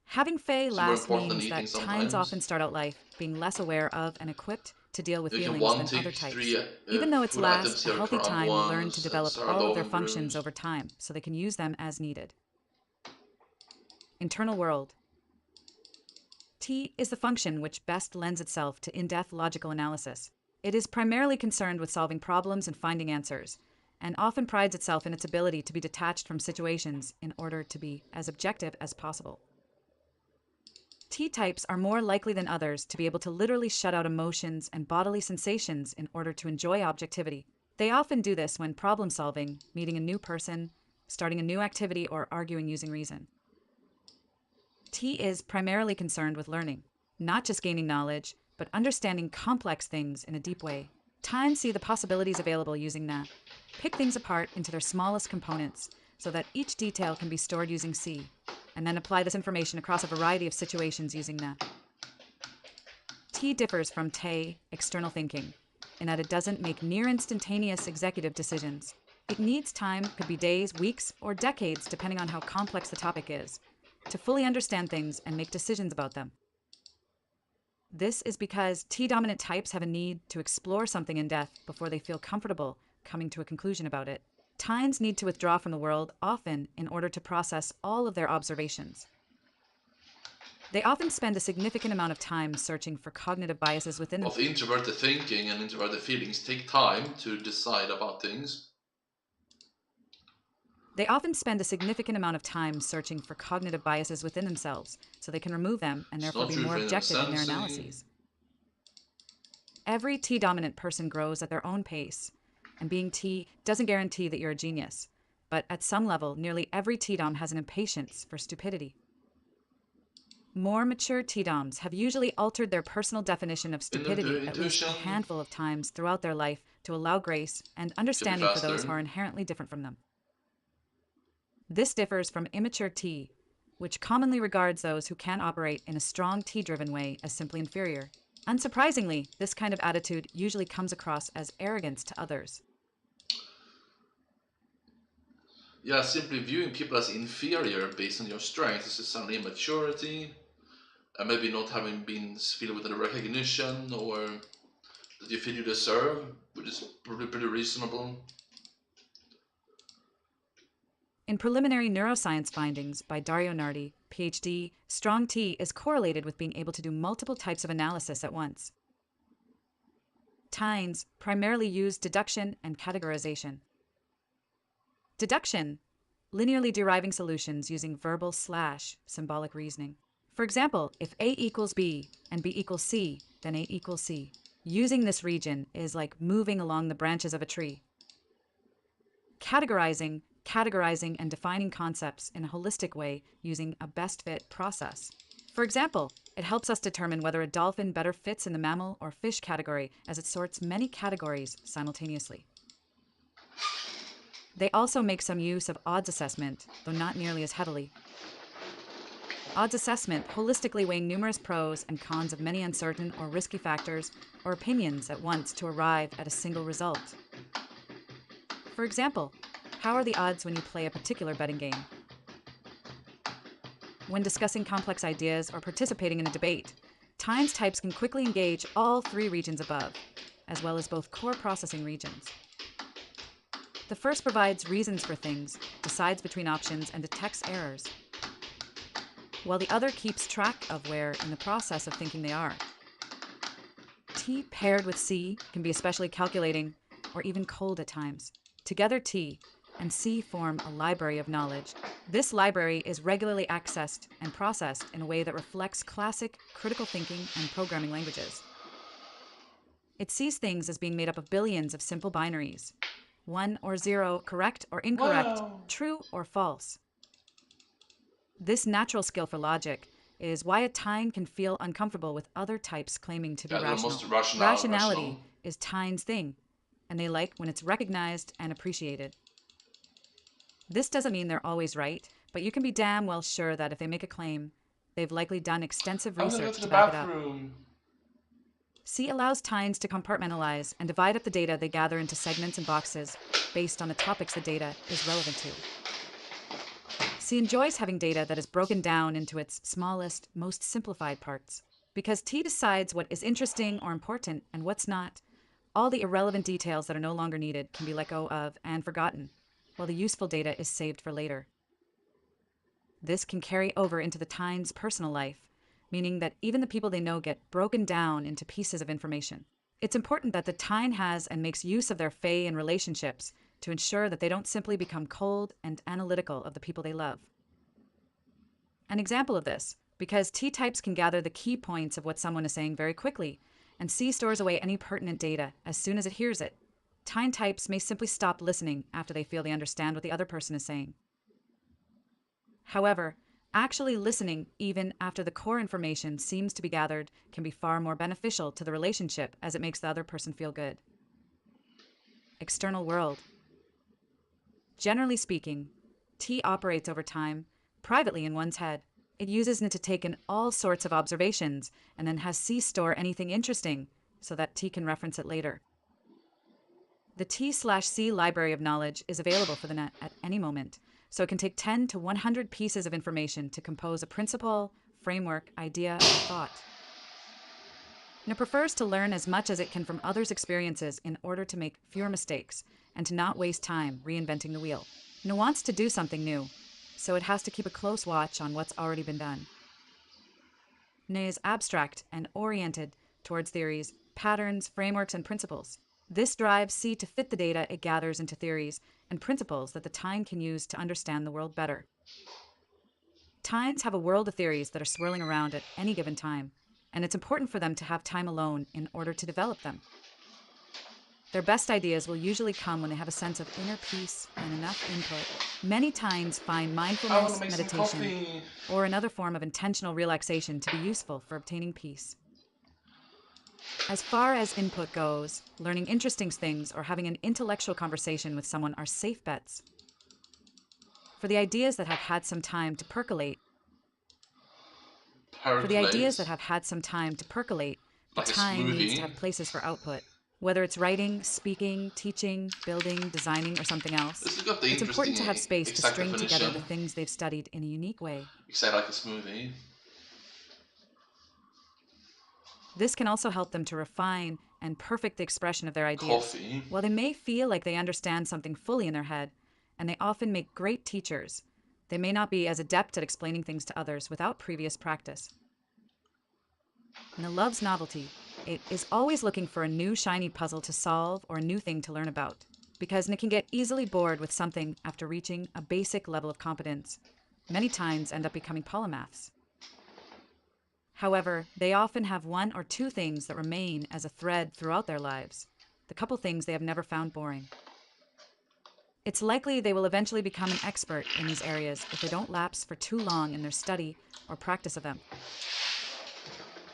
Having Fey It's more last important than means eating that Tines sometimes. often start out life being less aware of and equipped to deal with You can feelings one than tick other types. 3 Even though it's food last, items a here, healthy crab Tine will learn ones, to and develop all of their Sardovan functions brews. over time so they can use them as needed. Internal world. T is the function which best lends itself to in-depth logical analysis. It is primarily concerned with solving problems and finding answers, and often prides itself in its ability to be detached from situations in order to be as objective as possible. T-types are more likely than others to be able to literally shut out emotions and bodily sensations in order to enjoy objectivity. They often do this when problem solving, meeting a new person, starting a new activity, or arguing using reason. T is primarily concerned with learning, not just gaining knowledge, but understanding complex things in a deep way. Tines see the possibilities available using that. Pick things apart into their smallest components so that each detail can be stored using C, and then apply this information across a variety of situations using that. T differs from Te, external thinking, in that it doesn't make near instantaneous executive decisions. It needs time, could be days, weeks, or decades, depending on how complex the topic is, to fully understand things and make decisions about them. This is because T-dominant types have a need to explore something in depth before they feel comfortable coming to a conclusion about it. Tines need to withdraw from the world often in order to process all of their observations. They often spend a significant amount of time searching for cognitive biases within them. Both introverted thinking and introverted feelings take time to decide about things. They often spend a significant amount of time searching for cognitive biases within themselves so they can remove them and It's therefore not be true more for objective in their sensing. analyses. Every T-dominant person grows at their own pace, and being T doesn't guarantee that you're a genius, but at some level, nearly every T-dom has an impatience for stupidity. More mature T-doms have usually altered their personal definition of stupidity at least a Intuition handful of times throughout their life to allow grace and understanding for those who faster. are inherently different from them. This differs from immature T, which commonly regards those who can't operate in a strong T-driven way as simply inferior. Unsurprisingly, this kind of attitude usually comes across as arrogance to others. Yeah, simply viewing people as inferior based on your strengths is a sign of immaturity, and maybe not having been filled with the recognition or that you feel you deserve, which is probably pretty reasonable. In preliminary neuroscience findings by Dario Nardi, PhD, strong T is correlated with being able to do multiple types of analysis at once. Tynes primarily use deduction and categorization. Deduction, linearly deriving solutions using verbal / symbolic reasoning. For example, if A equals B and B equals C, then A equals C. Using this region is like moving along the branches of a tree. Categorizing and defining concepts in a holistic way using a best fit process. For example, it helps us determine whether a dolphin better fits in the mammal or fish category as it sorts many categories simultaneously. They also make some use of odds assessment, though not nearly as heavily. Odds assessment holistically weighing numerous pros and cons of many uncertain or risky factors or opinions at once to arrive at a single result. For example, how are the odds when you play a particular betting game? When discussing complex ideas or participating in a debate, Tynes types can quickly engage all three regions above, as well as both core processing regions. The first provides reasons for things, decides between options, and detects errors, while the other keeps track of where in the process of thinking they are. T paired with C can be especially calculating or even cold at times. Together, T and C form a library of knowledge. This library is regularly accessed and processed in a way that reflects classic critical thinking and programming languages. It sees things as being made up of billions of simple binaries, 1 or 0, correct or incorrect, true or false. This natural skill for logic is why a Tyne can feel uncomfortable with other types claiming to be rational. Rationality is Tyne's thing, and they like when it's recognized and appreciated. This doesn't mean they're always right, but you can be damn well sure that if they make a claim, they've likely done extensive research to back it up. C allows Tynes to compartmentalize and divide up the data they gather into segments and boxes based on the topics the data is relevant to. C enjoys having data that is broken down into its smallest, most simplified parts. Because T decides what is interesting or important and what's not, all the irrelevant details that are no longer needed can be let go of and forgotten, while the useful data is saved for later. This can carry over into the Tyne's personal life, meaning that even the people they know get broken down into pieces of information. It's important that the Tyne has and makes use of their Fae and relationships to ensure that they don't simply become cold and analytical of the people they love. An example of this, because T-types can gather the key points of what someone is saying very quickly, and C stores away any pertinent data as soon as it hears it, Tyne types may simply stop listening after they feel they understand what the other person is saying. However, actually listening, even after the core information seems to be gathered, can be far more beneficial to the relationship as it makes the other person feel good. External world. Generally speaking, T operates over time, privately in one's head. It uses it to take in all sorts of observations and then has C store anything interesting so that T can reference it later. The T/C library of knowledge is available for the net at any moment, so it can take 10 to 100 pieces of information to compose a principle, framework, idea, or thought. And it prefers to learn as much as it can from others' experiences in order to make fewer mistakes and to not waste time reinventing the wheel. And it wants to do something new, so it has to keep a close watch on what's already been done. It is abstract and oriented towards theories, patterns, frameworks, and principles. This drives C to fit the data it gathers into theories and principles that the Tyne can use to understand the world better. Tynes have a world of theories that are swirling around at any given time, and it's important for them to have time alone in order to develop them. Their best ideas will usually come when they have a sense of inner peace and enough input. Many Tynes find mindfulness, meditation, or another form of intentional relaxation to be useful for obtaining peace. As far as input goes, learning interesting things or having an intellectual conversation with someone are safe bets. For the ideas that have had some time to percolate, For the ideas that percolate have had some time to percolate, the like a time needs to smoothie. have places for output. Whether it's writing, speaking, teaching, building, designing, or something else, Let's look up the it's interesting important to have space to exact string together definition. the things they've studied in a unique way. Exactly like a smoothie. This can also help them to refine and perfect the expression of their ideas. Coffee. While they may feel like they understand something fully in their head, and they often make great teachers, they may not be as adept at explaining things to others without previous practice. And it loves novelty. It is always looking for a new shiny puzzle to solve or a new thing to learn about, because it can get easily bored with something after reaching a basic level of competence. Many times end up becoming polymaths. However, they often have one or two things that remain as a thread throughout their lives, the couple things they have never found boring. It's likely they will eventually become an expert in these areas if they don't lapse for too long in their study or practice of them.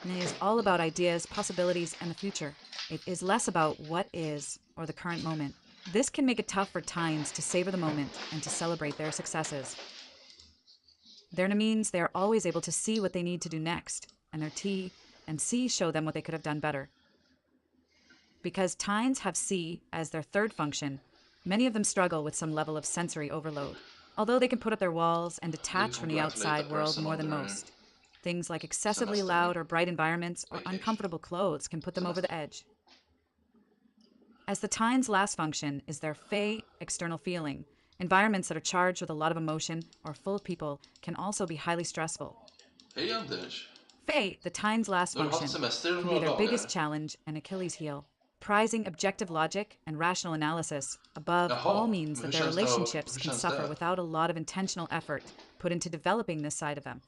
And it is all about ideas, possibilities, and the future. It is less about what is or the current moment. This can make it tough for Tines to savor the moment and to celebrate their successes. Therein means they are always able to see what they need to do next, and their T and C show them what they could have done better. Because Tines have C as their third function, many of them struggle with some level of sensory overload, although they can put up their walls and You detach from the congratulate outside the world person more on than their most. Things like excessively semester loud or bright environments or vacation. uncomfortable clothes can put them over the Semester. edge. As the Tines' last function is their Fey external feeling, environments that are charged with a lot of emotion or full of people can also be highly stressful. Hej Anders. Fey, the Tines' last Nu har du haft function, semester can be några their dagar. biggest challenge and Achilles heel. Prizing objective logic and rational analysis above all Jaha, means men that hur their känns det? relationships Hur can känns suffer det? without a lot of intentional effort put into developing this side of them.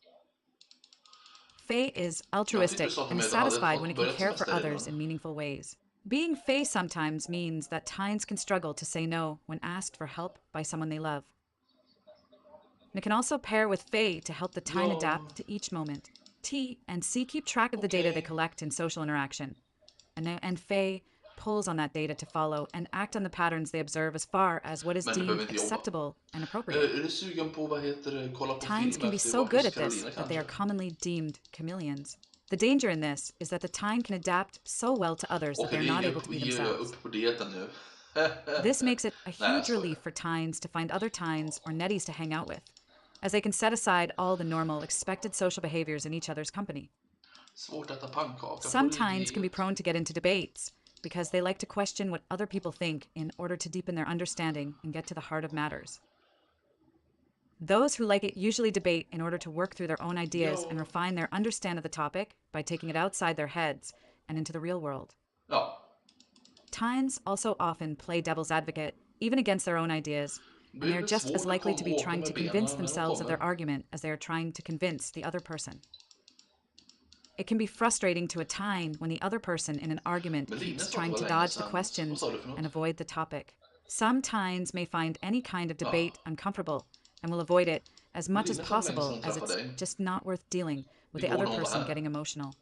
Fey is Jag tyckte du altruistic sa till and mig is att du hade satisfied when fått it can börjat care for semester others innan. in meaningful ways. Being Fey sometimes means that Tines can struggle to say no when asked for help by someone they love. And it can also pair with Fey to help the Tine Ja. adapt to each moment. T and C keep track of the data they Okay. collect in social interaction. And Fey pulls on that data to follow and act on the patterns they observe as far as what is Men du deemed behöver inte jobba. acceptable and appropriate. Är du sugen på, kolla på Tines film can be efter vi so varit good hos at this Carolina that they are kanske? commonly deemed chameleons. The danger in this is that the Tine can adapt so well to others that Okej, they're vi not ger able to be ger themselves. upp på dieten nu. This makes it a Nej, jag huge skojar. relief for Tines to find other Tines or netties to hang out with, as they can set aside all the normal, expected social behaviors in each other's company. Svårt att äta pannkaka på Some Tines can be diet. prone to get into debates because they like to question what other people think in order to deepen their understanding and get to the heart of matters. Those who like it usually debate in order to work through their own ideas Ja. and refine their understand of the topic by taking it outside their heads and into the real world. Ja. Tines also often play devil's advocate, even against their own ideas, Det and blir they're lite just svårt as att likely to be åka trying med to benen convince när de themselves of their kommer. argument as they are trying to convince the other person. It can be frustrating to a Tine when the other person in an argument Men keeps Line sa trying det to var länge dodge the sedan. questions Vad sa du för något? and avoid the topic. Some Tines may find any kind of debate uncomfortable and will avoid it as much as Line sa det var länge possible sedan de as träffade it's dig. just not worth dealing with the Igår other när hon var person här. getting emotional.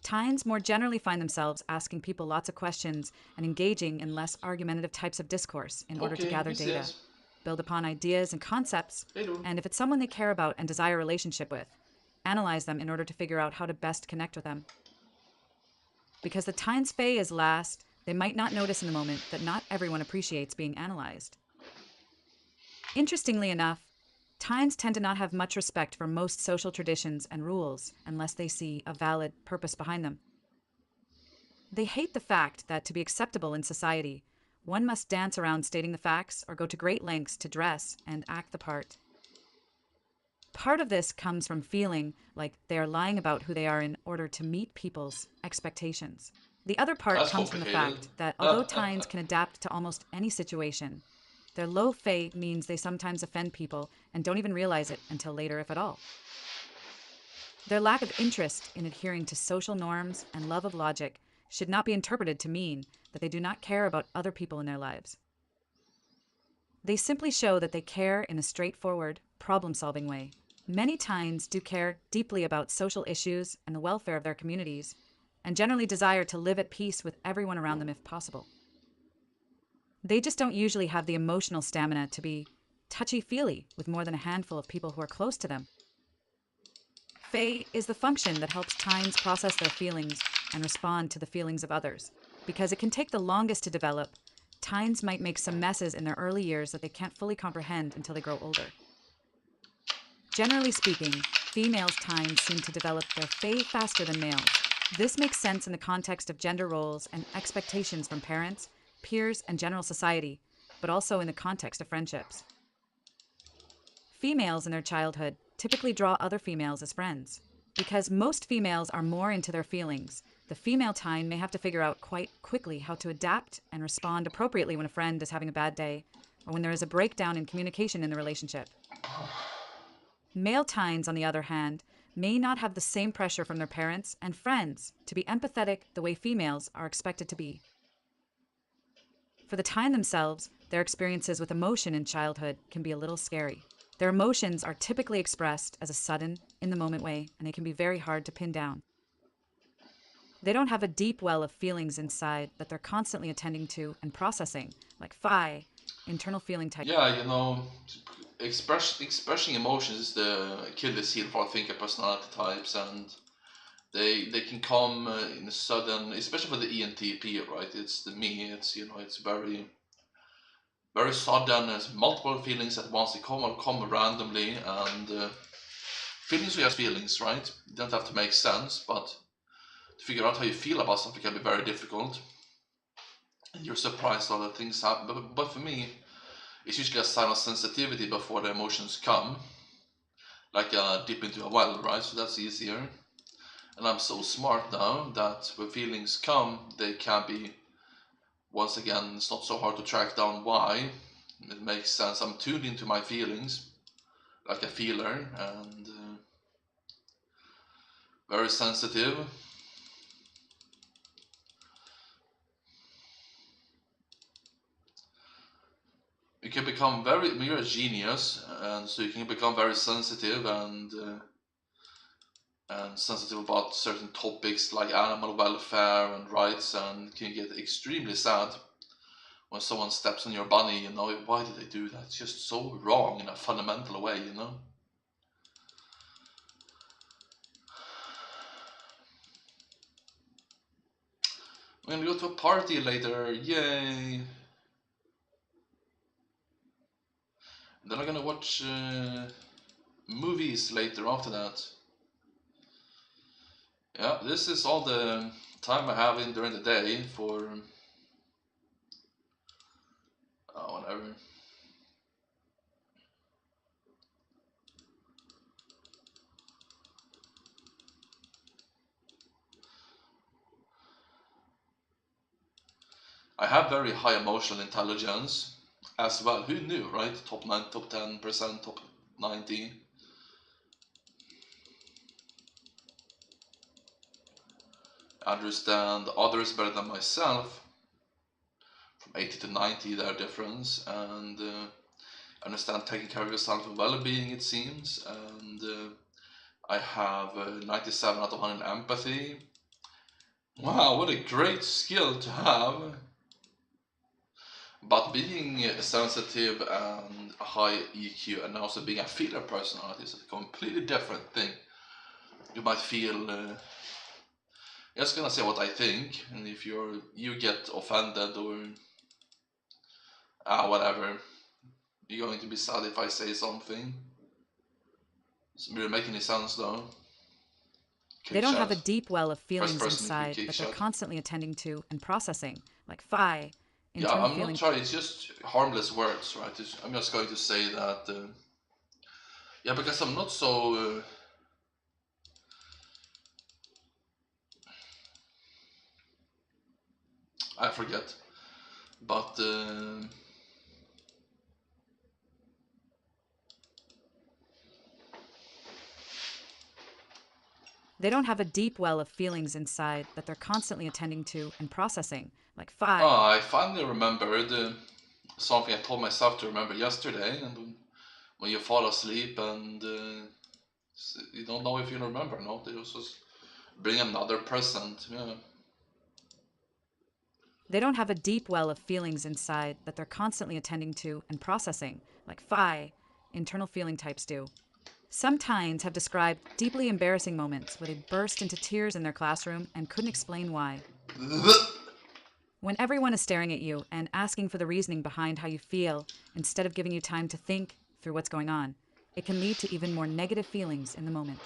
Tines more generally find themselves asking people lots of questions and engaging in less argumentative types of discourse in order to Okej, gather vi data, ses. build upon ideas and concepts, Hej då. and if it's someone they care about and desire a relationship with, analyze them in order to figure out how to best connect with them. Because the Tines Fey is last, they might not notice in the moment that not everyone appreciates being analyzed. Interestingly enough, Tines tend to not have much respect for most social traditions and rules unless they see a valid purpose behind them. They hate the fact that to be acceptable in society, one must dance around stating the facts or go to great lengths to dress and act the part. Part of this comes from feeling like they are lying about who they are in order to meet people's expectations. The other part That's comes from the complicated. fact that although Tines can adapt to almost any situation, their low Fey means they sometimes offend people and don't even realize it until later, if at all. Their lack of interest in adhering to social norms and love of logic should not be interpreted to mean that they do not care about other people in their lives. They simply show that they care in a straightforward, problem-solving way. Many Tines do care deeply about social issues and the welfare of their communities, and generally desire to live at peace with everyone around them if possible. They just don't usually have the emotional stamina to be touchy-feely with more than a handful of people who are close to them. Fae is the function that helps Tines process their feelings and respond to the feelings of others. Because it can take the longest to develop, Tines might make some messes in their early years that they can't fully comprehend until they grow older. Generally speaking, females' Tines seem to develop their Fae faster than males. This makes sense in the context of gender roles and expectations from parents, peers, and general society, but also in the context of friendships. Females in their childhood typically draw other females as friends. Because most females are more into their feelings, the female Tine may have to figure out quite quickly how to adapt and respond appropriately when a friend is having a bad day or when there is a breakdown in communication in the relationship. Male Tines, on the other hand, may not have the same pressure from their parents and friends to be empathetic the way females are expected to be. For the Tine themselves, their experiences with emotion in childhood can be a little scary. Their emotions are typically expressed as a sudden, in-the-moment way, and they can be very hard to pin down. They don't have a deep well of feelings inside that they're constantly attending to and processing, like Phi, internal feeling type. Yeah, expressing emotions is the Achilles heel for I think personality types, and they can come in a sudden, especially for the ENTP, right? It's the me. It's very sudden. There's multiple feelings at once. They come randomly, and feelings are just feelings, right? You don't have to make sense, but to figure out how you feel about something can be very difficult. And you're surprised all the things happen. But for me, it's usually a sign of sensitivity before the emotions come, like a dip into a well, right? So that's easier. And I'm so smart now that when feelings come, they can be, once again, it's not so hard to track down why. It makes sense. I'm tuned into my feelings, like a feeler, and very sensitive. You can become you're a genius, and so you can become very sensitive and sensitive about certain topics like animal welfare and rights, and can get extremely sad when someone steps on your bunny. Why did they do that? It's just so wrong in a fundamental way. We're gonna go to a party later, yay! Then I'm gonna watch movies later after that. Yeah, this is all the time I have during the day for whatever. I have very high emotional intelligence as well. Who knew, right? Top 9, top 10%, top 90. Understand others better than myself. From 80 to 90, their difference, and understand taking care of yourself and well-being, it seems. And I have 97 out of 100 empathy. Wow, what a great skill to have! But being sensitive and a high EQ and also being a feeler personality is a completely different thing. You might feel, just gonna say what I think, and if you get offended or whatever, you're going to be sad if I say something. Doesn't really make any sense though. They don't have a deep well of feelings person inside that they're chat. constantly attending to and processing, like Phi, Yeah, internal I'm feeling. not trying. It's just harmless words, right? I'm just going to say that. Yeah, because I'm not so. I forget, but. They don't have a deep well of feelings inside that they're constantly attending to and processing, like Phi. I finally remembered something I told myself to remember yesterday, and when you fall asleep and you don't know if you remember or not, you just bring another present. Yeah. They don't have a deep well of feelings inside that they're constantly attending to and processing, like Phi, internal feeling types do. Some teens have described deeply embarrassing moments where they burst into tears in their classroom and couldn't explain why. When everyone is staring at you and asking for the reasoning behind how you feel instead of giving you time to think through what's going on, it can lead to even more negative feelings in the moment.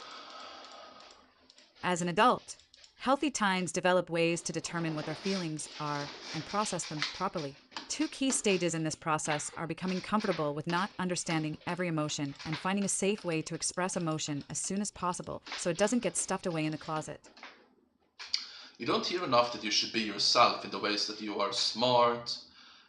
As an adult, healthy teens develop ways to determine what their feelings are and process them properly. Two key stages in this process are becoming comfortable with not understanding every emotion and finding a safe way to express emotion as soon as possible so it doesn't get stuffed away in the closet. You don't hear enough that you should be yourself in the ways that you are smart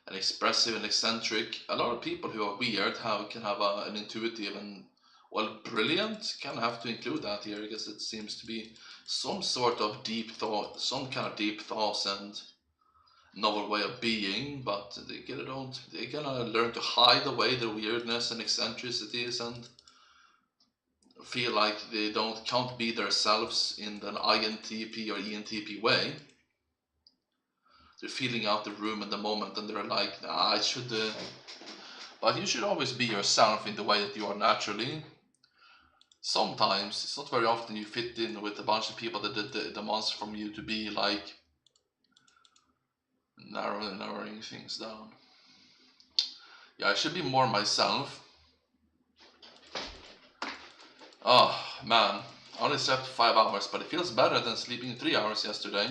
and expressive and eccentric. A lot of people who are weird can have an intuitive and, well, brilliant. Kind of have to include that here because it seems to be some sort of deep thought, some kind of deep thoughts and novel way of being, but they're gonna learn to hide away their weirdness and eccentricities and feel like they can't be themselves in an INTP or ENTP way. They're feeling out the room in the moment and they're like, nah, I should. But you should always be yourself in the way that you are naturally. Sometimes, it's not very often you fit in with a bunch of people that demands from you to be like narrowing things down. Yeah, I should be more myself. Oh man, I only slept 5 hours, but it feels better than sleeping 3 hours yesterday.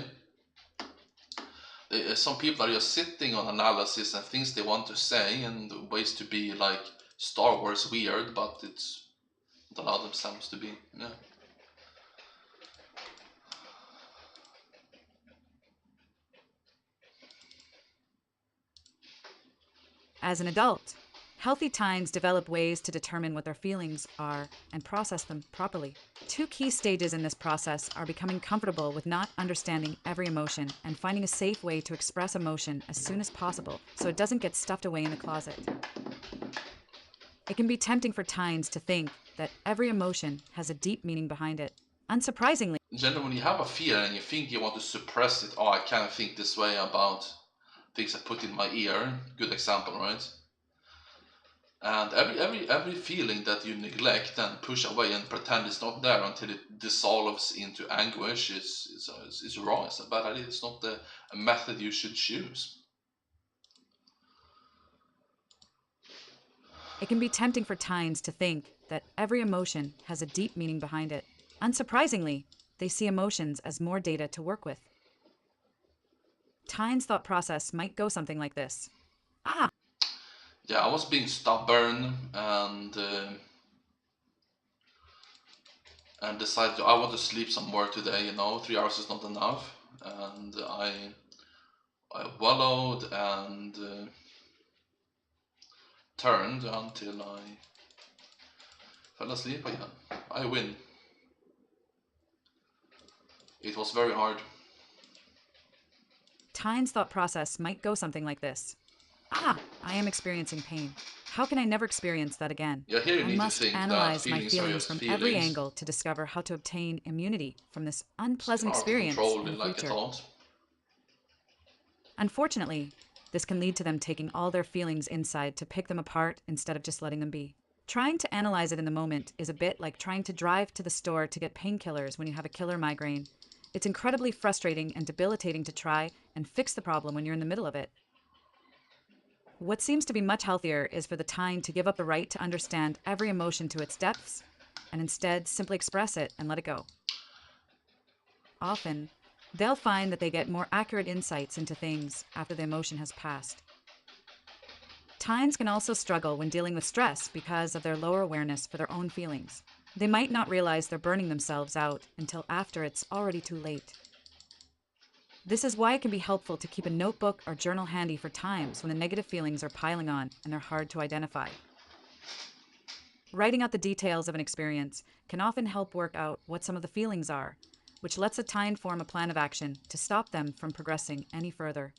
Some people are just sitting on analysis and things they want to say and ways to be like Star Wars weird, but it's not allow themselves to be. Yeah. As an adult, healthy teens develop ways to determine what their feelings are and process them properly. Two key stages in this process are becoming comfortable with not understanding every emotion and finding a safe way to express emotion as soon as possible so it doesn't get stuffed away in the closet. It can be tempting for teens to think that every emotion has a deep meaning behind it. Unsurprisingly, Generally, when you have a fear and you think you want to suppress it, oh, I can't think this way about things I put in my ear. Good example, right? And every feeling that you neglect and push away and pretend it's not there until it dissolves into anguish is wrong. It's a bad idea. It's not a method you should choose. it can be tempting for teens to think that every emotion has a deep meaning behind it. Unsurprisingly, they see emotions as more data to work with. Teens' thought process might go something like this. Yeah, I was being stubborn and decided I want to sleep some more today. 3 hours is not enough, and I wallowed and turned until I fell asleep again. I win. It was very hard. Teens' thought process might go something like this. I am experiencing pain. How can I never experience that again? Yeah, here you I need to must think that analyze my feelings are feelings just from every feelings. angle to discover how to obtain immunity from this It's unpleasant hard to experience control in it the like a future. thought. Unfortunately, this can lead to them taking all their feelings inside to pick them apart instead of just letting them be. Trying to analyze it in the moment is a bit like trying to drive to the store to get painkillers when you have a killer migraine. It's incredibly frustrating and debilitating to try and fix the problem when you're in the middle of it. What seems to be much healthier is for the teen to give up the right to understand every emotion to its depths and instead simply express it and let it go. Often, they'll find that they get more accurate insights into things after the emotion has passed. Teens can also struggle when dealing with stress because of their lower awareness for their own feelings. They might not realize they're burning themselves out until after it's already too late. This is why it can be helpful to keep a notebook or journal handy for times when the negative feelings are piling on and they're hard to identify. Writing out the details of an experience can often help work out what some of the feelings are, which lets a teen form a plan of action to stop them from progressing any further.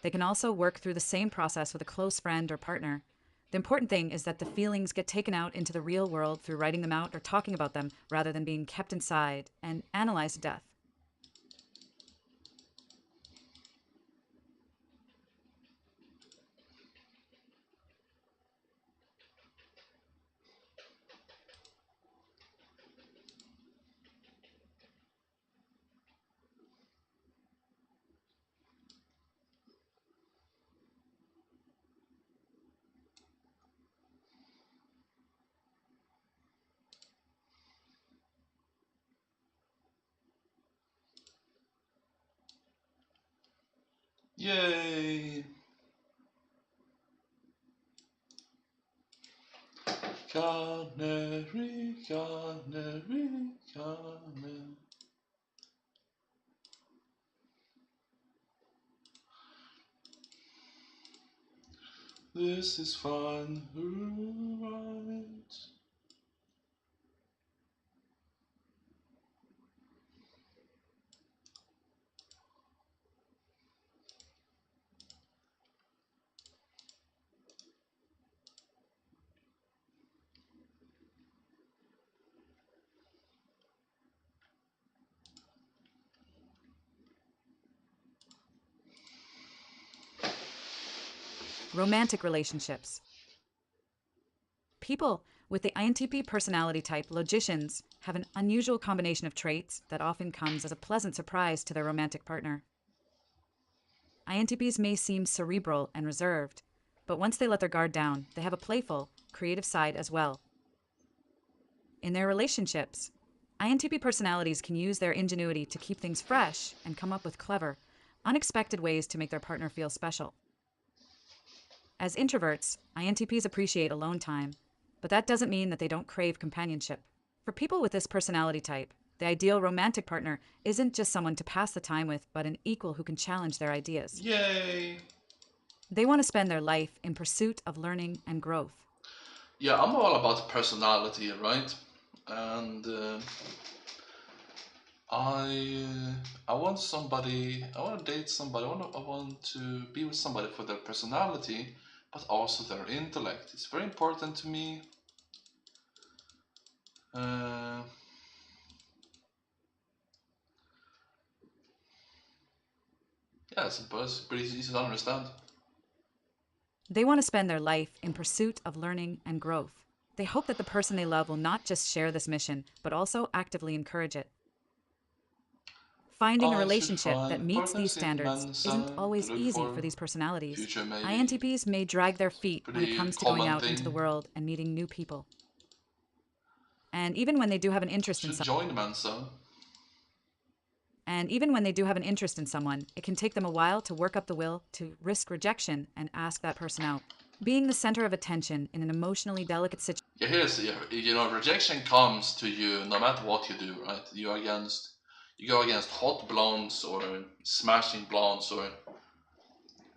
They can also work through the same process with a close friend or partner. The important thing is that the feelings get taken out into the real world through writing them out or talking about them rather than being kept inside and analyzed to death. Yay! Canary, canary, canary. This is fun, right? Romantic relationships. People with the INTP personality type, logicians, have an unusual combination of traits that often comes as a pleasant surprise to their romantic partner. INTPs may seem cerebral and reserved, but once they let their guard down, they have a playful, creative side as well. In their relationships, INTP personalities can use their ingenuity to keep things fresh and come up with clever, unexpected ways to make their partner feel special. As introverts, INTPs appreciate alone time, but that doesn't mean that they don't crave companionship. For people with this personality type, the ideal romantic partner isn't just someone to pass the time with, but an equal who can challenge their ideas. Yay! They want to spend their life in pursuit of learning and growth. Yeah, I'm all about personality, right? And I want somebody. I want to date somebody. I want to be with somebody for their personality, but also their intellect. It's very important to me. Yeah, it's pretty easy to understand. They want to spend their life in pursuit of learning and growth. They hope that the person they love will not just share this mission, but also actively encourage it. Finding a I should relationship find that meets these partners in standards Mensa isn't to always look easy for for these personalities. future maybe. INTPs may drag their feet when it Pretty comes to going common out into the thing. world and meeting new people. And even when they do have an interest in Should join Mensa. someone, it can take them a while to work up the will to risk rejection and ask that person out. Being the center of attention in an emotionally delicate situation. Yeah, rejection comes to you no matter what you do, right? You go against hot blondes or smashing blondes, or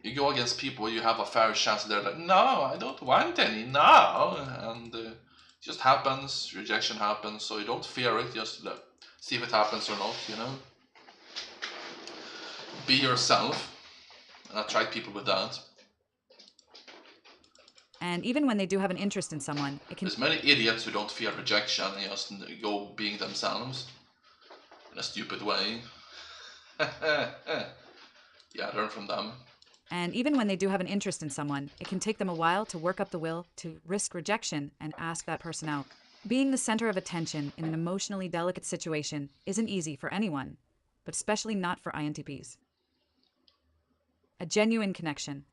you go against people you have a fair chance. They're like, no, I don't want any now, and it just happens. Rejection happens, so you don't fear it. Just see if it happens or not. Be yourself and attract people with that. And even when they do have an interest in someone, it can... There's many idiots who don't fear rejection and just go being themselves in a stupid way. Yeah, learn from them. And even when they do have an interest in someone, it can take them a while to work up the will to risk rejection and ask that person out. Being the center of attention in an emotionally delicate situation isn't easy for anyone, but especially not for INTPs. A genuine connection.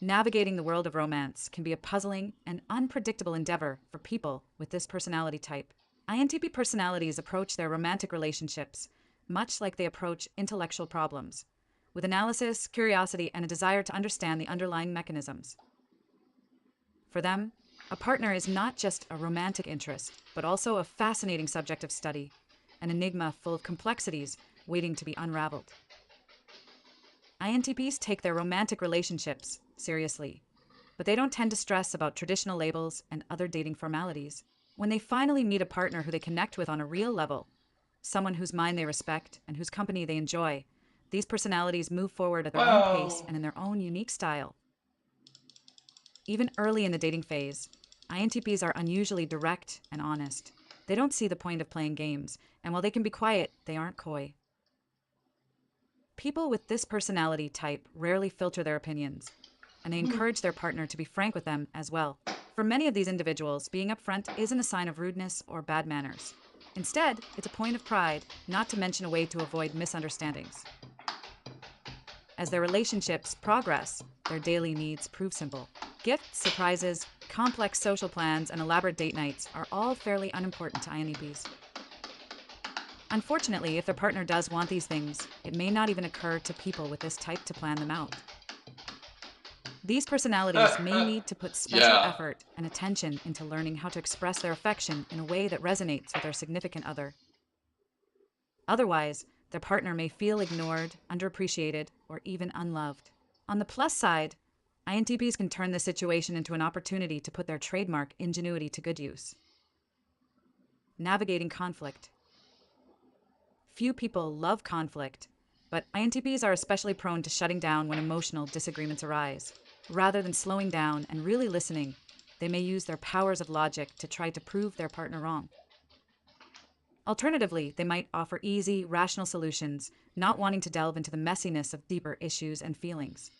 Navigating the world of romance can be a puzzling and unpredictable endeavor for people with this personality type. INTP personalities approach their romantic relationships much like they approach intellectual problems, with analysis, curiosity, and a desire to understand the underlying mechanisms. For them, a partner is not just a romantic interest, but also a fascinating subject of study, an enigma full of complexities waiting to be unraveled. INTPs take their romantic relationships seriously, but they don't tend to stress about traditional labels and other dating formalities. When they finally meet a partner who they connect with on a real level, someone whose mind they respect and whose company they enjoy, these personalities move forward at their own pace and in their own unique style. Even early in the dating phase, INTPs are unusually direct and honest. They don't see the point of playing games, and while they can be quiet, they aren't coy. People with this personality type rarely filter their opinions, and they encourage their partner to be frank with them as well. For many of these individuals, being upfront isn't a sign of rudeness or bad manners. Instead, it's a point of pride, not to mention a way to avoid misunderstandings. As their relationships progress, their daily needs prove simple. Gifts, surprises, complex social plans, and elaborate date nights are all fairly unimportant to INTPs. Unfortunately, if their partner does want these things, it may not even occur to people with this type to plan them out. These personalities may need to put special Yeah. effort and attention into learning how to express their affection in a way that resonates with their significant other. Otherwise, their partner may feel ignored, underappreciated, or even unloved. On the plus side, INTPs can turn this situation into an opportunity to put their trademark ingenuity to good use. Navigating conflict. Few people love conflict, but INTPs are especially prone to shutting down when emotional disagreements arise. Rather than slowing down and really listening, they may use their powers of logic to try to prove their partner wrong. Alternatively, they might offer easy, rational solutions, not wanting to delve into the messiness of deeper issues and feelings.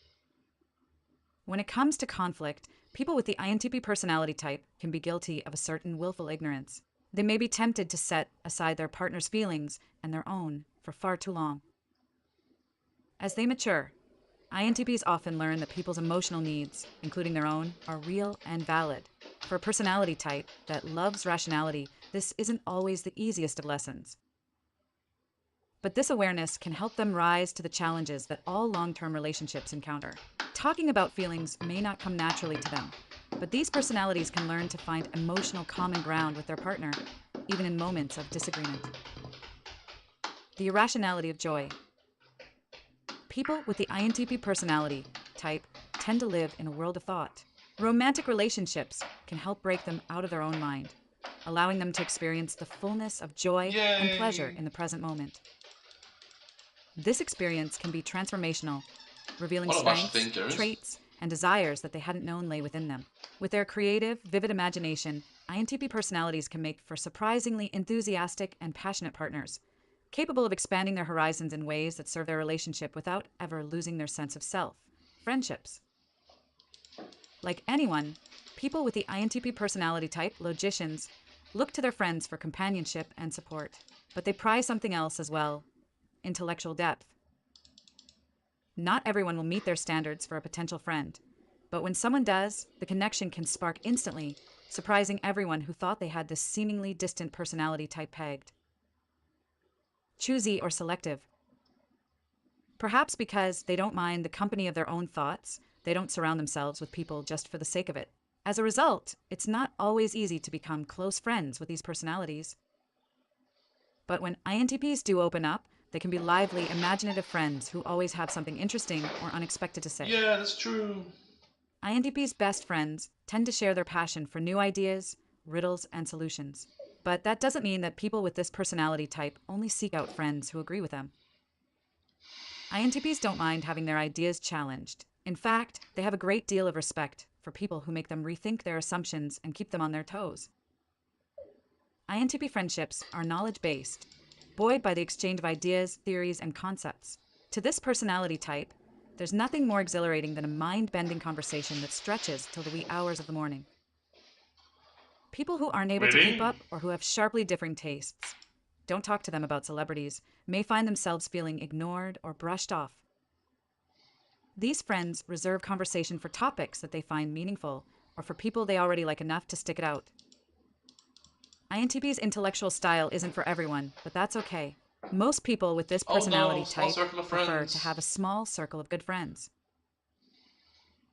When it comes to conflict, people with the INTP personality type can be guilty of a certain willful ignorance. They may be tempted to set aside their partner's feelings and their own for far too long. As they mature, INTPs often learn that people's emotional needs, including their own, are real and valid. For a personality type that loves rationality, this isn't always the easiest of lessons. But this awareness can help them rise to the challenges that all long-term relationships encounter. Talking about feelings may not come naturally to them, but these personalities can learn to find emotional common ground with their partner, even in moments of disagreement. The irrationality of joy. People with the INTP personality type tend to live in a world of thought. Romantic relationships can help break them out of their own mind, allowing them to experience the fullness of joy and pleasure in the present moment. This experience can be transformational, revealing What a bunch of strengths, thinkers. traits, and desires that they hadn't known lay within them. With their creative, vivid imagination, INTP personalities can make for surprisingly enthusiastic and passionate partners, capable of expanding their horizons in ways that serve their relationship without ever losing their sense of self. Friendships. Like anyone, people with the INTP personality type, logicians, look to their friends for companionship and support. But they prize something else as well: intellectual depth. Not everyone will meet their standards for a potential friend, but when someone does, the connection can spark instantly, surprising everyone who thought they had this seemingly distant personality type pegged. Choosy or selective. Perhaps because they don't mind the company of their own thoughts, they don't surround themselves with people just for the sake of it. As a result, it's not always easy to become close friends with these personalities. But when INTPs do open up, they can be lively, imaginative friends who always have something interesting or unexpected to say. Yeah, that's true. INTP's best friends tend to share their passion for new ideas, riddles, and solutions. But that doesn't mean that people with this personality type only seek out friends who agree with them. INTPs don't mind having their ideas challenged. In fact, they have a great deal of respect for people who make them rethink their assumptions and keep them on their toes. INTP friendships are knowledge-based, buoyed by the exchange of ideas, theories, and concepts. To this personality type, there's nothing more exhilarating than a mind-bending conversation that stretches till the wee hours of the morning. People who aren't able to keep up or who have sharply differing tastes, don't talk to them about celebrities, may find themselves feeling ignored or brushed off. These friends reserve conversation for topics that they find meaningful or for people they already like enough to stick it out. INTP's intellectual style isn't for everyone, but that's okay. Most people with this personality type prefer to have a small circle of good friends.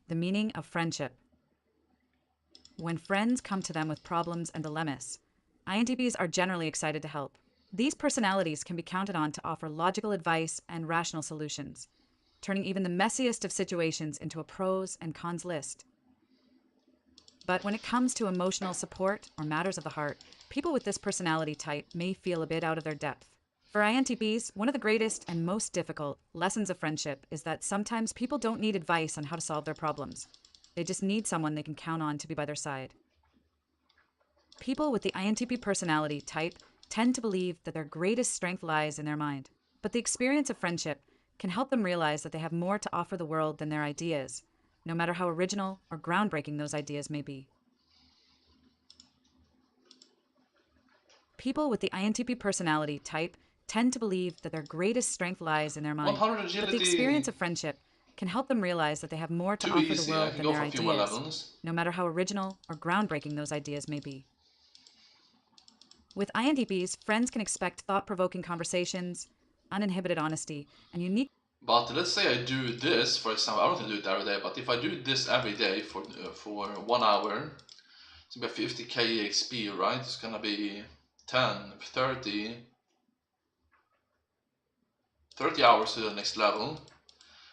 The meaning of friendship. When friends come to them with problems and dilemmas, INTPs are generally excited to help. These personalities can be counted on to offer logical advice and rational solutions, turning even the messiest of situations into a pros and cons list. But when it comes to emotional support or matters of the heart, people with this personality type may feel a bit out of their depth. For INTPs, one of the greatest and most difficult lessons of friendship is that sometimes people don't need advice on how to solve their problems. They just need someone they can count on to be by their side. People with the INTP personality type tend to believe that their greatest strength lies in their mind, but the experience of friendship can help them realize that they have more to offer the world than their ideas, no matter how original or groundbreaking those ideas may be. People with the INTP personality type tend to believe that their greatest strength lies in their mind, 100 but the agility. experience of friendship can help them realize that they have more to Too offer easy. the I world can than go their for a few more ideas, levels. no matter how original or groundbreaking those ideas may be. With INTPs, friends can expect thought-provoking conversations, uninhibited honesty, and unique. But let's say I do this, for example, I don't have to do it every day, but if I do this every day for 1 hour, it's gonna be 50k XP, right? It's gonna be 10, 30 hours to the next level.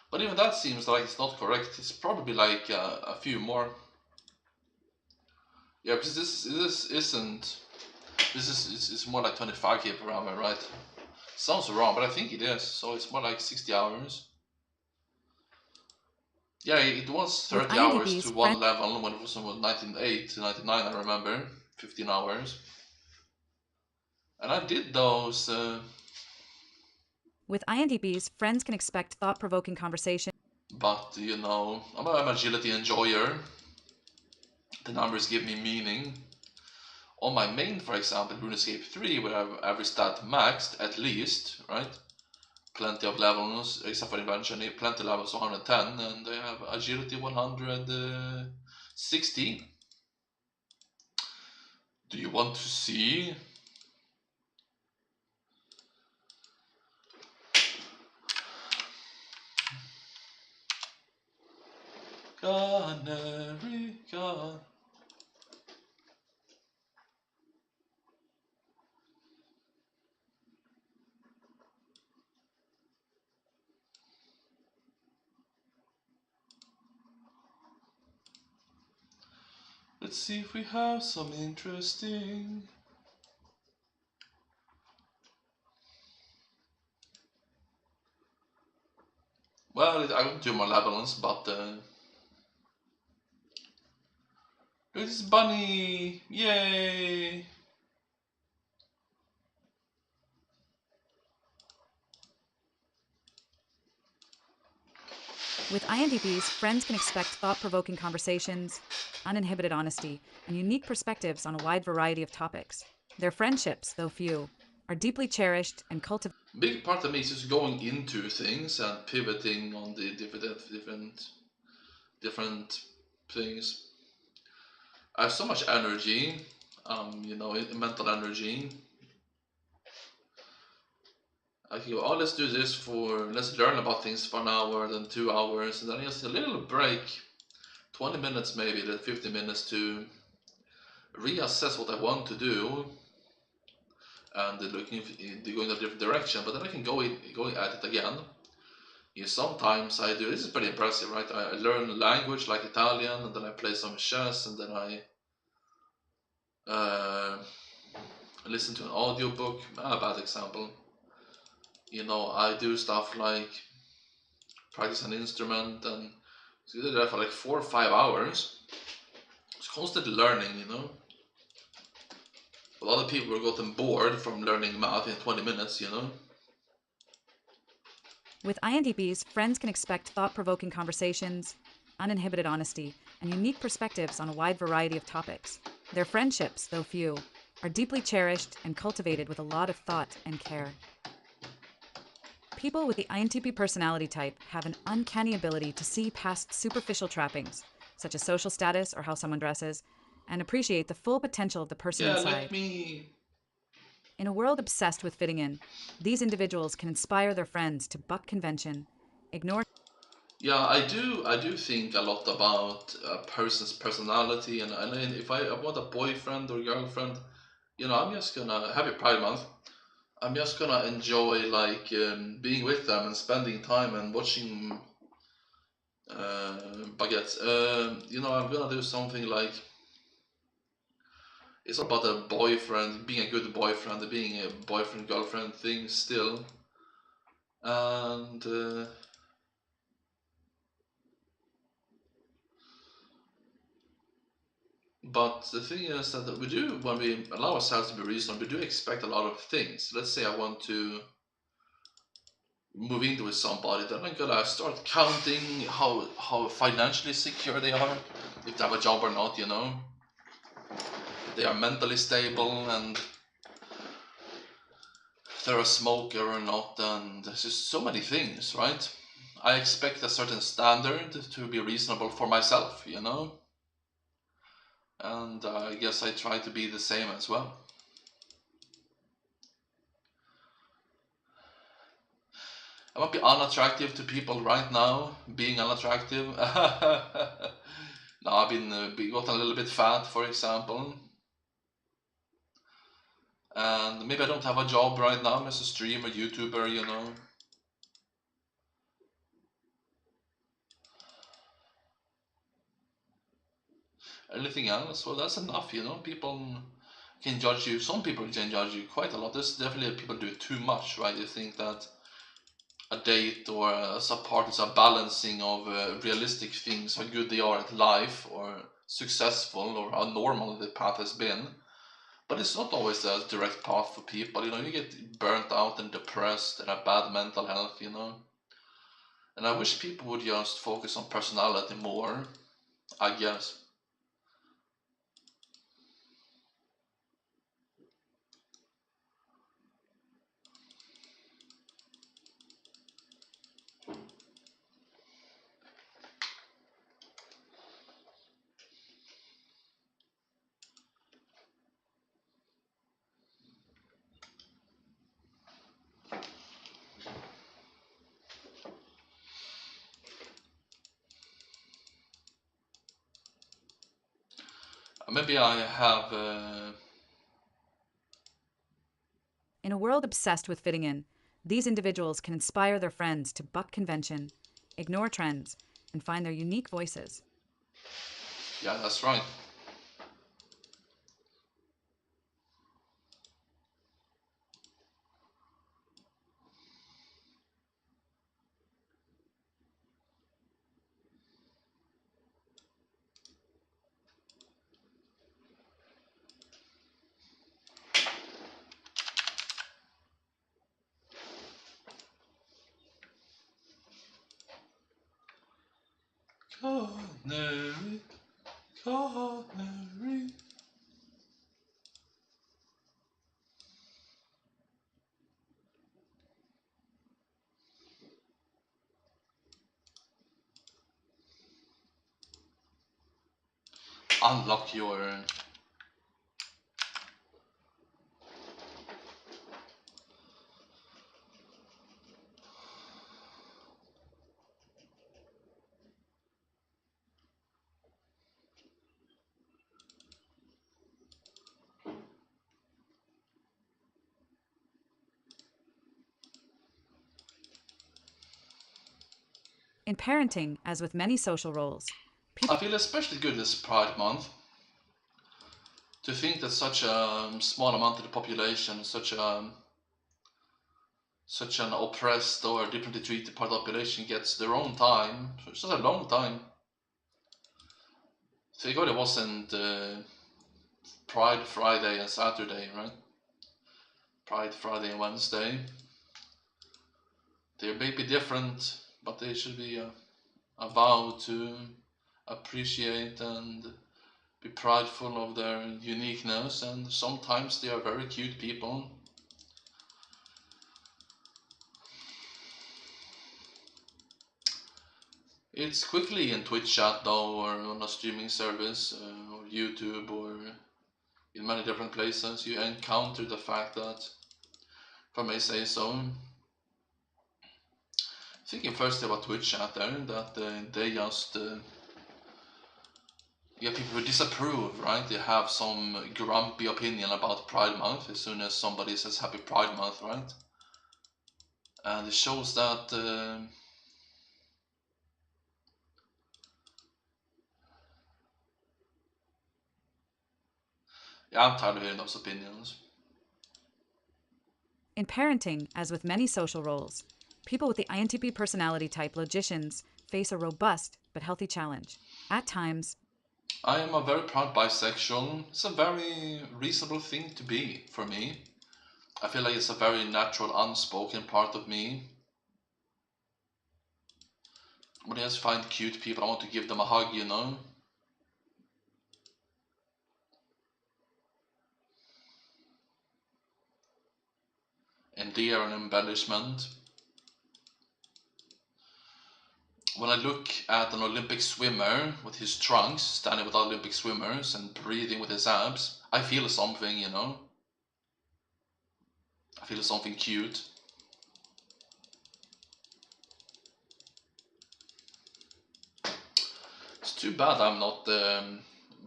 But even that seems like it's not correct. It's probably like a few more. Yeah, because this isn't. It's more like 25k per hour, right? Sounds wrong, but I think it is. So it's more like 60 hours. Yeah, it was With 30 hours INTPs, to one level when it was 1908 to 99, I remember. 15 hours. And I did those. With INTPs, friends can expect thought-provoking conversation. But, you know, I'm an agility enjoyer. The numbers give me meaning. On my main, for example, RuneScape 3, where I've every stat maxed at least, right? Plenty of levels, except for invention, plenty of levels 110, and I have agility 160. Do you want to see? Canary, can. Let's see if we have some interesting. Well, I won't do more levels, but look at this bunny! Yay! With INTPs, friends can expect thought-provoking conversations, uninhibited honesty, and unique perspectives on a wide variety of topics. Their friendships, though few, are deeply cherished and cultivated. Big part of me is just going into things and pivoting on the different things. I have so much energy, you know, mental energy. I can go, oh, let's do this let's learn about things for an hour, then 2 hours, and then just a little break, 20 minutes maybe, then 50 minutes to reassess what I want to do, and looking going in a different direction. But then I can go at it again. Yeah, sometimes I do. This is pretty impressive, right? I learn a language like Italian, and then I play some chess, and then I listen to an audiobook. A bad example. You know, I do stuff like practice an instrument, and so I did that for like 4 or 5 hours. It's constantly learning, you know. A lot of people are gotten bored from learning math in 20 minutes, you know. With INTPs, friends can expect thought-provoking conversations, uninhibited honesty, and unique perspectives on a wide variety of topics. Their friendships, though few, are deeply cherished and cultivated with a lot of thought and care. People with the INTP personality type have an uncanny ability to see past superficial trappings, such as social status or how someone dresses, and appreciate the full potential of the person Yeah, inside. let me. In a world obsessed with fitting in, these individuals can inspire their friends to buck convention, ignore. Yeah, I do think a lot about a person's personality, and then if I want a boyfriend or girlfriend, you know, I'm just gonna happy Pride Month. I'm just gonna enjoy like being with them and spending time and watching baguettes. You know, I'm gonna do something like it's not about a boyfriend being a good boyfriend, being a boyfriend girlfriend thing still, and. But the thing is that we do, when we allow ourselves to be reasonable, we do expect a lot of things. Let's say I want to move into with somebody, then I'm gonna start counting how financially secure they are, if they have a job or not, you know. If they are mentally stable and if they're a smoker or not, and there's just so many things, right? I expect a certain standard to be reasonable for myself, you know. And I guess I try to be the same as well. I might be unattractive to people right now, being unattractive. No, I've gotten a little bit fat, for example. And maybe I don't have a job right now. I'm just a streamer, YouTuber, you know. Anything else? Well, that's enough, you know. People can judge you. Some people can judge you quite a lot. There's definitely people do it too much, right? You think that a date or a part is a balancing of realistic things, how good they are at life, or successful, or how normal the path has been. But it's not always a direct path for people. You know, you get burnt out and depressed and have bad mental health. You know, and I wish people would just focus on personality more, I guess. Maybe I have. In a world obsessed with fitting in, these individuals can inspire their friends to buck convention, ignore trends, and find their unique voices. Yeah, that's right. Canary, canary. Unlock your. In parenting, as with many social roles, I feel especially good this Pride Month. To think that such a small amount of the population, such an oppressed or differently treated part of the population gets their own time. It's not a long time. Thank God it wasn't Pride Friday and Saturday, right? Pride Friday and Wednesday. They may be different, but they should be a vow to appreciate and be prideful of their uniqueness. And sometimes they are very cute people. It's quickly in Twitch chat though, or on a streaming service, or YouTube, or in many different places, you encounter the fact that, if I may say so, thinking first about Twitch chat there, that they just you have people who disapprove, right? They have some grumpy opinion about Pride Month as soon as somebody says Happy Pride Month, right? And it shows that yeah, I'm tired of hearing those opinions. In parenting, as with many social roles, people with the INTP personality type logicians face a robust but healthy challenge. At times, I am a very proud bisexual. It's a very reasonable thing to be for me. I feel like it's a very natural, unspoken part of me. When I just find cute people, I want to give them a hug, you know? Endear and embellishment. When I look at an Olympic swimmer with his trunks, standing with Olympic swimmers and breathing with his abs, I feel something, you know? I feel something cute. too bad I'm not the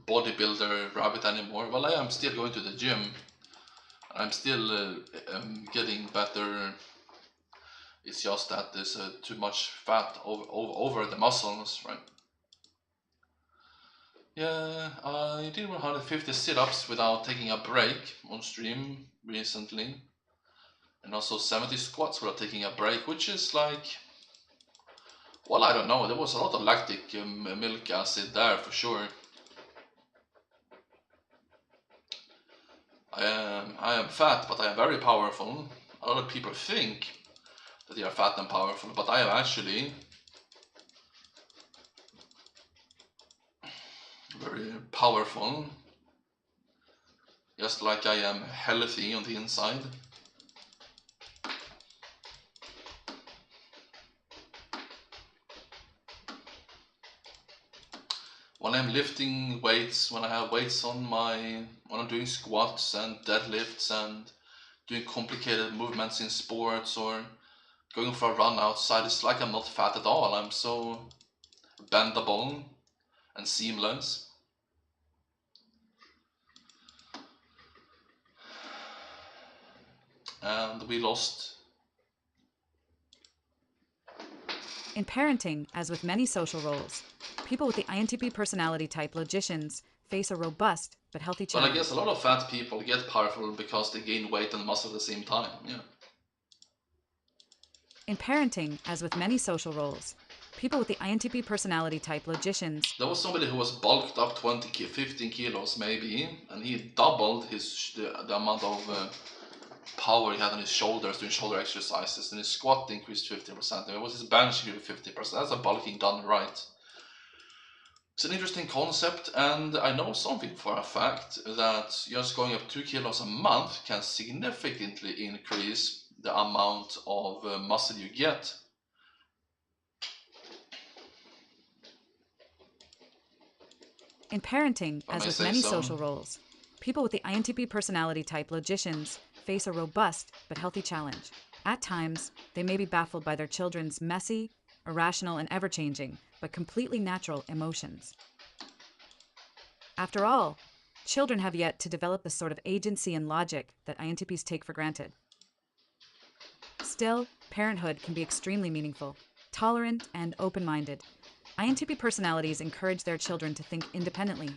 bodybuilder rabbit anymore. Well, I am still going to the gym. I'm still getting better. It's just that there's too much fat over the muscles, right? Yeah, I did 150 sit-ups without taking a break on stream recently. And also 70 squats without taking a break, which is like, well, I don't know, there was a lot of lactic milk acid there for sure. I am fat, but I am very powerful. A lot of people think that they are fat and powerful, but I am actually very powerful. Just like I am healthy on the inside. When I'm lifting weights, when I have weights on when I'm doing squats and deadlifts and doing complicated movements in sports or going for a run outside, it's like I'm not fat at all. I'm so bendable and seamless. And we lost. In parenting, as with many social roles, people with the INTP personality type logicians face a robust but healthy Well, challenge. I guess a lot of fat people get powerful because they gain weight and muscle at the same time. Yeah. In parenting, as with many social roles, people with the INTP personality type logicians. There was somebody who was bulked up 15 kilos maybe, and he doubled the amount of power he had on his shoulders doing shoulder exercises, and his squat increased 50%, and it was his bench grew 50%. That's a bulking done right. It's an interesting concept, and I know something for a fact that just going up 2 kilos a month can significantly increase the amount of muscle you get. In parenting, If I as may with say many so. social roles, people with the INTP personality type logicians face a robust but healthy challenge. At times, they may be baffled by their children's messy, irrational, and ever-changing, but completely natural emotions. After all, children have yet to develop the sort of agency and logic that INTPs take for granted. Still, parenthood can be extremely meaningful, tolerant, and open-minded. INTP personalities encourage their children to think independently,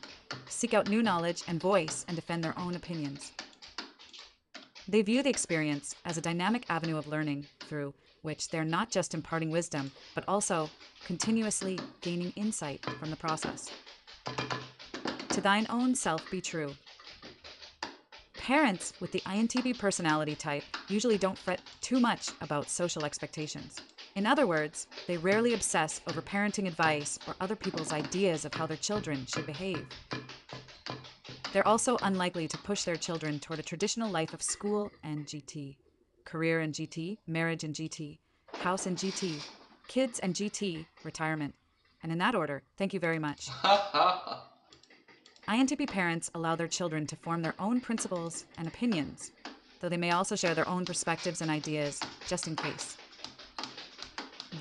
seek out new knowledge and voice and defend their own opinions. They view the experience as a dynamic avenue of learning through which they're not just imparting wisdom, but also continuously gaining insight from the process. To thine own self be true. Parents with the INTP personality type usually don't fret too much about social expectations. In other words, they rarely obsess over parenting advice or other people's ideas of how their children should behave. They're also unlikely to push their children toward a traditional life of school and GT, career and GT, marriage and GT, house and GT, kids and GT, retirement. And in that order, thank you very much. INTP parents allow their children to form their own principles and opinions, though they may also share their own perspectives and ideas, just in case.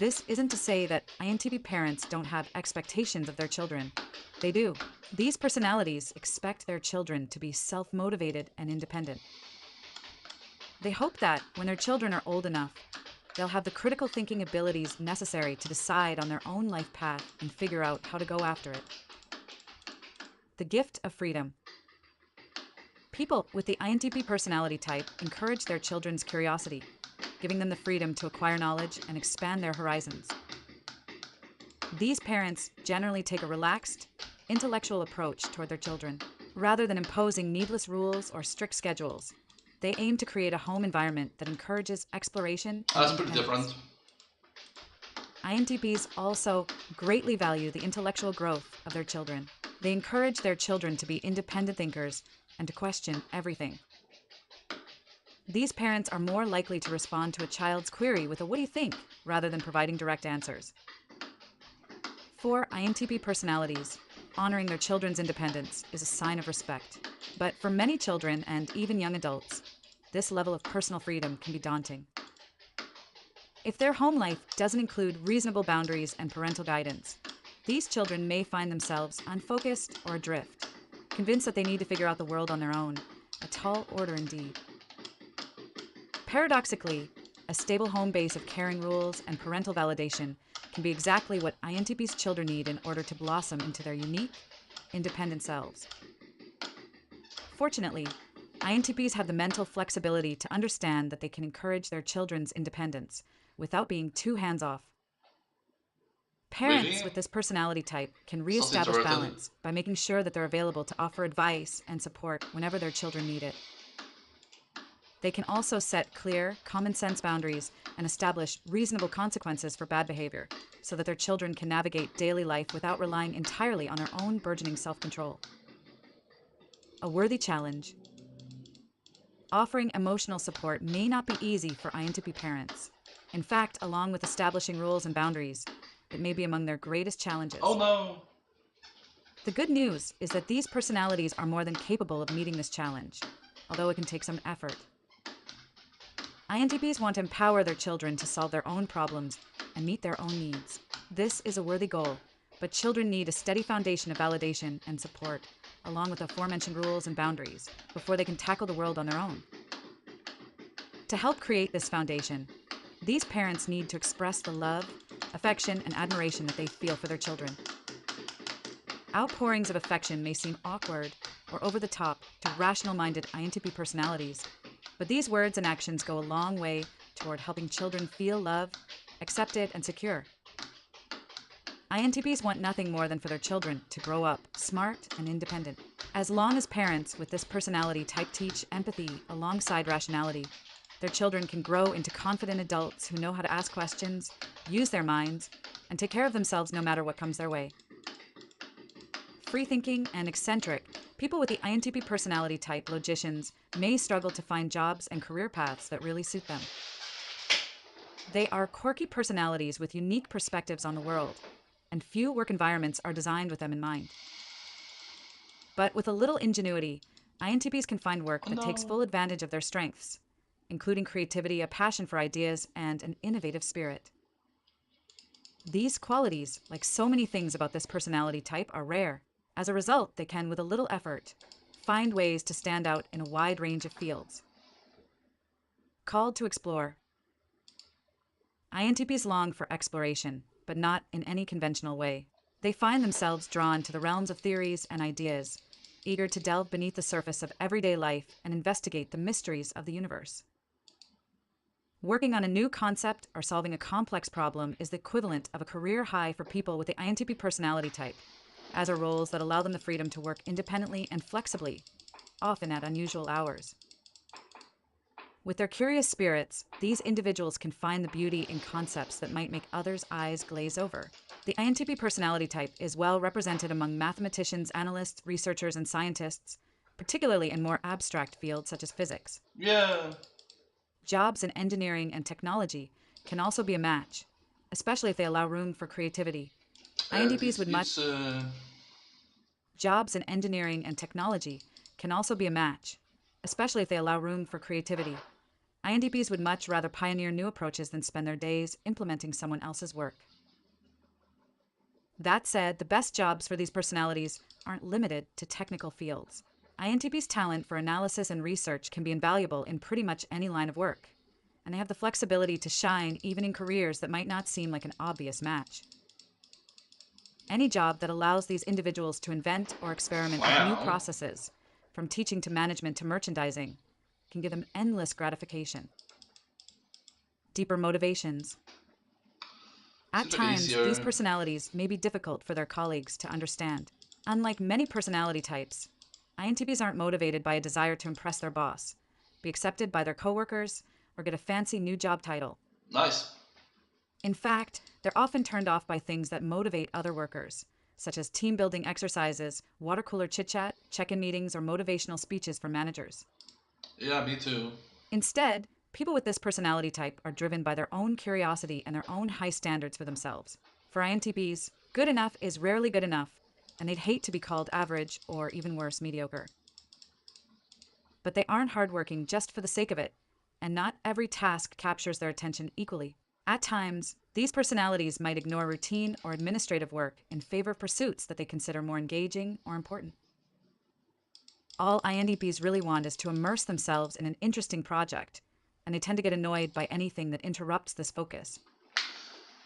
This isn't to say that INTP parents don't have expectations of their children. They do. These personalities expect their children to be self-motivated and independent. They hope that, when their children are old enough, they'll have the critical thinking abilities necessary to decide on their own life path and figure out how to go after it. The gift of freedom. People with the INTP personality type encourage their children's curiosity, giving them the freedom to acquire knowledge and expand their horizons. These parents generally take a relaxed, intellectual approach toward their children. Rather than imposing needless rules or strict schedules, they aim to create a home environment that encourages exploration and That's pretty different. INTPs also greatly value the intellectual growth of their children. They encourage their children to be independent thinkers and to question everything. These parents are more likely to respond to a child's query with a "what do you think?" rather than providing direct answers. For INTP personalities, honoring their children's independence is a sign of respect. But for many children and even young adults, this level of personal freedom can be daunting. If their home life doesn't include reasonable boundaries and parental guidance, These children may find themselves unfocused or adrift, convinced that they need to figure out the world on their own, a tall order indeed. Paradoxically, a stable home base of caring rules and parental validation can be exactly what INTP's children need in order to blossom into their unique, independent selves. Fortunately, INTPs have the mental flexibility to understand that they can encourage their children's independence without being too hands-off. Parents Really? with this personality type can Sounds reestablish introverted. balance by making sure that they're available to offer advice and support whenever their children need it. They can also set clear, common-sense boundaries and establish reasonable consequences for bad behavior so that their children can navigate daily life without relying entirely on their own burgeoning self-control. A worthy challenge. Offering emotional support may not be easy for INTP parents. In fact, along with establishing rules and boundaries, it may be among their greatest challenges. Oh no! The good news is that these personalities are more than capable of meeting this challenge, although it can take some effort. INTPs want to empower their children to solve their own problems and meet their own needs. This is a worthy goal, but children need a steady foundation of validation and support, along with the aforementioned rules and boundaries, before they can tackle the world on their own. To help create this foundation, these parents need to express the love, affection, and admiration that they feel for their children. Outpourings of affection may seem awkward or over the top to rational-minded INTP personalities, but these words and actions go a long way toward helping children feel loved, accepted, and secure. INTPs want nothing more than for their children to grow up smart and independent. As long as parents with this personality type teach empathy alongside rationality, their children can grow into confident adults who know how to ask questions, use their minds, and take care of themselves no matter what comes their way. Free-thinking and eccentric, people with the INTP personality type logicians may struggle to find jobs and career paths that really suit them. They are quirky personalities with unique perspectives on the world, and few work environments are designed with them in mind. But with a little ingenuity, INTPs can find work that takes full advantage of their strengths, including creativity, a passion for ideas, and an innovative spirit. These qualities, like so many things about this personality type, are rare. As a result, they can, with a little effort, find ways to stand out in a wide range of fields. Called to explore. INTPs long for exploration, but not in any conventional way. They find themselves drawn to the realms of theories and ideas, eager to delve beneath the surface of everyday life and investigate the mysteries of the universe. Working on a new concept or solving a complex problem is the equivalent of a career high for people with the INTP personality type, as are roles that allow them the freedom to work independently and flexibly, often at unusual hours. With their curious spirits, these individuals can find the beauty in concepts that might make others' eyes glaze over. The INTP personality type is well represented among mathematicians, analysts, researchers, and scientists, particularly in more abstract fields such as physics. Yeah. Jobs in engineering and technology can also be a match, especially if they allow room for creativity. INTPs would much... Jobs in engineering and technology can also be a match, especially if they allow room for creativity. INTPs would much rather pioneer new approaches than spend their days implementing someone else's work. That said, the best jobs for these personalities aren't limited to technical fields. INTP's talent for analysis and research can be invaluable in pretty much any line of work, and they have the flexibility to shine even in careers that might not seem like an obvious match. Any job that allows these individuals to invent or experiment with new processes, from teaching to management to merchandising, can give them endless gratification. Deeper motivations. At times, these personalities may be difficult for their colleagues to understand. Unlike many personality types, INTPs aren't motivated by a desire to impress their boss, be accepted by their coworkers, or get a fancy new job title. Nice. In fact, they're often turned off by things that motivate other workers, such as team-building exercises, water cooler chit-chat, check-in meetings, or motivational speeches from managers. Yeah, me too. Instead, people with this personality type are driven by their own curiosity and their own high standards for themselves. For INTPs, good enough is rarely good enough, and they'd hate to be called average or, even worse, mediocre. But they aren't hardworking just for the sake of it, and not every task captures their attention equally. At times, these personalities might ignore routine or administrative work in favor of pursuits that they consider more engaging or important. All INTPs really want is to immerse themselves in an interesting project, and they tend to get annoyed by anything that interrupts this focus.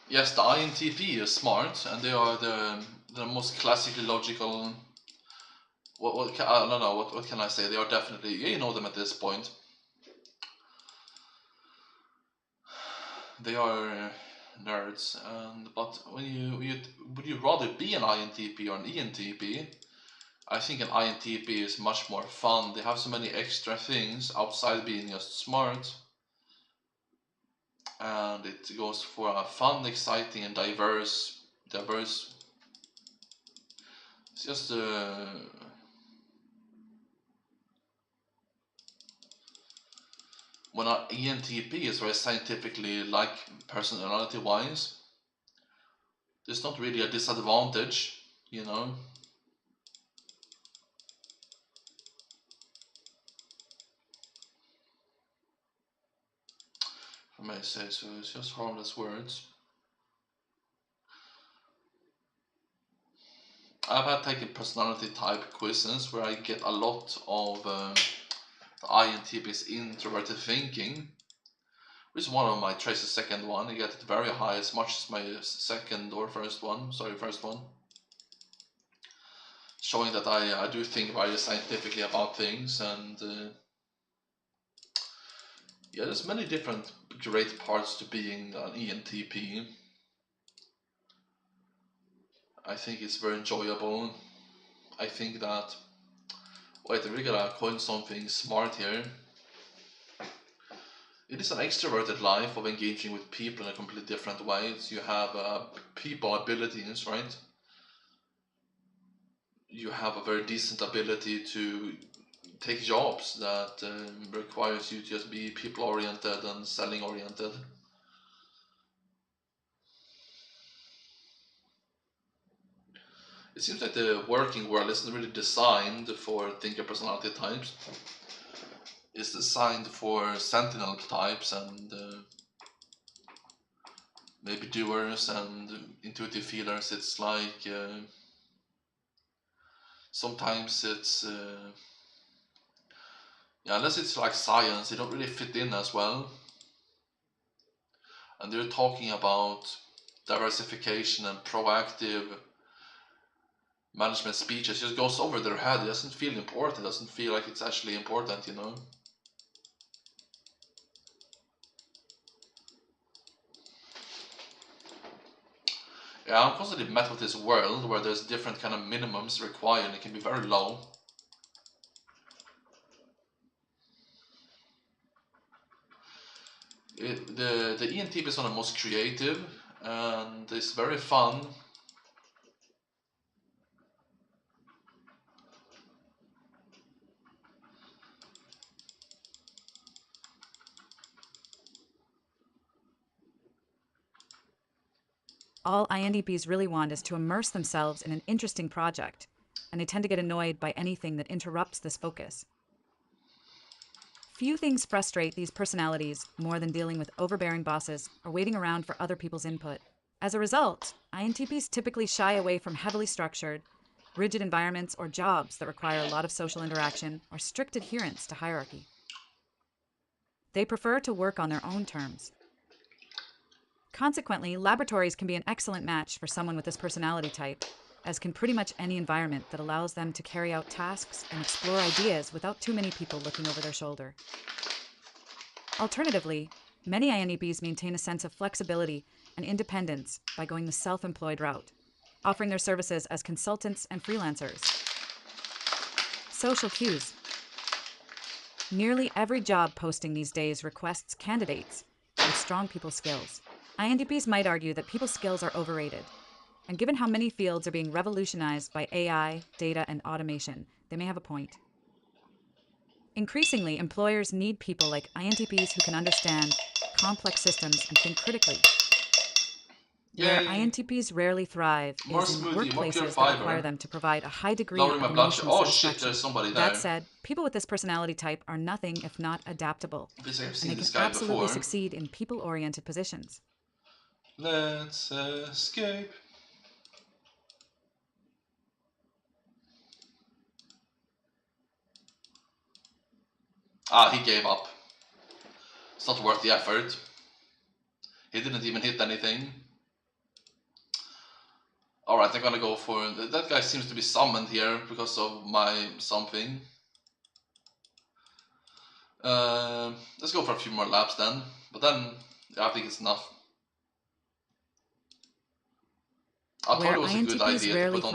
Yes, the INTP is smart, and they are the most classically logical. I don't know. What can I say? They are definitely, you know them at this point. They are nerds, but would you rather be an INTP or an ENTP? I think an INTP is much more fun. They have so many extra things outside being just smart, and it goes for a fun, exciting, and diverse. It's just when an ENTP is very scientifically like personality-wise, there's not really a disadvantage, you know. If I may say so, it's just harmless words. I've had taken personality type quizzes where I get a lot of the INTP's introverted thinking, which is one of my traits. The second one, I get it very high, as much as my second or first one. First one. Showing that I do think very scientifically about things, and yeah, there's many different great parts to being an ENTP. I think it's very enjoyable. I think that, wait, we gotta coin something smart here. It is an extroverted life of engaging with people in a completely different way. You have people abilities, right? You have a very decent ability to take jobs that requires you to just be people oriented and selling oriented. It seems like the working world isn't really designed for thinker personality types. It's designed for sentinel types and maybe doers and intuitive feelers. It's like sometimes it's yeah, unless it's like science, they don't really fit in as well. And they're talking about diversification and proactive management speeches. Just goes over their head. It doesn't feel important. It doesn't feel like it's actually important, you know. Yeah, I'm constantly met with this world where there's different kind of minimums required, and it can be very low. The ENTP is one of the most creative, and it's very fun. All INTPs really want is to immerse themselves in an interesting project, and they tend to get annoyed by anything that interrupts this focus. Few things frustrate these personalities more than dealing with overbearing bosses or waiting around for other people's input. As a result, INTPs typically shy away from heavily structured, rigid environments or jobs that require a lot of social interaction or strict adherence to hierarchy. They prefer to work on their own terms. Consequently, laboratories can be an excellent match for someone with this personality type, as can pretty much any environment that allows them to carry out tasks and explore ideas without too many people looking over their shoulder. Alternatively, many INTPs maintain a sense of flexibility and independence by going the self-employed route, offering their services as consultants and freelancers. Social cues. Nearly every job posting these days requests candidates with strong people skills. INTPs might argue that people skills are overrated, and given how many fields are being revolutionized by AI, data, and automation, they may have a point. Increasingly, employers need people like INTPs who can understand complex systems and think critically. Where Yay! INTPs rarely thrive More is in smoothie, more pure workplaces that fiber. require them to provide a high degree Lowering of my blood sugar. emotional Oh shit, satisfaction. there's somebody there. That said, people with this personality type are nothing if not adaptable, Because I've and seen they this can guy absolutely before. succeed in people-oriented positions. Let's escape. Ah, he gave up. It's not worth the effort. He didn't even hit anything. Alright, I'm gonna go for... That guy seems to be summoned here because of my something. Let's go for a few more laps then. But then, yeah, I think it's enough. I thought it was a good idea to put on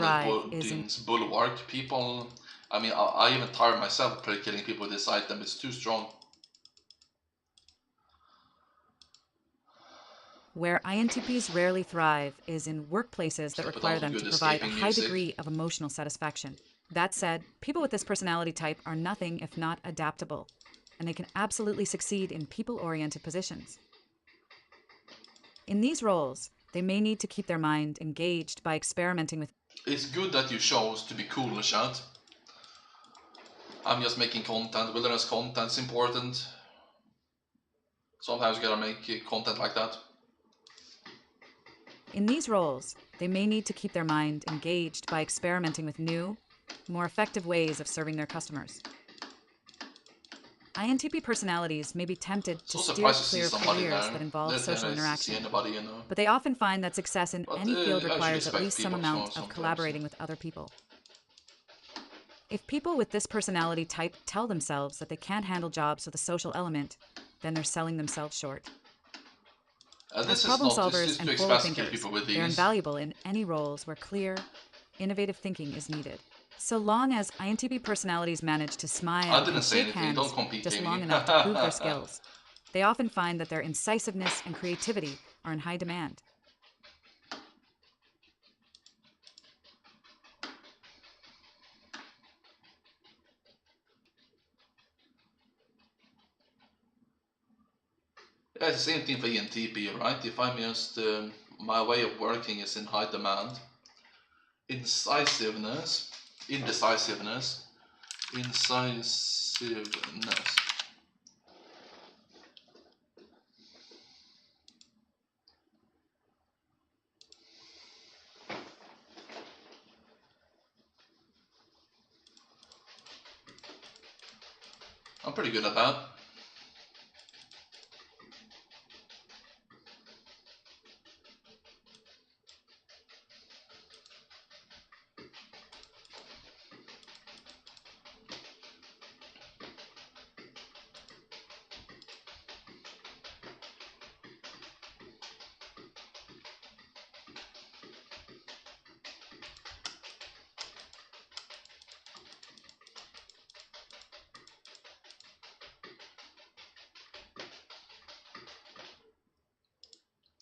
the Odin's Bulwark. People... I mean, I even tire myself killing people with this item. It's too strong. Where INTPs rarely thrive is in workplaces that require them to provide a high degree of emotional satisfaction. That said, people with this personality type are nothing if not adaptable, and they can absolutely succeed in people-oriented positions. In these roles, they may need to keep their mind engaged by experimenting with... It's good that you chose to be cool, chat. I'm just making content. Wilderness content's important. Sometimes you gotta make content like that. In these roles, they may need to keep their mind engaged by experimenting with new, more effective ways of serving their customers. INTP personalities may be tempted to steer clear of careers that involve social interaction, but they often find that success in any field requires at least some amount of collaborating with other people. If people with this personality type tell themselves that they can't handle jobs with a social element, then they're selling themselves short. As problem solvers and forward thinkers, they're invaluable in any roles where clear, innovative thinking is needed. So long as INTP personalities manage to smile and shake hands just long enough to prove their skills, they often find that their incisiveness and creativity are in high demand. Yeah, it's the same thing for ENTP, right? If I'm just... my way of working is in high demand. Indecisiveness. I'm pretty good at that.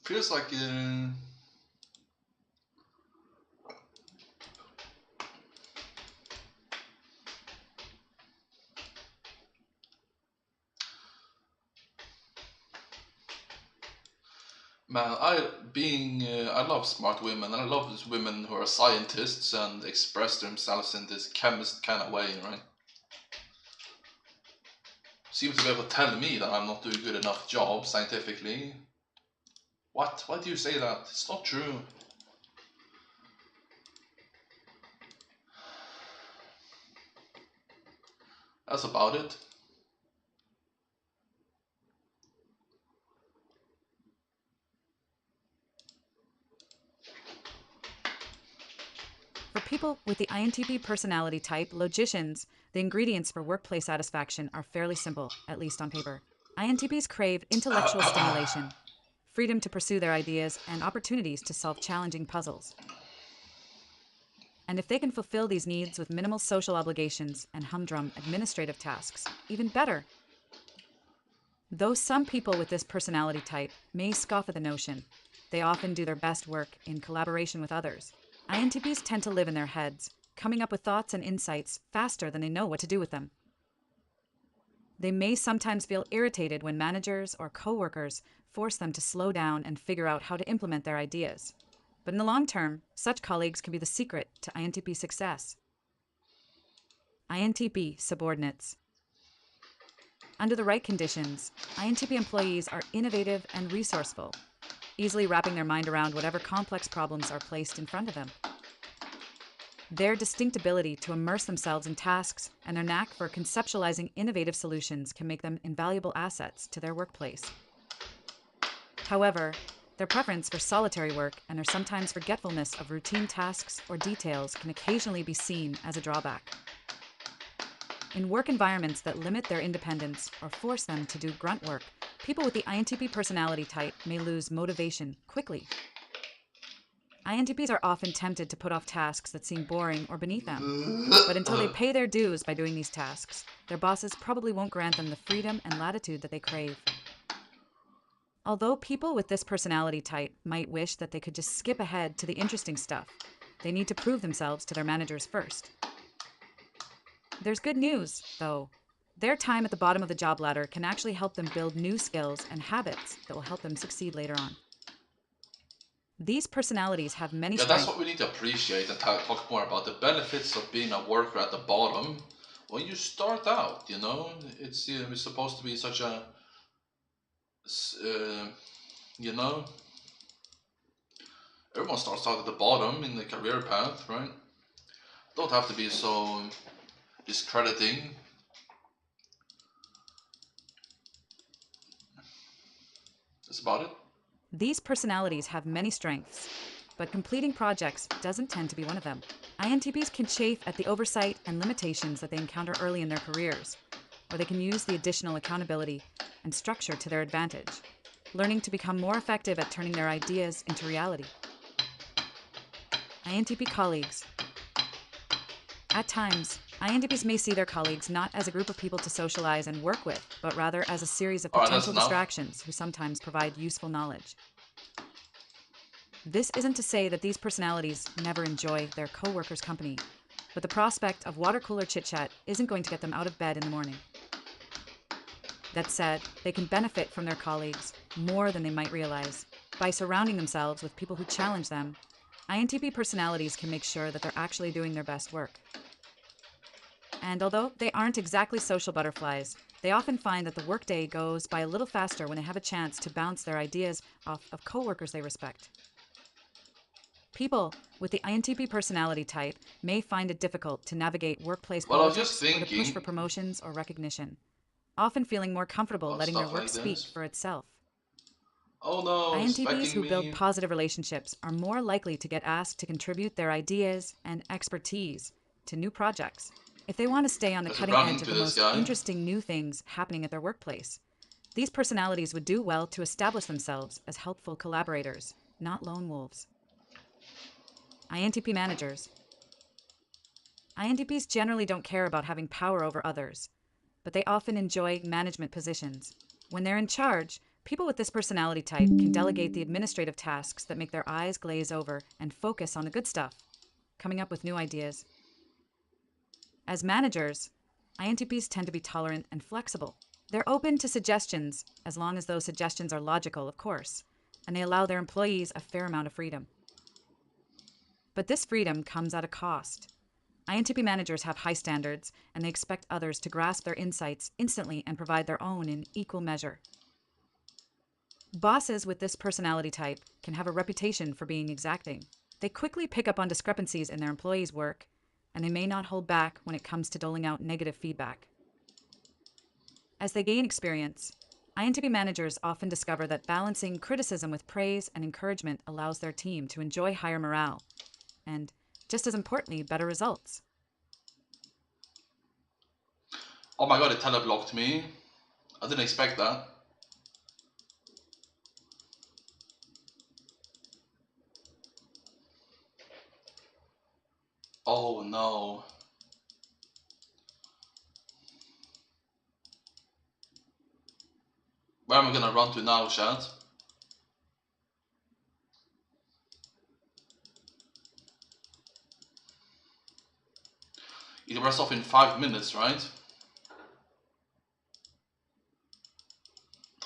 Feels like... Man, I love smart women, and I love these women who are scientists and express themselves in this chemist kind of way, right? Seem to be able to tell me that I'm not doing a good enough job scientifically. What? Why do you say that? It's not true. That's about it. For people with the INTP personality type, logicians, the ingredients for workplace satisfaction are fairly simple, at least on paper. INTPs crave intellectual stimulation, freedom to pursue their ideas, and opportunities to solve challenging puzzles. And if they can fulfill these needs with minimal social obligations and humdrum administrative tasks, even better. Though some people with this personality type may scoff at the notion, they often do their best work in collaboration with others. INTPs tend to live in their heads, coming up with thoughts and insights faster than they know what to do with them. They may sometimes feel irritated when managers or coworkers force them to slow down and figure out how to implement their ideas. But in the long term, such colleagues can be the secret to INTP success. INTP subordinates. Under the right conditions, INTP employees are innovative and resourceful. easily wrapping their mind around whatever complex problems are placed in front of them. Their distinct ability to immerse themselves in tasks and their knack for conceptualizing innovative solutions can make them invaluable assets to their workplace. However, their preference for solitary work and their sometimes forgetfulness of routine tasks or details can occasionally be seen as a drawback. In work environments that limit their independence or force them to do grunt work, people with the INTP personality type may lose motivation quickly. INTPs are often tempted to put off tasks that seem boring or beneath them. But until they pay their dues by doing these tasks, their bosses probably won't grant them the freedom and latitude that they crave. Although people with this personality type might wish that they could just skip ahead to the interesting stuff, they need to prove themselves to their managers first. There's good news, though. Their time at the bottom of the job ladder can actually help them build new skills and habits that will help them succeed later on. These personalities have many Yeah, strengths. that's what we need to appreciate and talk more about the benefits of being a worker at the bottom. When you start out, it's supposed to be such a, you know, everyone starts out at the bottom in the career path, right? Don't have to be so discrediting. That's about it. These personalities have many strengths, but completing projects doesn't tend to be one of them. INTPs can chafe at the oversight and limitations that they encounter early in their careers, or they can use the additional accountability and structure to their advantage, learning to become more effective at turning their ideas into reality. INTP colleagues. At times, INTPs may see their colleagues not as a group of people to socialize and work with, but rather as a series of Alright, that's potential enough. distractions who sometimes provide useful knowledge. This isn't to say that these personalities never enjoy their co-workers' company, but the prospect of water cooler chit-chat isn't going to get them out of bed in the morning. That said, they can benefit from their colleagues more than they might realize. By surrounding themselves with people who challenge them, INTP personalities can make sure that they're actually doing their best work. And although they aren't exactly social butterflies, they often find that the workday goes by a little faster when they have a chance to bounce their ideas off of coworkers they respect. People with the INTP personality type may find it difficult to navigate workplace Well, I was politics just or to push thinking for promotions or recognition, often feeling more comfortable about letting their stuff work like speak this. for itself. Oh no, it's INTPs affecting who build me. positive relationships are more likely to get asked to contribute their ideas and expertise to new projects if they want to stay on the As we cutting run edge of into the this most guy. interesting new things happening at their workplace. These personalities would do well to establish themselves as helpful collaborators, not lone wolves. INTP managers. INTPs generally don't care about having power over others, but they often enjoy management positions. When they're in charge, people with this personality type can delegate the administrative tasks that make their eyes glaze over and focus on the good stuff, coming up with new ideas. As managers, INTPs tend to be tolerant and flexible. They're open to suggestions, as long as those suggestions are logical, of course, and they allow their employees a fair amount of freedom. But this freedom comes at a cost. INTP managers have high standards, and they expect others to grasp their insights instantly and provide their own in equal measure. Bosses with this personality type can have a reputation for being exacting. They quickly pick up on discrepancies in their employees' work, and they may not hold back when it comes to doling out negative feedback. As they gain experience, INTP managers often discover that balancing criticism with praise and encouragement allows their team to enjoy higher morale and, just as importantly, better results. Oh my god, it teleblocked me. I didn't expect that. Oh no. Where am I gonna run to now, chat? It wears off in 5 minutes, right?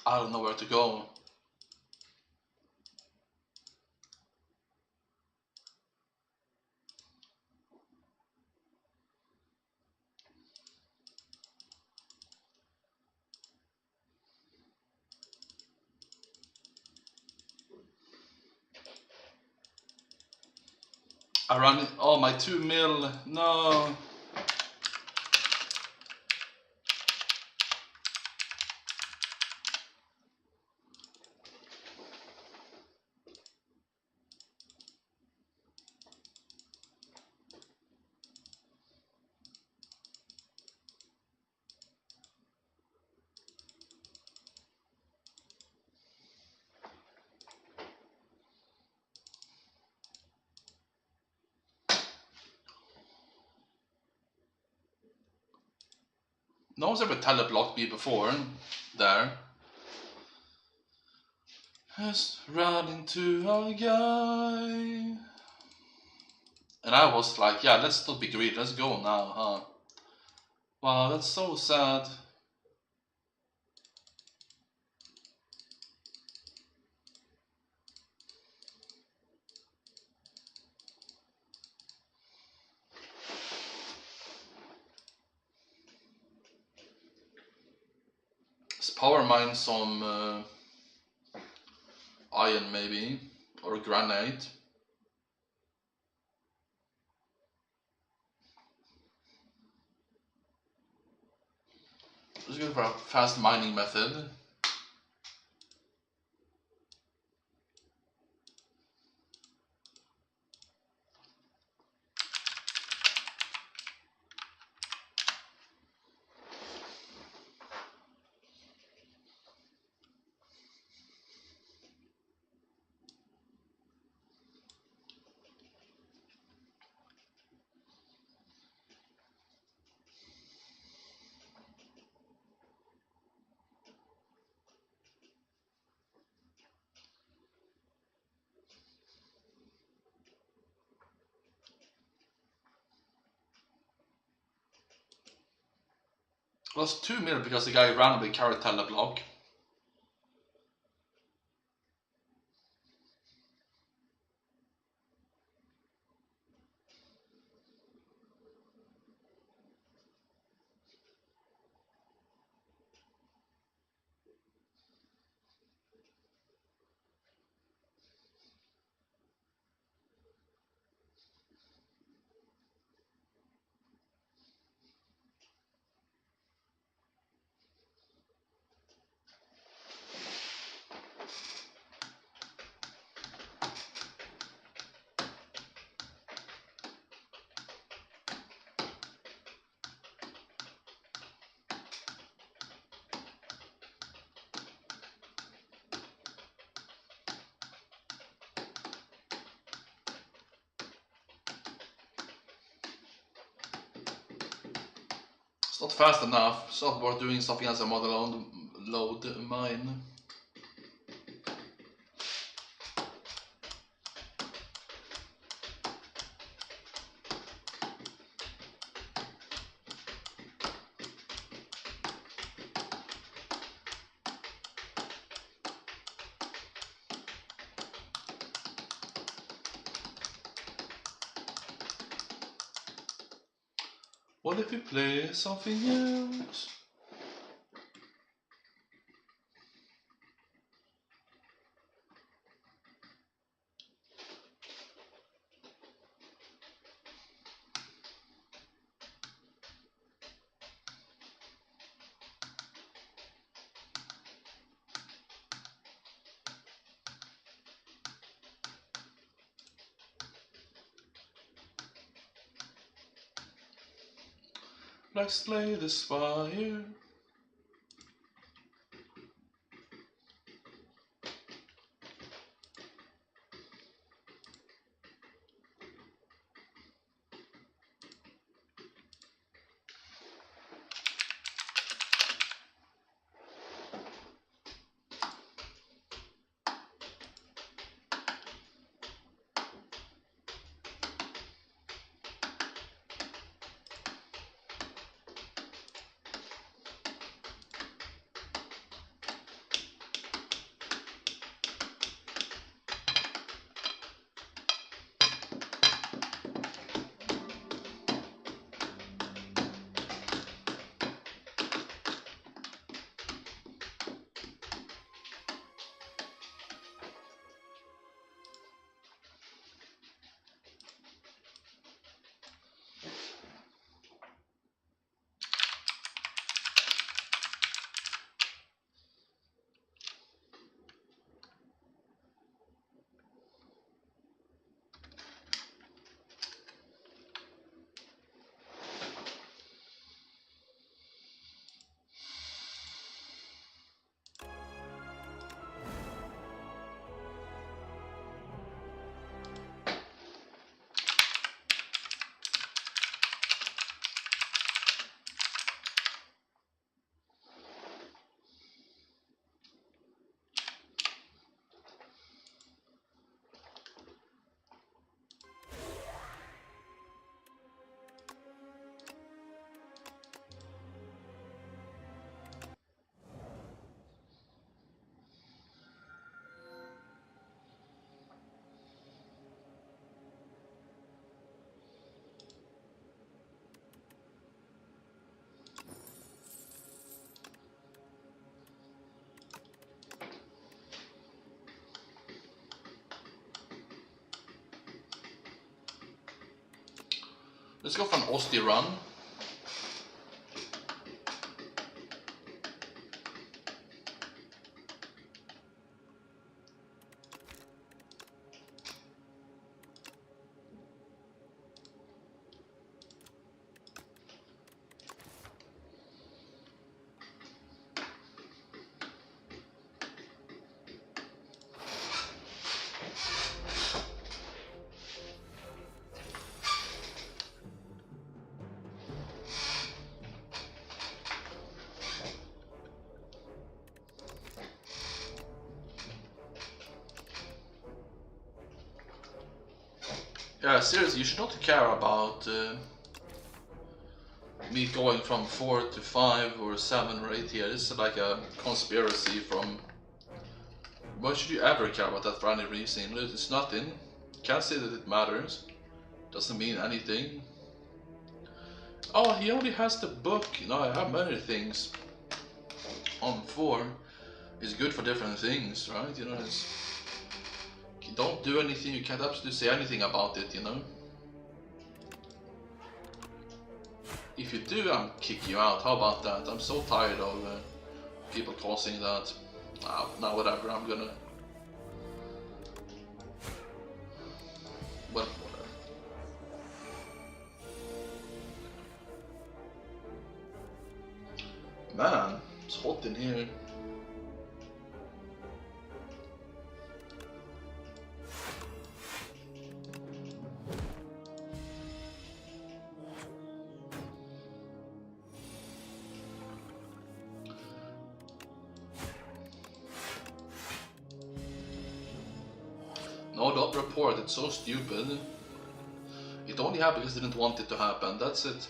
I don't know where to go. I ran all my 2 mil. No. No one's ever teleblocked me before. There. Just ran into a guy. And I was like, yeah, let's not be greedy. Let's go now, huh? Wow, that's so sad. Let's power mine some iron maybe, or granite. Let's go for a fast mining method. Lost 2 mil because the guy randomly carried teleblock. It's not fast enough. It's not worth doing something as a model load mine. What if we play something else? Let's slay this fire. Let's go for an Osti run. Yeah, seriously, you should not care about me going from 4 to 5 or 7 or 8 here. This is like a conspiracy from... Why should you ever care about that for any reason? It's nothing. Can't say that it matters. Doesn't mean anything. Oh, he only has the book. No, I have many things. On 4 is good for different things, right? You know, you don't do anything, you can't absolutely say anything about it, you know? If you do, I'm kick you out. How about that? I'm so tired of people causing that. Now whatever, I'm gonna... Well, whatever. Man, it's hot in here. No, don't report, it's so stupid. It only happened because I didn't want it to happen, that's it.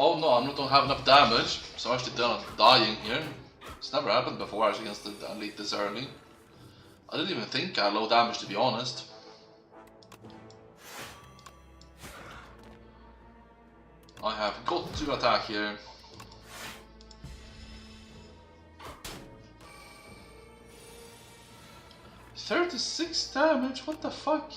Oh no, I don't have enough damage, so I'm actually done dying here. It's never happened before actually against the elite this early. I didn't even think I had low damage, to be honest. I have got to attack here. $36 damage, what the fuck?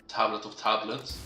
Tablet of tablets.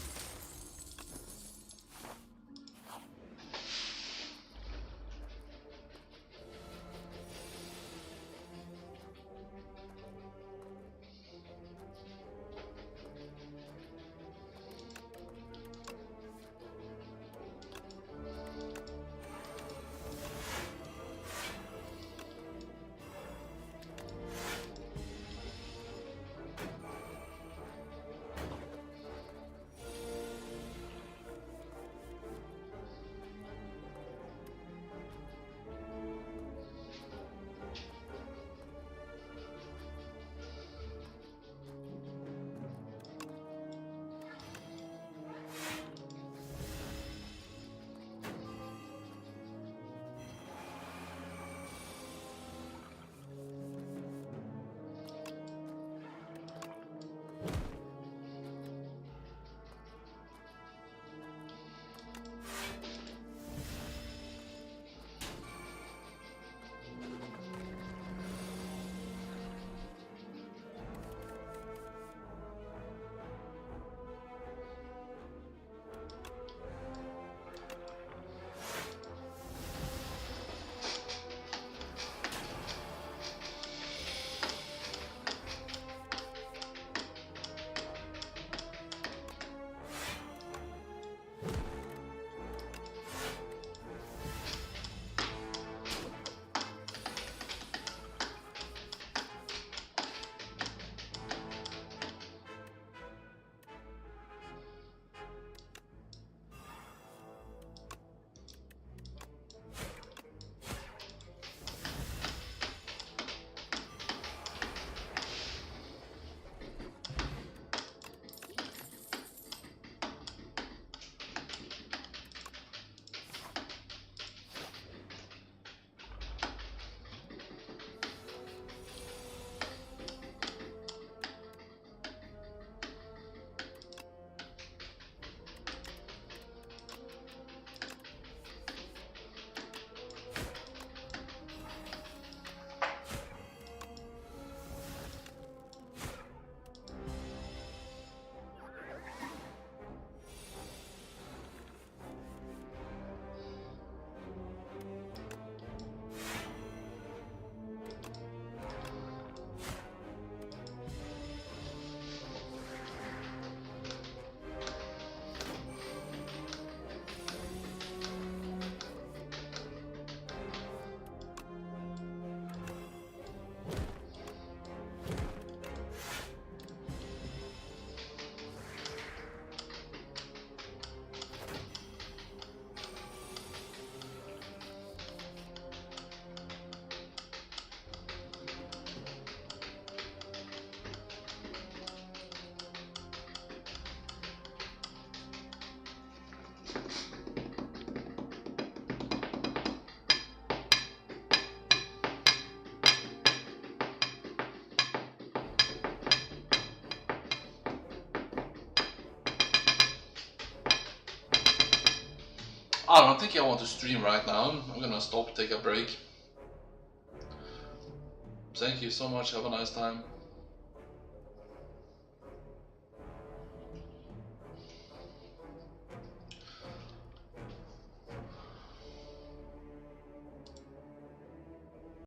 I don't think I want to stream right now. I'm gonna stop, take a break. Thank you so much, have a nice time.